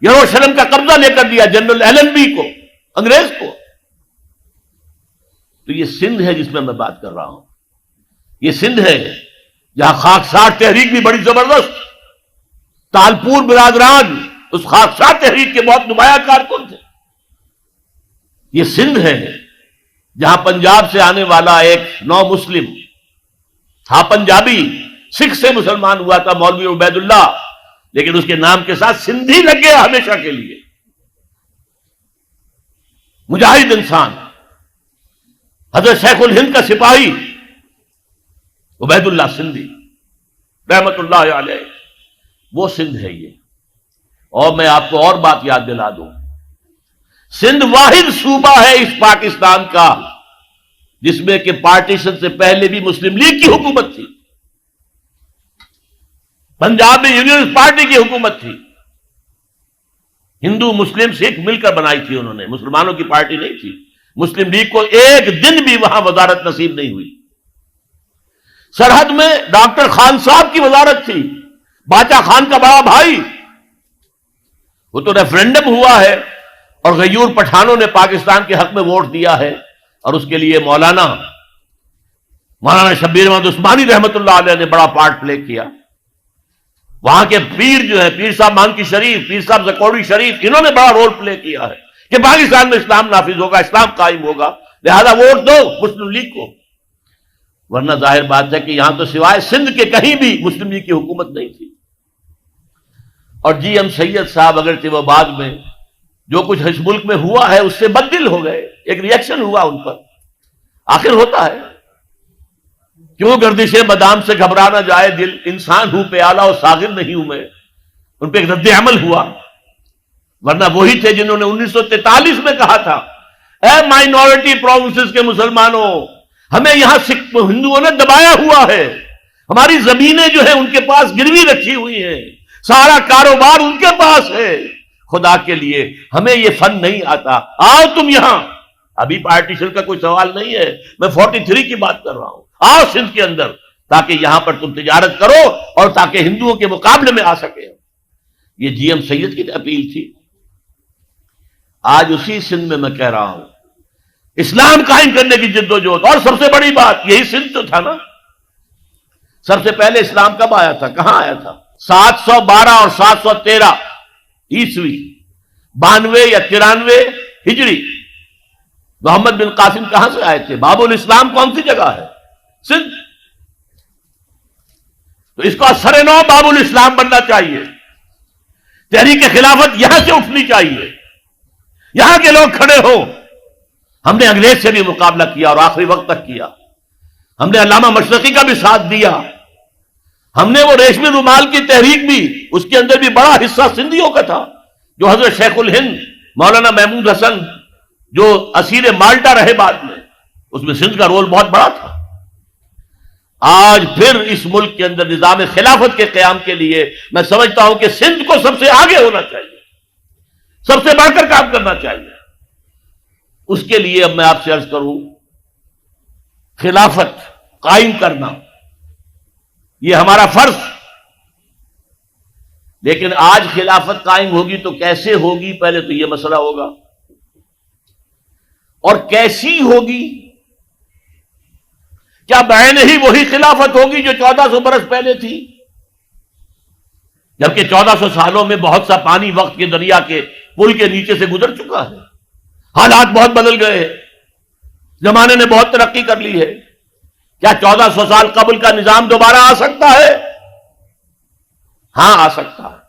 یروشلم کا قبضہ لے کر دیا جنرل ایلن بی کو، انگریز کو. تو یہ سندھ ہے جس میں میں بات کر رہا ہوں. یہ سندھ ہے جہاں خاکسار تحریک بھی بڑی زبردست، تالپور برادران اس خاکسار تحریک کے بہت نمایاں کارکن تھے. یہ سندھ ہے جہاں پنجاب سے آنے والا ایک نو مسلم تھا، پنجابی، سکھ سے مسلمان ہوا تھا، مولوی عبید اللہ، لیکن اس کے نام کے ساتھ سندھی لگ گیا ہمیشہ کے لیے. مجاہد انسان، حضرت شیخ الہند کا سپاہی عبید اللہ سندھی رحمت اللہ علیہ، وہ سندھ ہے یہ. اور میں آپ کو اور بات یاد دلا دوں، سندھ واحد صوبہ ہے اس پاکستان کا جس میں کہ پارٹیشن سے پہلے بھی مسلم لیگ کی حکومت تھی. پنجاب میں یونینسٹ پارٹی کی حکومت تھی، ہندو مسلم سکھ مل کر بنائی تھی انہوں نے، مسلمانوں کی پارٹی نہیں تھی. مسلم لیگ کو ایک دن بھی وہاں وزارت نصیب نہیں ہوئی. سرحد میں ڈاکٹر خان صاحب کی وزارت تھی، باچا خان کا بڑا بھائی. وہ تو ریفرنڈم ہوا ہے اور غیور پٹھانوں نے پاکستان کے حق میں ووٹ دیا ہے، اور اس کے لیے مولانا شبیر احمد عثمانی رحمت اللہ علیہ نے بڑا پارٹ پلے کیا. وہاں کے پیر جو ہے، پیر صاحب مانکی شریف، پیر صاحب زکوڑی شریف، انہوں نے بڑا رول پلے کیا ہے کہ پاکستان میں اسلام نافذ ہوگا، اسلام قائم ہوگا، لہذا ووٹ دو مسلم لیگ کو. ورنہ ظاہر بات ہے کہ یہاں تو سوائے سندھ کے کہیں بھی مسلم لیگ کی حکومت نہیں تھی. اور جی ایم سید صاحب اگرچہ وہ بعد میں جو کچھ اس ملک میں ہوا ہے اس سے بددل ہو گئے، ایک ریئیکشن ہوا ان پر. آخر ہوتا ہے، کیوں گردش بادام سے گھبرا نہ جائے دل، انسان ہوں پیالہ اور ساغر نہیں ہوں میں. ان پہ ایک رد عمل ہوا. ورنہ وہی تھے جنہوں نے 1943 میں کہا تھا اے مائنورٹی پروونسز کے مسلمانوں، ہمیں یہاں سکھ ہندوؤں نے دبایا ہوا ہے، ہماری زمینیں جو ہیں ان کے پاس گروی رکھی ہوئی ہیں، سارا کاروبار ان کے پاس ہے، خدا کے لیے ہمیں یہ فن نہیں آتا، آؤ تم یہاں. ابھی پارٹیشن کا کوئی سوال نہیں ہے، میں 43 کی بات کر رہا ہوں. آؤ سندھ کے اندر تاکہ یہاں پر تم تجارت کرو اور تاکہ ہندوؤں کے مقابلے میں آ سکے. یہ جی ایم سید کی اپیل تھی. آج اسی سندھ میں میں کہہ رہا ہوں اسلام قائم کرنے کی جد و جہد. اور سب سے بڑی بات یہی سندھ تو تھا نا. سب سے پہلے اسلام کب آیا تھا، کہاں آیا تھا؟ 712 اور 713 عیسوی، 92 یا 93 ہجری. محمد بن قاسم کہاں سے آئے تھے؟ باب الاسلام کون سی جگہ ہے؟ سندھ. تو اس کا سر نو باب الاسلام بننا چاہیے. تحریک خلافت یہاں سے اٹھنی چاہیے، یہاں کے لوگ کھڑے ہو. ہم نے انگریز سے بھی مقابلہ کیا اور آخری وقت تک کیا. ہم نے علامہ مشرقی کا بھی ساتھ دیا. ہم نے وہ ریشمی رومال کی تحریک بھی، اس کے اندر بھی بڑا حصہ سندھیوں کا تھا، جو حضرت شیخ الہند مولانا محمود حسن جو اسیر مالٹا رہے بعد میں، اس میں سندھ کا رول بہت بڑا تھا. آج پھر اس ملک کے اندر نظام خلافت کے قیام کے لیے میں سمجھتا ہوں کہ سندھ کو سب سے آگے ہونا چاہیے، سب سے بڑھ کر کام کرنا چاہیے۔ اس کے لیے اب میں آپ سے عرض کروں، خلافت قائم کرنا یہ ہمارا فرض، لیکن آج خلافت قائم ہوگی تو کیسے ہوگی؟ پہلے تو یہ مسئلہ ہوگا، اور کیسی ہوگی؟ کیا بعین ہی وہی خلافت ہوگی جو 1400 برس پہلے تھی؟ جبکہ 1400 سالوں میں بہت سا پانی وقت کے دریا کے پل کے نیچے سے گزر چکا ہے، حالات بہت بدل گئے ہیں، زمانے نے بہت ترقی کر لی ہے۔ کیا 1400 سال قبل کا نظام دوبارہ آ سکتا ہے؟ ہاں آ سکتا ہے،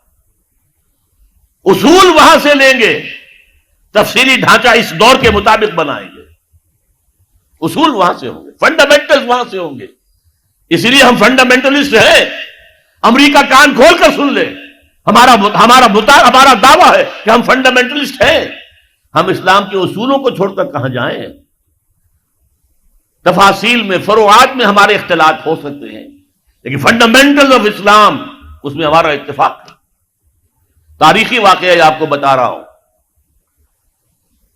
اصول وہاں سے لیں گے، تفصیلی ڈھانچہ اس دور کے مطابق بنائیں گے، اصول وہاں سے ہوں گے، فنڈامنٹلز وہاں سے ہوں گے۔ اس لیے ہم فنڈامنٹلسٹ ہیں۔ امریکہ کان کھول کر سن لے، ہمارا دعویٰ ہے کہ ہم فنڈامنٹلسٹ ہیں۔ ہم اسلام کے اصولوں کو چھوڑ کر کہاں جائیں؟ تفاصیل میں، فروعات میں ہمارے اختلاف ہو سکتے ہیں، لیکن فنڈامنٹل آف اسلام اس میں ہمارا اتفاق ہے۔ تاریخی واقعہ آپ کو بتا رہا ہوں،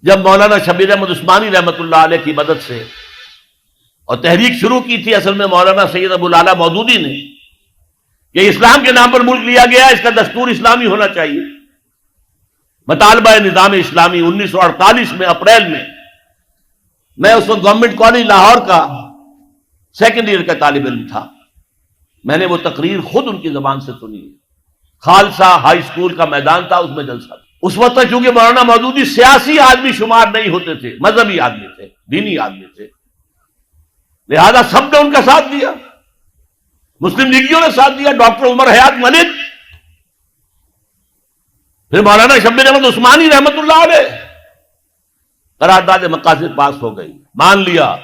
جب مولانا شبیر احمد عثمانی رحمۃ اللہ علیہ کی مدد سے اور تحریک شروع کی تھی اصل میں مولانا سید ابو الاعلیٰ مودودی نے کہ اسلام کے نام پر ملک لیا گیا، اس کا دستور اسلامی ہونا چاہیے، مطالبہ نظام اسلامی 1948 میں اپریل میں اس وقت گورنمنٹ کالج لاہور کا سیکنڈ ایئر کا طالب علم تھا۔ میں نے وہ تقریر خود ان کی زبان سے سنی، خالصہ ہائی اسکول کا میدان تھا، اس میں جلسہ تھا۔ اس وقت تک چونکہ مولانا مودودی سیاسی آدمی شمار نہیں ہوتے تھے، مذہبی آدمی تھے، دینی آدمی تھے، لہذا سب نے ان کا ساتھ دیا، مسلم لیگیوں نے ساتھ دیا، ڈاکٹر عمر حیات ملک، پھر مولانا شبیر احمد عثمانی رحمۃ اللہ علیہ، قرارداد مقاصد پاس ہو گئی، مان لیا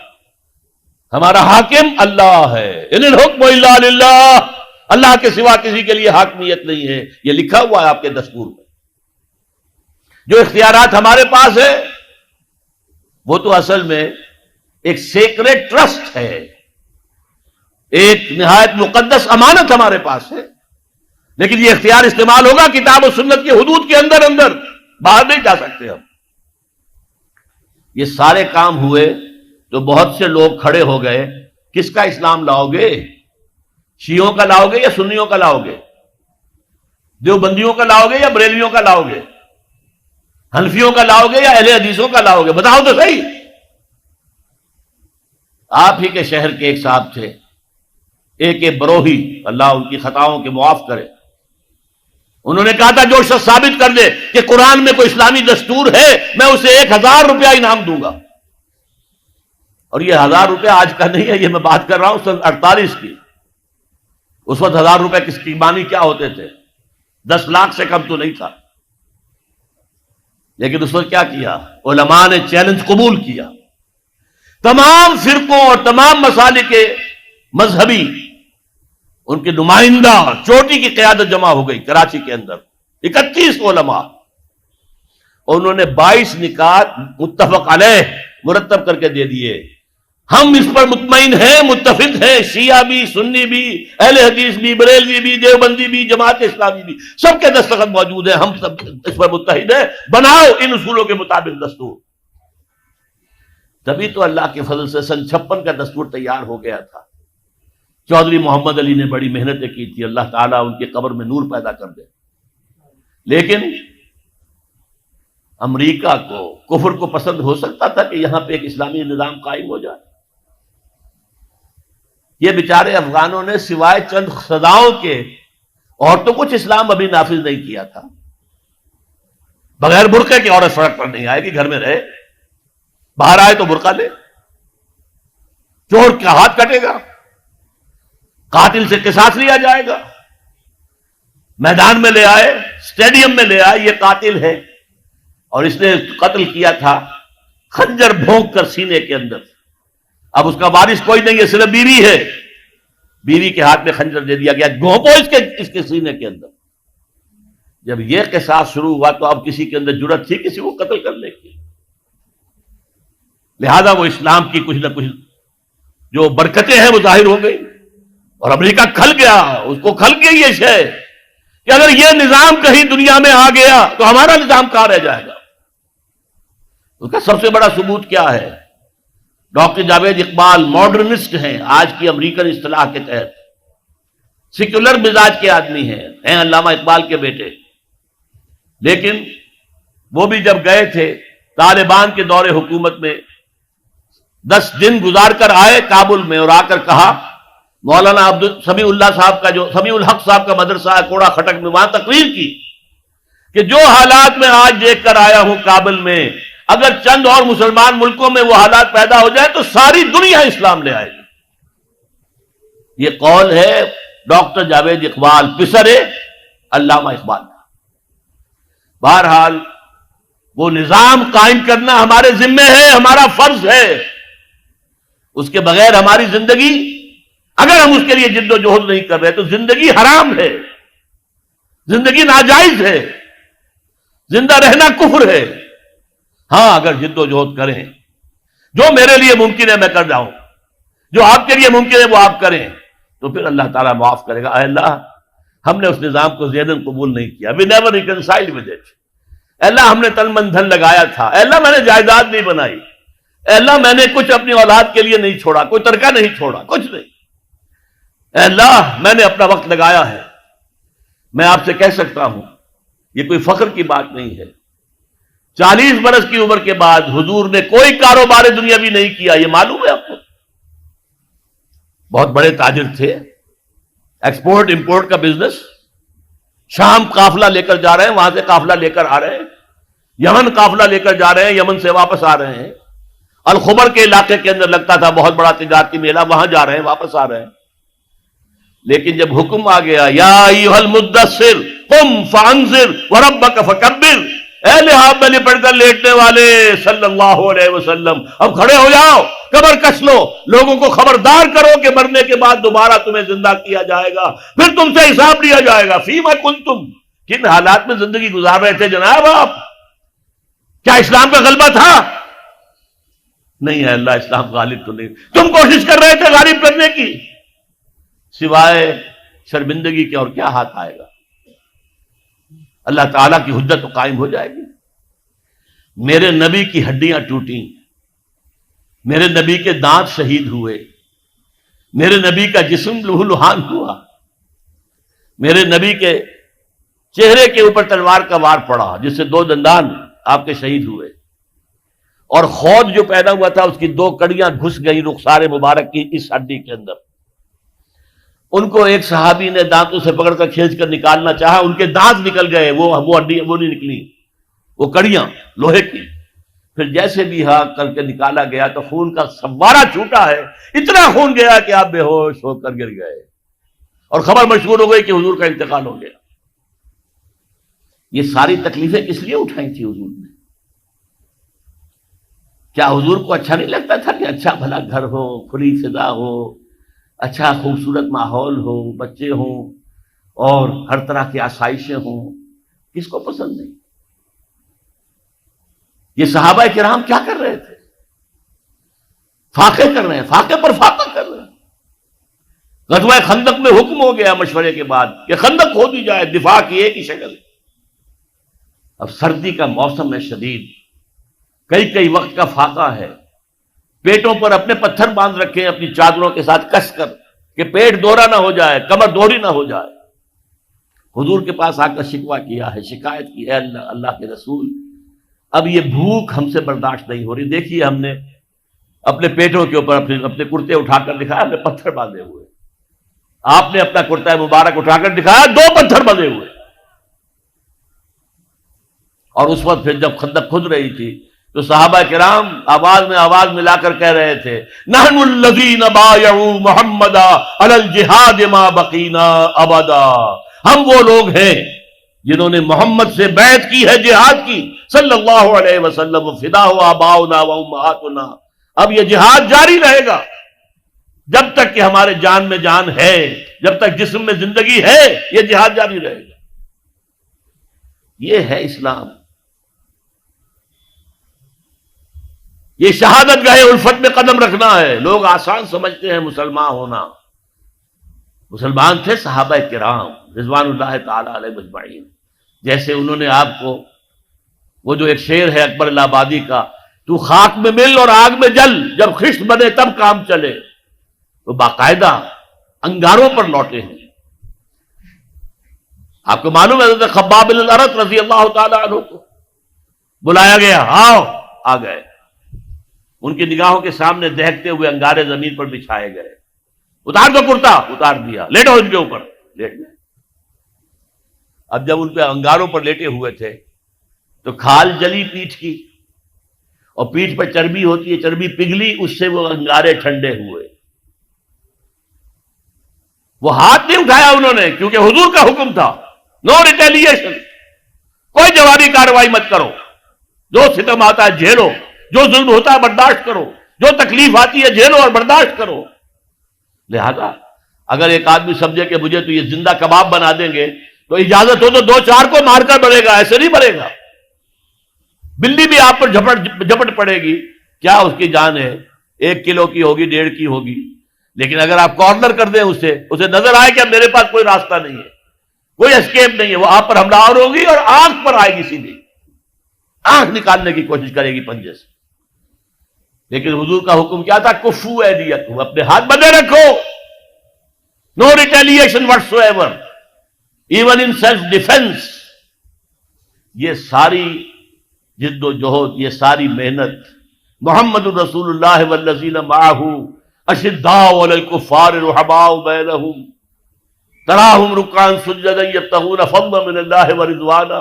ہمارا حاکم اللہ ہے، ان الحکم الا للہ، اللہ کے سوا کسی کے لیے حاکمیت نہیں ہے، یہ لکھا ہوا ہے آپ کے دستور میں۔ جو اختیارات ہمارے پاس ہے وہ تو اصل میں ایک سیکریٹ ٹرسٹ ہے، ایک نہایت مقدس امانت ہمارے پاس ہے، لیکن یہ اختیار استعمال ہوگا کتاب و سنت کے حدود کے اندر، باہر نہیں جا سکتے ہم۔ یہ سارے کام ہوئے تو بہت سے لوگ کھڑے ہو گئے، کس کا اسلام لاؤ گے؟ شیعوں کا لاؤ گے یا سنیوں کا لاؤ گے؟ دیوبندیوں کا لاؤ گے یا بریلویوں کا لاؤ گے؟ حنفیوں کا لاؤ گے یا اہل حدیثوں کا لاؤ گے؟ بتاؤ تو صحیح۔ آپ ہی کے شہر کے ایک صاحب تھے، ایک بروہی، اللہ ان کی خطاؤں کے معاف کرے، انہوں نے کہا تھا جو شخص ثابت کر دے کہ قرآن میں کوئی اسلامی دستور ہے میں اسے 1000 روپیہ انعام دوں گا۔ اور یہ 1000 روپیہ آج کا نہیں ہے، یہ میں بات کر رہا ہوں سن 48 کی۔ اس وقت 1000 روپے کس کی معنی کیا ہوتے تھے؟ 10 لاکھ سے کم تو نہیں تھا۔ لیکن اس وقت کیا کیا؟ علماء نے چیلنج قبول کیا، تمام فرقوں اور تمام مسالک کے مذہبی ان کے نمائندہ چوٹی کی قیادت جمع ہو گئی کراچی کے اندر، 31 علماء، اور انہوں نے 22 نکات متفق علیہ مرتب کر کے دے دیے۔ ہم اس پر مطمئن ہیں، متفق ہیں، شیعہ بھی، سنی بھی، اہل حدیث بھی، بریلوی بھی، دیوبندی بھی، جماعت اسلامی بھی، سب کے دستخط موجود ہیں، ہم سب اس پر متحد ہیں، بناؤ ان اصولوں کے مطابق دستور۔ تبھی تو اللہ کے فضل سے سن 56 کا دستور تیار ہو گیا تھا۔ چودھری محمد علی نے بڑی محنتیں کی تھی، اللہ تعالیٰ ان کی قبر میں نور پیدا کر دے، لیکن امریکہ کو، کفر کو پسند ہو سکتا تھا کہ یہاں پہ ایک اسلامی نظام قائم ہو جائے؟ یہ بیچارے افغانوں نے سوائے چند سزاؤں کے اور تو کچھ اسلام ابھی نافذ نہیں کیا تھا۔ بغیر برقعے کی عورت سڑک پر نہیں آئے گی، گھر میں رہے، باہر آئے تو برقع لے، چور کا ہاتھ کٹے گا، قاتل سے قصاص لیا جائے گا، میدان میں لے آئے، اسٹیڈیم میں لے آئے، یہ قاتل ہے اور اس نے قتل کیا تھا خنجر بھونک کر سینے کے اندر۔ اب اس کا وارث کوئی نہیں ہے، صرف بیوی ہے، بیوی کے ہاتھ میں خنجر دے دیا گیا، گھونپو اس کے سینے کے اندر۔ جب یہ قصاص شروع ہوا تو اب کسی کے اندر جرأت تھی کسی کو قتل کرنے کی؟ لہذا وہ اسلام کی کچھ نہ کچھ جو برکتیں ہیں وہ ظاہر ہو گئی۔ اور امریکہ کھل گیا، اس کو کھل گئی یہ شے کہ اگر یہ نظام کہیں دنیا میں آ گیا تو ہمارا نظام کہاں رہ جائے گا۔ اس کا سب سے بڑا ثبوت کیا ہے؟ ڈاکٹر جاوید اقبال ماڈرنسٹ ہیں آج کی امریکن اصطلاح کے تحت، سیکولر مزاج کے آدمی ہیں علامہ اقبال کے بیٹے، لیکن وہ بھی جب گئے تھے طالبان کے دور حکومت میں 10 دن گزار کر آئے کابل میں، اور آ کر کہا مولانا سمیع اللہ صاحب کا جو سمیع الحق صاحب کا مدرسہ ہے کوڑا خٹک میں، وہاں تقریر کی کہ جو حالات میں آج دیکھ کر آیا ہوں کابل میں، اگر چند اور مسلمان ملکوں میں وہ حالات پیدا ہو جائے تو ساری دنیا اسلام لے آئے گی۔ یہ قول ہے ڈاکٹر جاوید اقبال، پسر علامہ اقبال کا۔ بہرحال وہ نظام قائم کرنا ہمارے ذمے ہے، ہمارا فرض ہے، اس کے بغیر ہماری زندگی، اگر ہم اس کے لیے جد و جہد نہیں کر رہے تو زندگی حرام ہے، زندگی ناجائز ہے، زندہ رہنا کفر ہے۔ ہاں اگر جد و جہد کریں، جو میرے لیے ممکن ہے میں کر جاؤں، جو آپ کے لیے ممکن ہے وہ آپ کریں، تو پھر اللہ تعالیٰ معاف کرے گا۔ اے اللہ، ہم نے اس نظام کو ذہناً قبول نہیں کیا، we never reconciled with it۔ اے اللہ، ہم نے تن من دھن لگایا تھا، اے اللہ میں نے جائیداد نہیں بنائی، اے اللہ میں نے کچھ اپنی اولاد کے لیے نہیں چھوڑا، کوئی ترکہ نہیں چھوڑا، کچھ نہیں، اے اللہ میں نے اپنا وقت لگایا ہے۔ میں آپ سے کہہ سکتا ہوں، یہ کوئی فخر کی بات نہیں ہے، 40 برس کی عمر کے بعد حضور نے کوئی کاروبار دنیاوی نہیں کیا، یہ معلوم ہے آپ کو۔ بہت بڑے تاجر تھے، ایکسپورٹ امپورٹ کا بزنس، شام قافلہ لے کر جا رہے ہیں، وہاں سے قافلہ لے کر آ رہے ہیں، یمن قافلہ لے کر جا رہے ہیں، یمن سے واپس آ رہے ہیں، الخبر کے علاقے کے اندر لگتا تھا بہت بڑا تجارتی میلہ، وہاں جا رہے ہیں، واپس آ رہے ہیں۔ لیکن جب حکم آ گیا یا ایھا المدثر قم فانذر وربک فکبر، اے لحاف میں لپٹ کر لیٹنے والے صلی اللہ علیہ وسلم، اب کھڑے ہو جاؤ، کمر کس لو، لوگوں کو خبردار کرو کہ مرنے کے بعد دوبارہ تمہیں زندہ کیا جائے گا، پھر تم سے حساب لیا جائے گا۔ فیما کنتم، کن حالات میں زندگی گزار رہے تھے جناب آپ؟ کیا اسلام کا غلبہ تھا؟ نہیں ہے اللہ، اسلام غالب تو نہیں، تم کوشش کر رہے تھے غالب کرنے کی، سوائے شرمندگی کے اور کیا ہاتھ آئے گا؟ اللہ تعالیٰ کی حجت تو قائم ہو جائے گی۔ میرے نبی کی ہڈیاں ٹوٹیں، میرے نبی کے دانت شہید ہوئے، میرے نبی کا جسم لہو لہان ہوا، میرے نبی کے چہرے کے اوپر تلوار کا وار پڑا جس سے 2 دندان آپ کے شہید ہوئے، اور خود جو پیدا ہوا تھا اس کی 2 کڑیاں گھس گئی رخسار مبارک کی اس ہڈی کے اندر۔ ان کو ایک صحابی نے دانتوں سے پکڑ کر کھینچ کر نکالنا چاہا، ان کے دانت نکل گئے، وہ ہڈی وہ نہیں نکلی، وہ کڑیاں لوہے کی۔ پھر جیسے بھی ہاں کر کے نکالا گیا تو خون کا فوارہ چھوٹا ہے، اتنا خون گیا کہ آپ بے ہوش ہو کر گر گئے، اور خبر مشہور ہو گئی کہ حضور کا انتقال ہو گیا۔ یہ ساری تکلیفیں کس لیے اٹھائی تھی حضور نے؟ کیا حضور کو اچھا نہیں لگتا تھا کہ اچھا بھلا گھر ہو، کھلی فضا ہو، اچھا خوبصورت ماحول ہو، بچے ہوں، اور ہر طرح کی آسائشیں ہوں؟ کس کو پسند نہیں؟ یہ صحابہ کرام کیا کر رہے تھے؟ فاقے کر رہے ہیں، فاقے پر فاقہ کر رہے ہیں۔ غزوہ خندق میں حکم ہو گیا مشورے کے بعد کہ خندق کھود دی جائے، دفاع کی ایک ہی شکل۔ اب سردی کا موسم ہے شدید، کئی وقت کا فاقہ ہے، پیٹوں پر اپنے پتھر باندھ رکھے اپنی چادروں کے ساتھ کس کر کہ پیٹ دوہرا نہ ہو جائے، کمر دوہری نہ ہو جائے۔ حضور کے پاس آ کر شکوہ کیا ہے، شکایت کی، اے اللہ کے رسول، اب یہ بھوک ہم سے برداشت نہیں ہو رہی، دیکھیے ہم نے اپنے پیٹوں کے اوپر اپنے کرتے اٹھا کر دکھایا، ہم نے پتھر باندھے ہوئے، آپ نے اپنا کرتا مبارک اٹھا کر دکھایا، 2 پتھر بندھے ہوئے۔ اور اس وقت پھر جب خندق کھد رہی تھی تو صحابہ کرام آواز میں آواز ملا کر کہہ رہے تھے، نحن الذین بایعوا محمدا علی الجہاد ما بقینا ابدا، ہم وہ لوگ ہیں جنہوں نے محمد سے بیعت کی ہے جہاد کی صلی اللہ علیہ وسلم، فدا آباؤنا و امہاتنا، اب یہ جہاد جاری رہے گا جب تک کہ ہمارے جان میں جان ہے، جب تک جسم میں زندگی ہے، یہ جہاد جاری رہے گا۔ یہ ہے اسلام، یہ شہادت گاہ الفت میں قدم رکھنا ہے۔ لوگ آسان سمجھتے ہیں مسلمان ہونا، مسلمان تھے صحابہ کرام رضوان اللہ تعالی علیہ اجمعین، جیسے انہوں نے آپ کو وہ جو ایک شعر ہے اکبر اللہ آبادی کا، تو خاک میں مل اور آگ میں جل، جب خشت بنے تب کام چلے، وہ باقاعدہ انگاروں پر لوٹے ہیں۔ آپ کو معلوم ہے حضرت خباب بن الارت رضی اللہ تعالی عنہ کو بلایا گیا، آؤ، آ گئے، ان کی نگاہوں کے سامنے دہکتے ہوئے انگارے زمین پر بچھائے گئے، اتار دو کرتا، اتار دیا، لیٹو ان کے اوپر، لیٹ گئے۔ اب جب ان پہ انگاروں پر لیٹے ہوئے تھے تو کھال جلی پیٹھ کی، اور پیٹھ پر چربی ہوتی ہے، چربی پگھلی، اس سے وہ انگارے ٹھنڈے ہوئے۔ وہ ہاتھ نہیں اٹھایا انہوں نے، کیونکہ حضور کا حکم تھا، نو ریٹیلیشن، کوئی جوابی کارروائی مت کرو، جو ستم آتا ہے جھیلو، جو ظلم ہوتا ہے برداشت کرو، جو تکلیف آتی ہے جھیلو اور برداشت کرو۔ لہذا اگر ایک آدمی سمجھے کہ مجھے تو یہ زندہ کباب بنا دیں گے تو اجازت ہو تو دو چار کو مار کر بڑھے گا، ایسے نہیں بڑھے گا۔ بلی بھی آپ پر جھپٹ پڑے گی، کیا اس کی جان ہے، 1 کلو کی ہوگی، 1.5 کی ہوگی، لیکن اگر آپ کارنر کر دیں اسے نظر آئے کہ اب میرے پاس کوئی راستہ نہیں ہے، کوئی اسکیپ نہیں ہے، وہ آپ پر حملہ آور ہوگی اور آنکھ پر آئے گی، سیدھی آنکھ نکالنے کی کوشش کرے گی پنجے سے۔ لیکن حضور کا حکم کیا تھا؟ کفو ایدیکم، اپنے ہاتھ بندھے رکھو، no retaliation whatsoever, even in self defence. یہ ساری جد و جہد، یہ ساری محنت محمد الرسول اللہ والذین معہ اشداء علی الکفار رحماء بینہم تراہم رکعا سجدا یبتغون فضلا من اللہ ورضوانا۔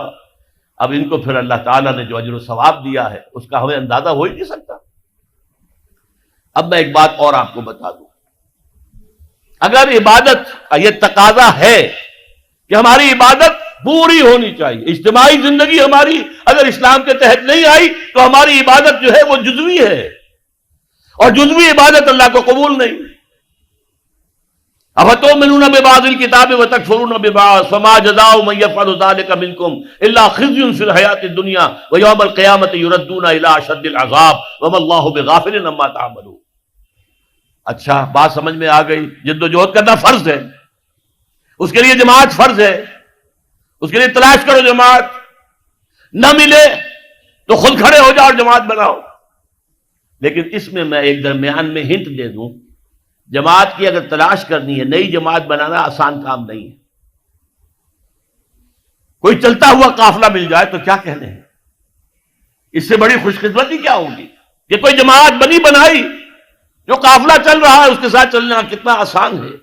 اب ان کو پھر اللہ تعالیٰ نے جو اجر و ثواب دیا ہے اس کا ہمیں اندازہ ہو ہی نہیں سکتا۔ اب میں ایک بات اور آپ کو بتا دوں، اگر عبادت کا یہ تقاضا ہے کہ ہماری عبادت پوری ہونی چاہیے، اجتماعی زندگی ہماری اگر اسلام کے تحت نہیں آئی تو ہماری عبادت جو ہے وہ جزوی ہے، اور جزوی عبادت اللہ کو قبول نہیں۔ افتؤمنون ببعض الکتاب وتکفرون ببعض فما جزاء من یفعل ذلک منکم الا خزی فی الحیاۃ الدنیا ویوم القیامۃ یردون الی اشد العذاب وما اللہ بغافل عما تعملون۔ اچھا، بات سمجھ میں آ گئی؟ جد و جہد کرنا فرض ہے، اس کے لیے جماعت فرض ہے، اس کے لیے تلاش کرو جماعت، نہ ملے تو خود کھڑے ہو جاؤ اور جماعت بناؤ۔ لیکن اس میں ایک درمیان میں ہنٹ دے دوں، جماعت کی اگر تلاش کرنی ہے، نئی جماعت بنانا آسان کام نہیں ہے۔ کوئی چلتا ہوا قافلہ مل جائے تو کیا کہنے ہیں، اس سے بڑی خوش قسمتی کیا ہوگی کہ کوئی جماعت بنائی، جو قافلہ چل رہا ہے اس کے ساتھ چلنا کتنا آسان ہے۔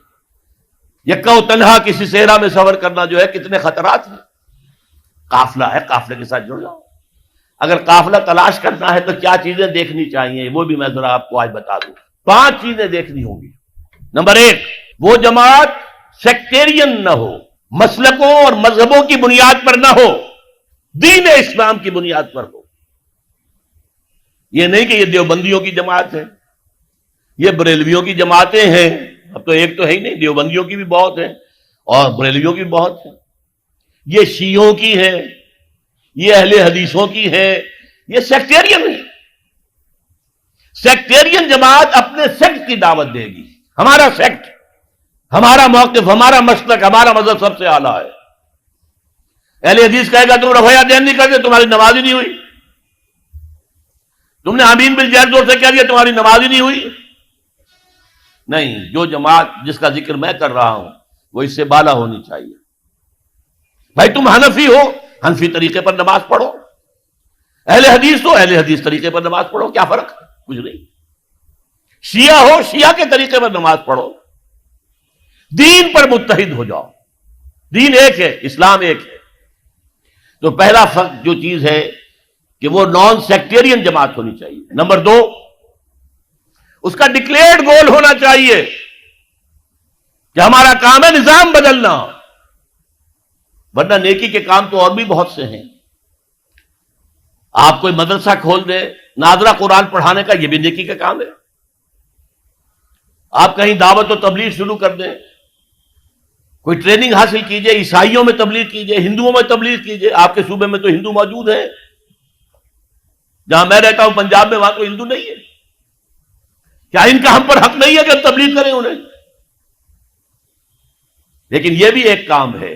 یکا و تنہا کسی صحرا میں سفر کرنا جو ہے کتنے خطرات ہیں۔ قافلہ ہے، قافلے کے ساتھ جڑ جاؤ۔ اگر قافلہ تلاش کرنا ہے تو کیا چیزیں دیکھنی چاہیے، وہ بھی میں ذرا آپ کو آج بتا دوں۔ 5 چیزیں دیکھنی ہوں گی۔ نمبر 1، وہ جماعت سیکٹیرین نہ ہو، مسلکوں اور مذہبوں کی بنیاد پر نہ ہو، دین اسلام کی بنیاد پر ہو۔ یہ نہیں کہ یہ دیوبندیوں کی جماعت ہے، یہ بریلویوں کی جماعتیں ہیں، اب تو ایک تو ہے ہی نہیں، دیوبندیوں کی بھی بہت ہیں اور بریلویوں کی بھی بہت ہیں، یہ شیعوں کی ہیں، یہ اہل حدیثوں کی ہیں، یہ سیکٹیرین ہے۔ سیکٹیرین جماعت اپنے سیکٹ کی دعوت دے گی، ہمارا سیکٹ، ہمارا موقف، ہمارا مسلک، ہمارا مذہب سب سے اعلیٰ ہے۔ اہل حدیث کہے گا تم رفع دین نہیں کرتے، تمہاری نماز ہی نہیں ہوئی، تم نے آمین بالجہر زور سے کہہ دیا، تمہاری نماز ہی نہیں ہوئی۔ نہیں، جو جماعت جس کا ذکر میں کر رہا ہوں وہ اس سے بالا ہونی چاہیے۔ بھائی تم حنفی ہو، حنفی طریقے پر نماز پڑھو، اہل حدیث ہو، اہل حدیث طریقے پر نماز پڑھو، کیا فرق ہے؟ کچھ نہیں۔ شیعہ ہو، شیعہ کے طریقے پر نماز پڑھو، دین پر متحد ہو جاؤ۔ دین ایک ہے، اسلام ایک ہے۔ تو پہلا فرق جو چیز ہے کہ وہ نان سیکٹیرین جماعت ہونی چاہیے۔ نمبر 2، اس کا ڈکلیئرڈ گول ہونا چاہیے کہ ہمارا کام ہے نظام بدلنا، ورنہ نیکی کے کام تو اور بھی بہت سے ہیں۔ آپ کوئی مدرسہ کھول دیں، ناظرہ قرآن پڑھانے کا، یہ بھی نیکی کا کام ہے۔ آپ کہیں دعوت و تبلیغ شروع کر دیں، کوئی ٹریننگ حاصل کیجئے، عیسائیوں میں تبلیغ کیجئے، ہندوؤں میں تبلیغ کیجئے۔ آپ کے صوبے میں تو ہندو موجود ہیں، جہاں میں رہتا ہوں پنجاب میں، وہاں تو ہندو نہیں ہے۔ کیا ان کا ہم پر حق نہیں ہے کہ ہم تبلیغ کریں انہیں؟ لیکن یہ بھی ایک کام ہے.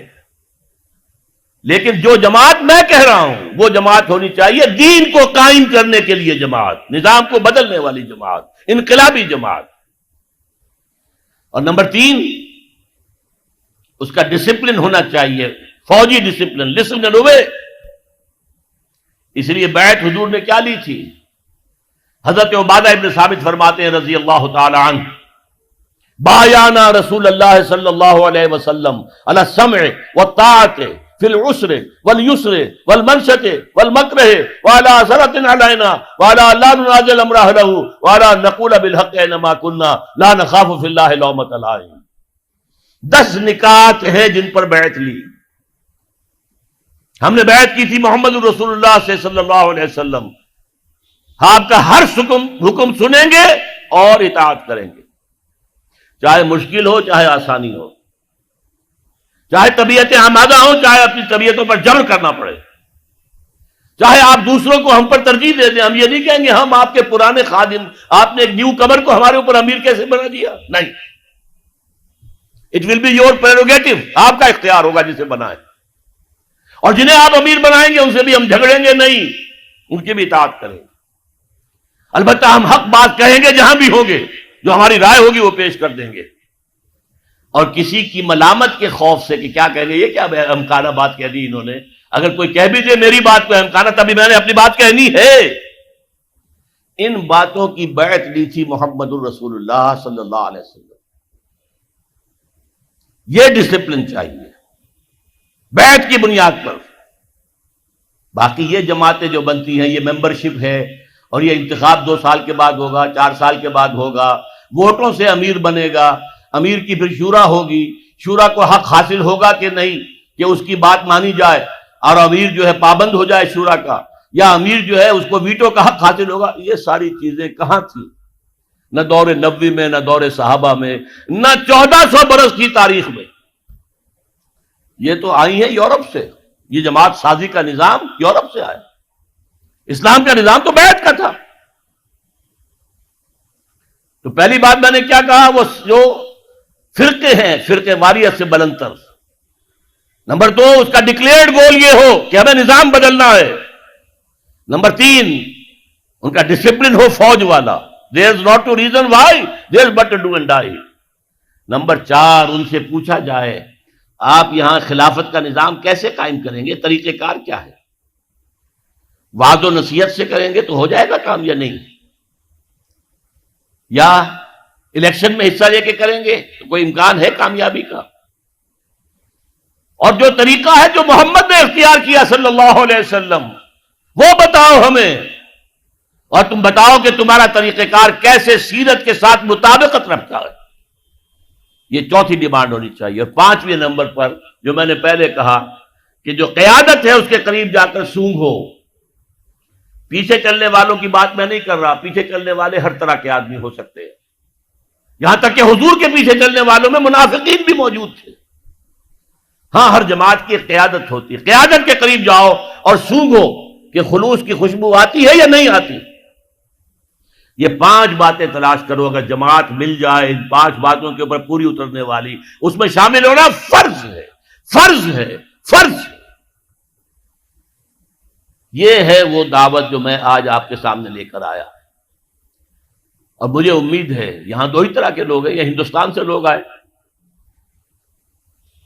لیکن جو جماعت میں کہہ رہا ہوں وہ جماعت ہونی چاہیے دین کو قائم کرنے کے لیے جماعت، نظام کو بدلنے والی جماعت، انقلابی جماعت. اور نمبر 3، اس کا ڈسپلن ہونا چاہیے، فوجی ڈسپلن، لسن اینڈ اوبے. اس لیے بیعت حضور نے کیا لی تھی؟ حضرت عبادہ ابن ثابت فرماتے ہیں رضی اللہ تعالی عنہ، بایعنا رسول اللہ صلی اللہ علیہ وسلم علی السمع والطاعۃ فی العسر والیسر والمنشط والمکرہ وعلی اثرۃ علینا وعلی لا ننازل امر اہلہ وعلی نقول بالحق اینما کنا لا نخاف فی اللہ لومۃ لائم. 10 نکات ہیں جن پر بیعت لی. ہم نے بیعت کی تھی محمد رسول اللہ سے صلی اللہ علیہ وسلم، آپ کا ہر حکم سنیں گے اور اطاعت کریں گے، چاہے مشکل ہو چاہے آسانی ہو، چاہے طبیعتیں آمادہ ہوں چاہے اپنی طبیعتوں پر جبر کرنا پڑے، چاہے آپ دوسروں کو ہم پر ترجیح دے دیں. ہم یہ نہیں کہیں گے ہم آپ کے پرانے خادم، آپ نے ایک نیو کمر کو ہمارے اوپر امیر کیسے بنا دیا. نہیں، it will be your prerogative, آپ کا اختیار ہوگا جسے بنائیں. اور جنہیں آپ امیر بنائیں گے ان سے بھی ہم جھگڑیں گے نہیں، ان کی بھی اطاعت کریں گے. البتہ ہم حق بات کہیں گے جہاں بھی ہوں گے، جو ہماری رائے ہوگی وہ پیش کر دیں گے. اور کسی کی ملامت کے خوف سے کہ کیا کہیں گے، یہ کیا احمقانہ بات کہہ دی انہوں نے، اگر کوئی کہہ بھی دے میری بات کو احمقانہ، تبھی میں نے اپنی بات کہنی ہے. ان باتوں کی بیعت لی تھی محمد الرسول اللہ صلی اللہ علیہ وسلم. یہ ڈسپلن چاہیے بیعت کی بنیاد پر. باقی یہ جماعتیں جو بنتی ہیں، یہ ممبرشپ ہے، اور یہ انتخاب 2 سال کے بعد ہوگا، 4 سال کے بعد ہوگا، ووٹوں سے امیر بنے گا، امیر کی پھر شورا ہوگی، شورا کو حق حاصل ہوگا کہ نہیں کہ اس کی بات مانی جائے اور امیر جو ہے پابند ہو جائے شورا کا، یا امیر جو ہے اس کو ویٹو کا حق حاصل ہوگا. یہ ساری چیزیں کہاں تھیں؟ نہ دور نبوی میں، نہ دور صحابہ میں، نہ 1400 برس کی تاریخ میں. یہ تو آئی ہیں یورپ سے. یہ جماعت سازی کا نظام یورپ سے آیا. اسلام کا نظام تو بیعت کا تھا. تو پہلی بات میں نے کیا کہا، وہ جو فرقے ہیں، فرقے واریت سے بلند تر. نمبر 2، اس کا ڈکلیئرڈ گول یہ ہو کہ ہمیں نظام بدلنا ہے. نمبر 3، ان کا ڈسپلن ہو فوج والا. there is not to reason why, there is but to do and die. Number 4، ان سے پوچھا جائے آپ یہاں خلافت کا نظام کیسے قائم کریں گے، طریقہ کار کیا ہے. وعظ و نصیحت سے کریں گے تو ہو جائے گا کام یا نہیں، یا الیکشن میں حصہ لے کے کریں گے تو کوئی امکان ہے کامیابی کا. اور جو طریقہ ہے جو محمد نے اختیار کیا صلی اللہ علیہ وسلم، وہ بتاؤ ہمیں، اور تم بتاؤ کہ تمہارا طریقہ کار کیسے سیرت کے ساتھ مطابقت رکھتا ہے. یہ چوتھی ڈیمانڈ ہونی چاہیے. اور 5ویں نمبر پر جو میں نے پہلے کہا کہ جو قیادت ہے اس کے قریب جا کر سونگ ہو. پیچھے چلنے والوں کی بات میں نہیں کر رہا، پیچھے چلنے والے ہر طرح کے آدمی ہو سکتے ہیں، یہاں تک کہ حضور کے پیچھے چلنے والوں میں منافقین بھی موجود تھے. ہاں، ہر جماعت کی ایک قیادت ہوتی ہے. قیادت کے قریب جاؤ اور سونگو کہ خلوص کی خوشبو آتی ہے یا نہیں آتی. یہ 5 باتیں تلاش کرو. اگر جماعت مل جائے ان 5 باتوں کے اوپر پوری اترنے والی، اس میں شامل ہونا فرض ہے، فرض ہے، فرض ہے. یہ ہے وہ دعوت جو میں آج آپ کے سامنے لے کر آیا. اور مجھے امید ہے یہاں 2 ہی طرح کے لوگ ہیں. یہ ہندوستان سے لوگ آئے،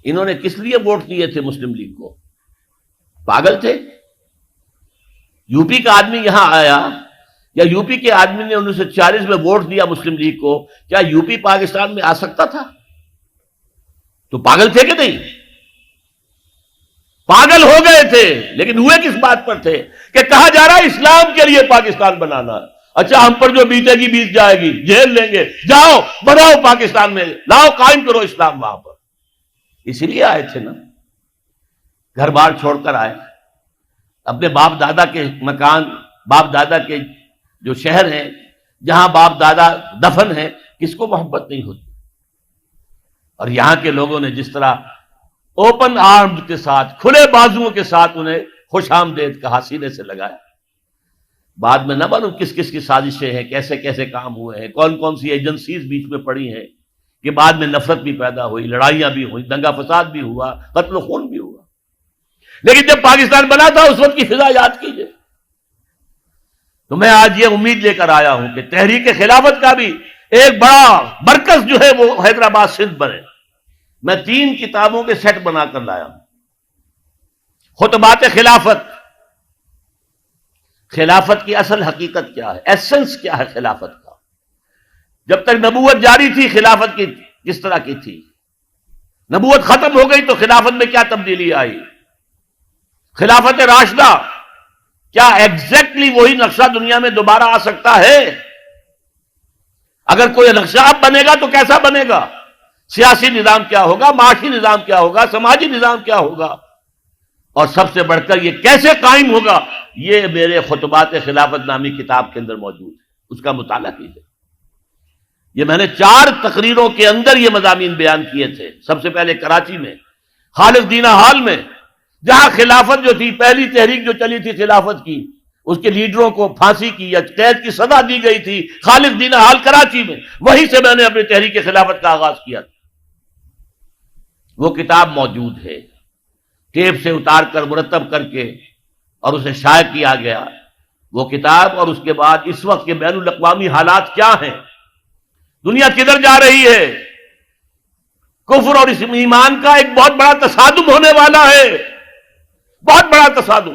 انہوں نے کس لیے ووٹ دیے تھے مسلم لیگ کو؟ پاگل تھے؟ یو پی کا آدمی یہاں آیا، یا یو پی کے آدمی نے 1940 میں ووٹ دیا مسلم لیگ کو، کیا یو پی پاکستان میں آ سکتا تھا؟ تو پاگل تھے کہ نہیں؟ پاگل ہو گئے تھے، لیکن ہوئے کس بات پر تھے کہ کہا جا رہا ہے اسلام کے لیے پاکستان بنانا. اچھا، ہم پر جو بیتے گی بیت جائے گی، جیل لیں گے، جاؤ بناؤ پاکستان میں، لاؤ قائم کرو اسلام وہاں پر. اسی لیے آئے تھے نا، گھر بار چھوڑ کر آئے، اپنے باپ دادا کے مکان، باپ دادا کے جو شہر ہیں جہاں باپ دادا دفن ہیں، کس کو محبت نہیں ہوتی. اور یہاں کے لوگوں نے جس طرح اوپن آرمز کے ساتھ، کھلے بازوؤں کے ساتھ انہیں خوش آمدید کہا، سینے سے لگایا. بعد میں نہ معلوم کس کس کی سازشیں ہیں، کیسے کیسے کام ہوئے ہیں، کون کون سی ایجنسیز بیچ میں پڑی ہیں کہ بعد میں نفرت بھی پیدا ہوئی، لڑائیاں بھی ہوئی، دنگا فساد بھی ہوا، قتل و خون بھی ہوا. لیکن جب پاکستان بنا تھا اس وقت کی فضا یاد کیجئے. تو میں آج یہ امید لے کر آیا ہوں کہ تحریک خلافت کا بھی ایک بڑا مرکز جو ہے وہ حیدرآباد سندھ بنے. میں 3 کتابوں کے سیٹ بنا کر لایا ہوں. خطبات خلافت، خلافت کی اصل حقیقت کیا ہے، ایسنس کیا ہے خلافت کا، جب تک نبوت جاری تھی خلافت کی کس طرح کی تھی، نبوت ختم ہو گئی تو خلافت میں کیا تبدیلی آئی، خلافت راشدہ کیا ایگزیکٹلی وہی نقشہ دنیا میں دوبارہ آ سکتا ہے؟ اگر کوئی نقشہ اب بنے گا تو کیسا بنے گا، سیاسی نظام کیا ہوگا، معاشی نظام کیا ہوگا، سماجی نظام کیا ہوگا، اور سب سے بڑھ کر یہ کیسے قائم ہوگا، یہ میرے خطبات خلافت نامی کتاب کے اندر موجود ہے. اس کا مطالعہ کیجیے. یہ میں نے 4 تقریروں کے اندر یہ مضامین بیان کیے تھے. سب سے پہلے کراچی میں خالد دینہ ہال میں، جہاں خلافت جو تھی، پہلی تحریک جو چلی تھی خلافت کی، اس کے لیڈروں کو پھانسی کی یا قید کی سزا دی گئی تھی خالد دینہ ہال کراچی میں. وہیں سے میں نے اپنی تحریک خلافت کا آغاز کیا تھا. وہ کتاب موجود ہے، ٹیپ سے اتار کر مرتب کر کے اور اسے شائع کیا گیا. وہ کتاب اور اس کے بعد اس وقت کے بین الاقوامی حالات کیا ہیں، دنیا کدھر جا رہی ہے، کفر اور ایمان کا ایک بہت بڑا تصادم ہونے والا ہے، بہت بڑا تصادم،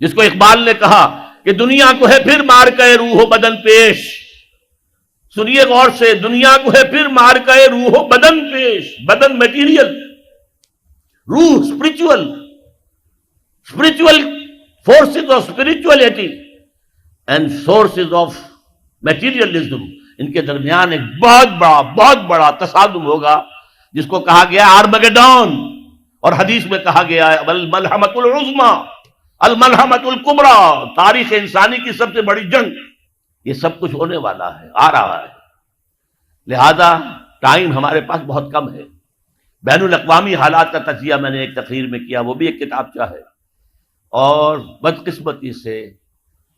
جس کو اقبال نے کہا کہ دنیا کو ہے پھر مار کے روح و بدن پیش. سنیے غور سے، دنیا کو ہے پھر مار کے روح و بدن پیش. بدن میٹیریل، روح spiritual, spiritual forces of spirituality and sources of materialism, ان کے درمیان ایک بہت بڑا تصادم ہوگا، جس کو کہا گیا آرمگیڈون، اور حدیث میں کہا گیا ہے الملحمۃ العظمیٰ، الملحمۃ الکبریٰ، تاریخ انسانی کی سب سے بڑی جنگ. یہ سب کچھ ہونے والا ہے، آ رہا ہے. لہذا ٹائم ہمارے پاس بہت کم ہے. بین الاقوامی حالات کا تجزیہ میں نے ایک تقریر میں کیا، وہ بھی ایک کتابچہ ہے. اور بدقسمتی سے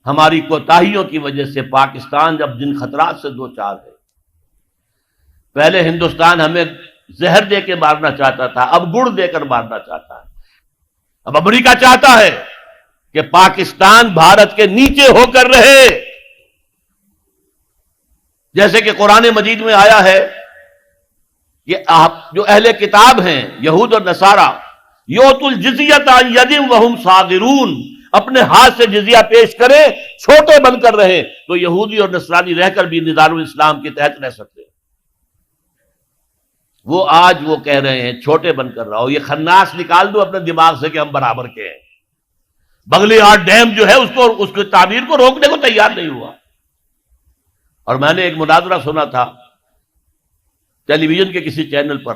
ہماری کوتاہیوں کی وجہ سے پاکستان جب جن خطرات سے دوچار ہے، پہلے ہندوستان ہمیں زہر دے کے مارنا چاہتا تھا، اب گڑ دے کر مارنا چاہتا ہے. اب امریکہ چاہتا ہے کہ پاکستان بھارت کے نیچے ہو کر رہے، جیسے کہ قرآن مجید میں آیا ہے کہ آپ جو اہل کتاب ہیں یہود اور نصارہ، یؤتوا الجزیۃ عن ید وہم صاغرون، اپنے ہاتھ سے جزیہ پیش کریں، چھوٹے بن کر رہے، تو یہودی اور نصرانی رہ کر بھی نظام الاسلام کے تحت رہ سکتے. وہ آج وہ کہہ رہے ہیں چھوٹے بن کر رہو. یہ خناس نکال دو اپنے دماغ سے کہ ہم برابر کے ہیں. بغلی ہاٹ ڈیم جو ہے اس کی تعمیر کو روکنے کو تیار نہیں ہوا. اور میں نے ایک مناظرہ سنا تھا ٹیلی ویژن کے کسی چینل پر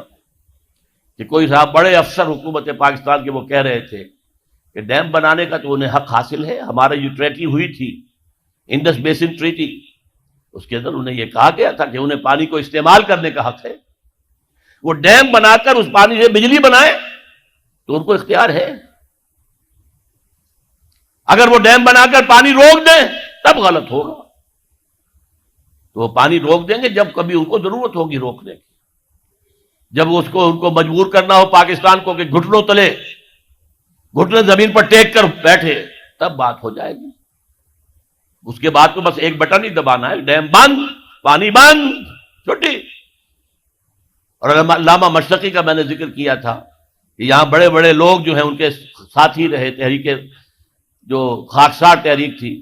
کہ کوئی صاحب بڑے افسر حکومت پاکستان کے وہ کہہ رہے تھے کہ ڈیم بنانے کا تو انہیں حق حاصل ہے. ہمارا جو ٹریٹی ہوئی تھی انڈس بیسن ٹریٹی، اس کے اندر انہیں یہ کہا گیا تھا کہ انہیں پانی کو استعمال کرنے کا حق ہے. وہ ڈیم بنا کر اس پانی سے بجلی بنائے تو ان کو اختیار ہے. اگر وہ ڈیم بنا کر پانی روک دیں تب غلط ہوگا. تو وہ پانی روک دیں گے جب کبھی ان کو ضرورت ہوگی روکنے کی. جب ان کو مجبور کرنا ہو پاکستان کو کہ گھٹنوں تلے، گھٹنے زمین پر ٹیک کر بیٹھے، تب بات ہو جائے گی. اس کے بعد تو بس ایک بٹن ہی دبانا ہے، ڈیم بند، پانی بند، چھٹی. اور علامہ مشرقی کا میں نے ذکر کیا تھا کہ یہاں بڑے بڑے لوگ جو ہیں ان کے ساتھی رہے، تحریک جو خاکسار تحریک تھی،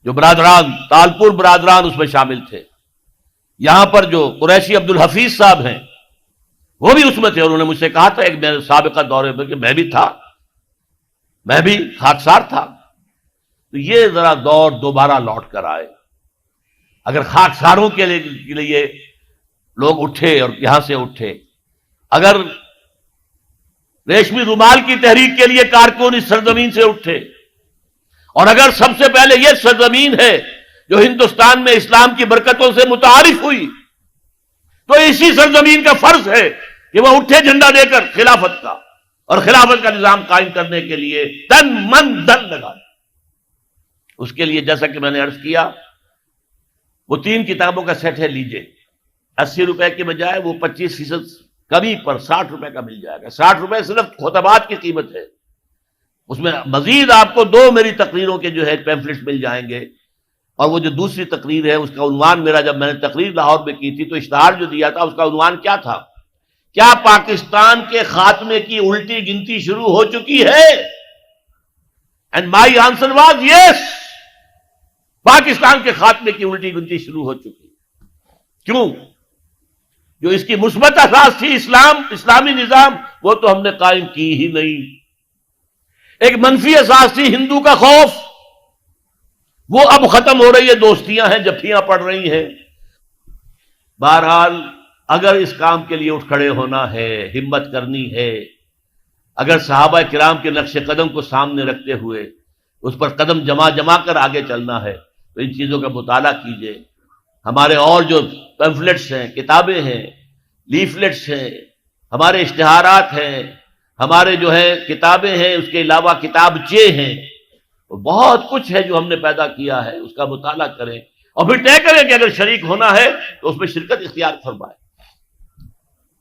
جو برادران تالپور برادران اس میں شامل تھے. یہاں پر جو قریشی عبدالحفیظ صاحب ہیں وہ بھی اس میں تھے. انہوں نے مجھ سے کہا تھا ایک میرے سابقہ دورے میں کہ میں بھی تھا، میں بھی خاکسار تھا. تو یہ ذرا دور دوبارہ لوٹ کر آئے. اگر خاکساروں کے لیے لوگ اٹھے اور یہاں سے اٹھے، اگر ریشمی رومال کی تحریک کے لیے کارکن اس سرزمین سے اٹھے، اور اگر سب سے پہلے یہ سرزمین ہے جو ہندوستان میں اسلام کی برکتوں سے متعارف ہوئی، تو اسی سرزمین کا فرض ہے کہ وہ اٹھے جھنڈا دے کر خلافت کا، اور خلافت کا نظام قائم کرنے کے لیے تن من دھن لگا. اس کے لیے جیسا کہ میں نے عرض کیا، وہ 3 کتابوں کا سیٹ ہے، لیجئے. 80 روپے کے بجائے وہ 25% کمی پر 60 روپے کا مل جائے گا. 60 روپے صرف خطبات کی قیمت ہے. اس میں مزید آپ کو 2 میری تقریروں کے جو ہے پیمفلٹس مل جائیں گے. اور وہ جو دوسری تقریر ہے اس کا عنوان میرا، جب میں نے تقریر لاہور میں کی تھی تو اشتہار جو دیا تھا اس کا عنوان کیا تھا؟ کیا پاکستان کے خاتمے کی الٹی گنتی شروع ہو چکی ہے؟ And my answer was yes. Pakistan کے خاتمے کی الٹی گنتی شروع ہو چکی. کیوں؟ جو اس کی مثبت اساس تھی اسلامی نظام، وہ تو ہم نے قائم کی ہی نہیں. ایک منفی اساس تھی ہندو کا خوف، وہ اب ختم ہو رہی ہے. دوستیاں ہیں، جفیاں پڑ رہی ہیں. بہرحال اگر اس کام کے لیے اٹھ کھڑے ہونا ہے، ہمت کرنی ہے، اگر صحابہ کرام کے نقش قدم کو سامنے رکھتے ہوئے اس پر قدم جما کر آگے چلنا ہے تو ان چیزوں کا مطالعہ کیجئے. ہمارے اور جو پیمفلٹس ہیں، کتابیں ہیں، لیفلٹس ہیں، ہمارے اشتہارات ہیں، ہمارے جو ہے کتابیں ہیں، اس کے علاوہ کتابچے ہیں، بہت کچھ ہے جو ہم نے پیدا کیا ہے. اس کا مطالعہ کریں اور پھر طے کریں کہ اگر شریک ہونا ہے تو اس میں شرکت اختیار فرمائیں.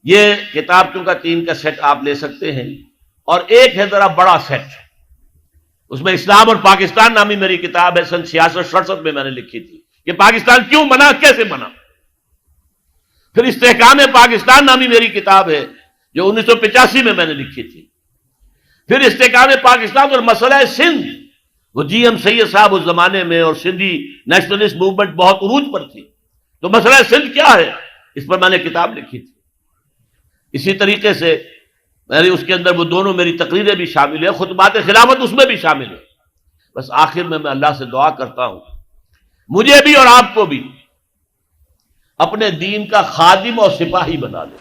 یہ کتابوں کا 3 کا سیٹ آپ لے سکتے ہیں. اور ایک ہے ذرا بڑا سیٹ، اس میں اسلام اور پاکستان نامی میری کتاب ہے، سن 66-67 میں نے لکھی تھی کہ پاکستان کیوں بنا، کیسے بنا. پھر استحکام پاکستان نامی میری کتاب ہے جو 1985 میں نے لکھی تھی. پھر استحکام پاکستان اور مسئلہ سندھ، وہ جی ایم سید صاحب اس زمانے میں اور سندھی نیشنلسٹ موومنٹ بہت عروج پر تھی، تو مسئلہ سندھ کیا ہے، اس پر میں نے کتاب لکھی تھی. اسی طریقے سے میری اس کے اندر وہ دونوں میری تقریریں بھی شامل ہیں، خطبات خلافت اس میں بھی شامل ہے. بس آخر میں اللہ سے دعا کرتا ہوں مجھے بھی اور آپ کو بھی اپنے دین کا خادم اور سپاہی بنا دے.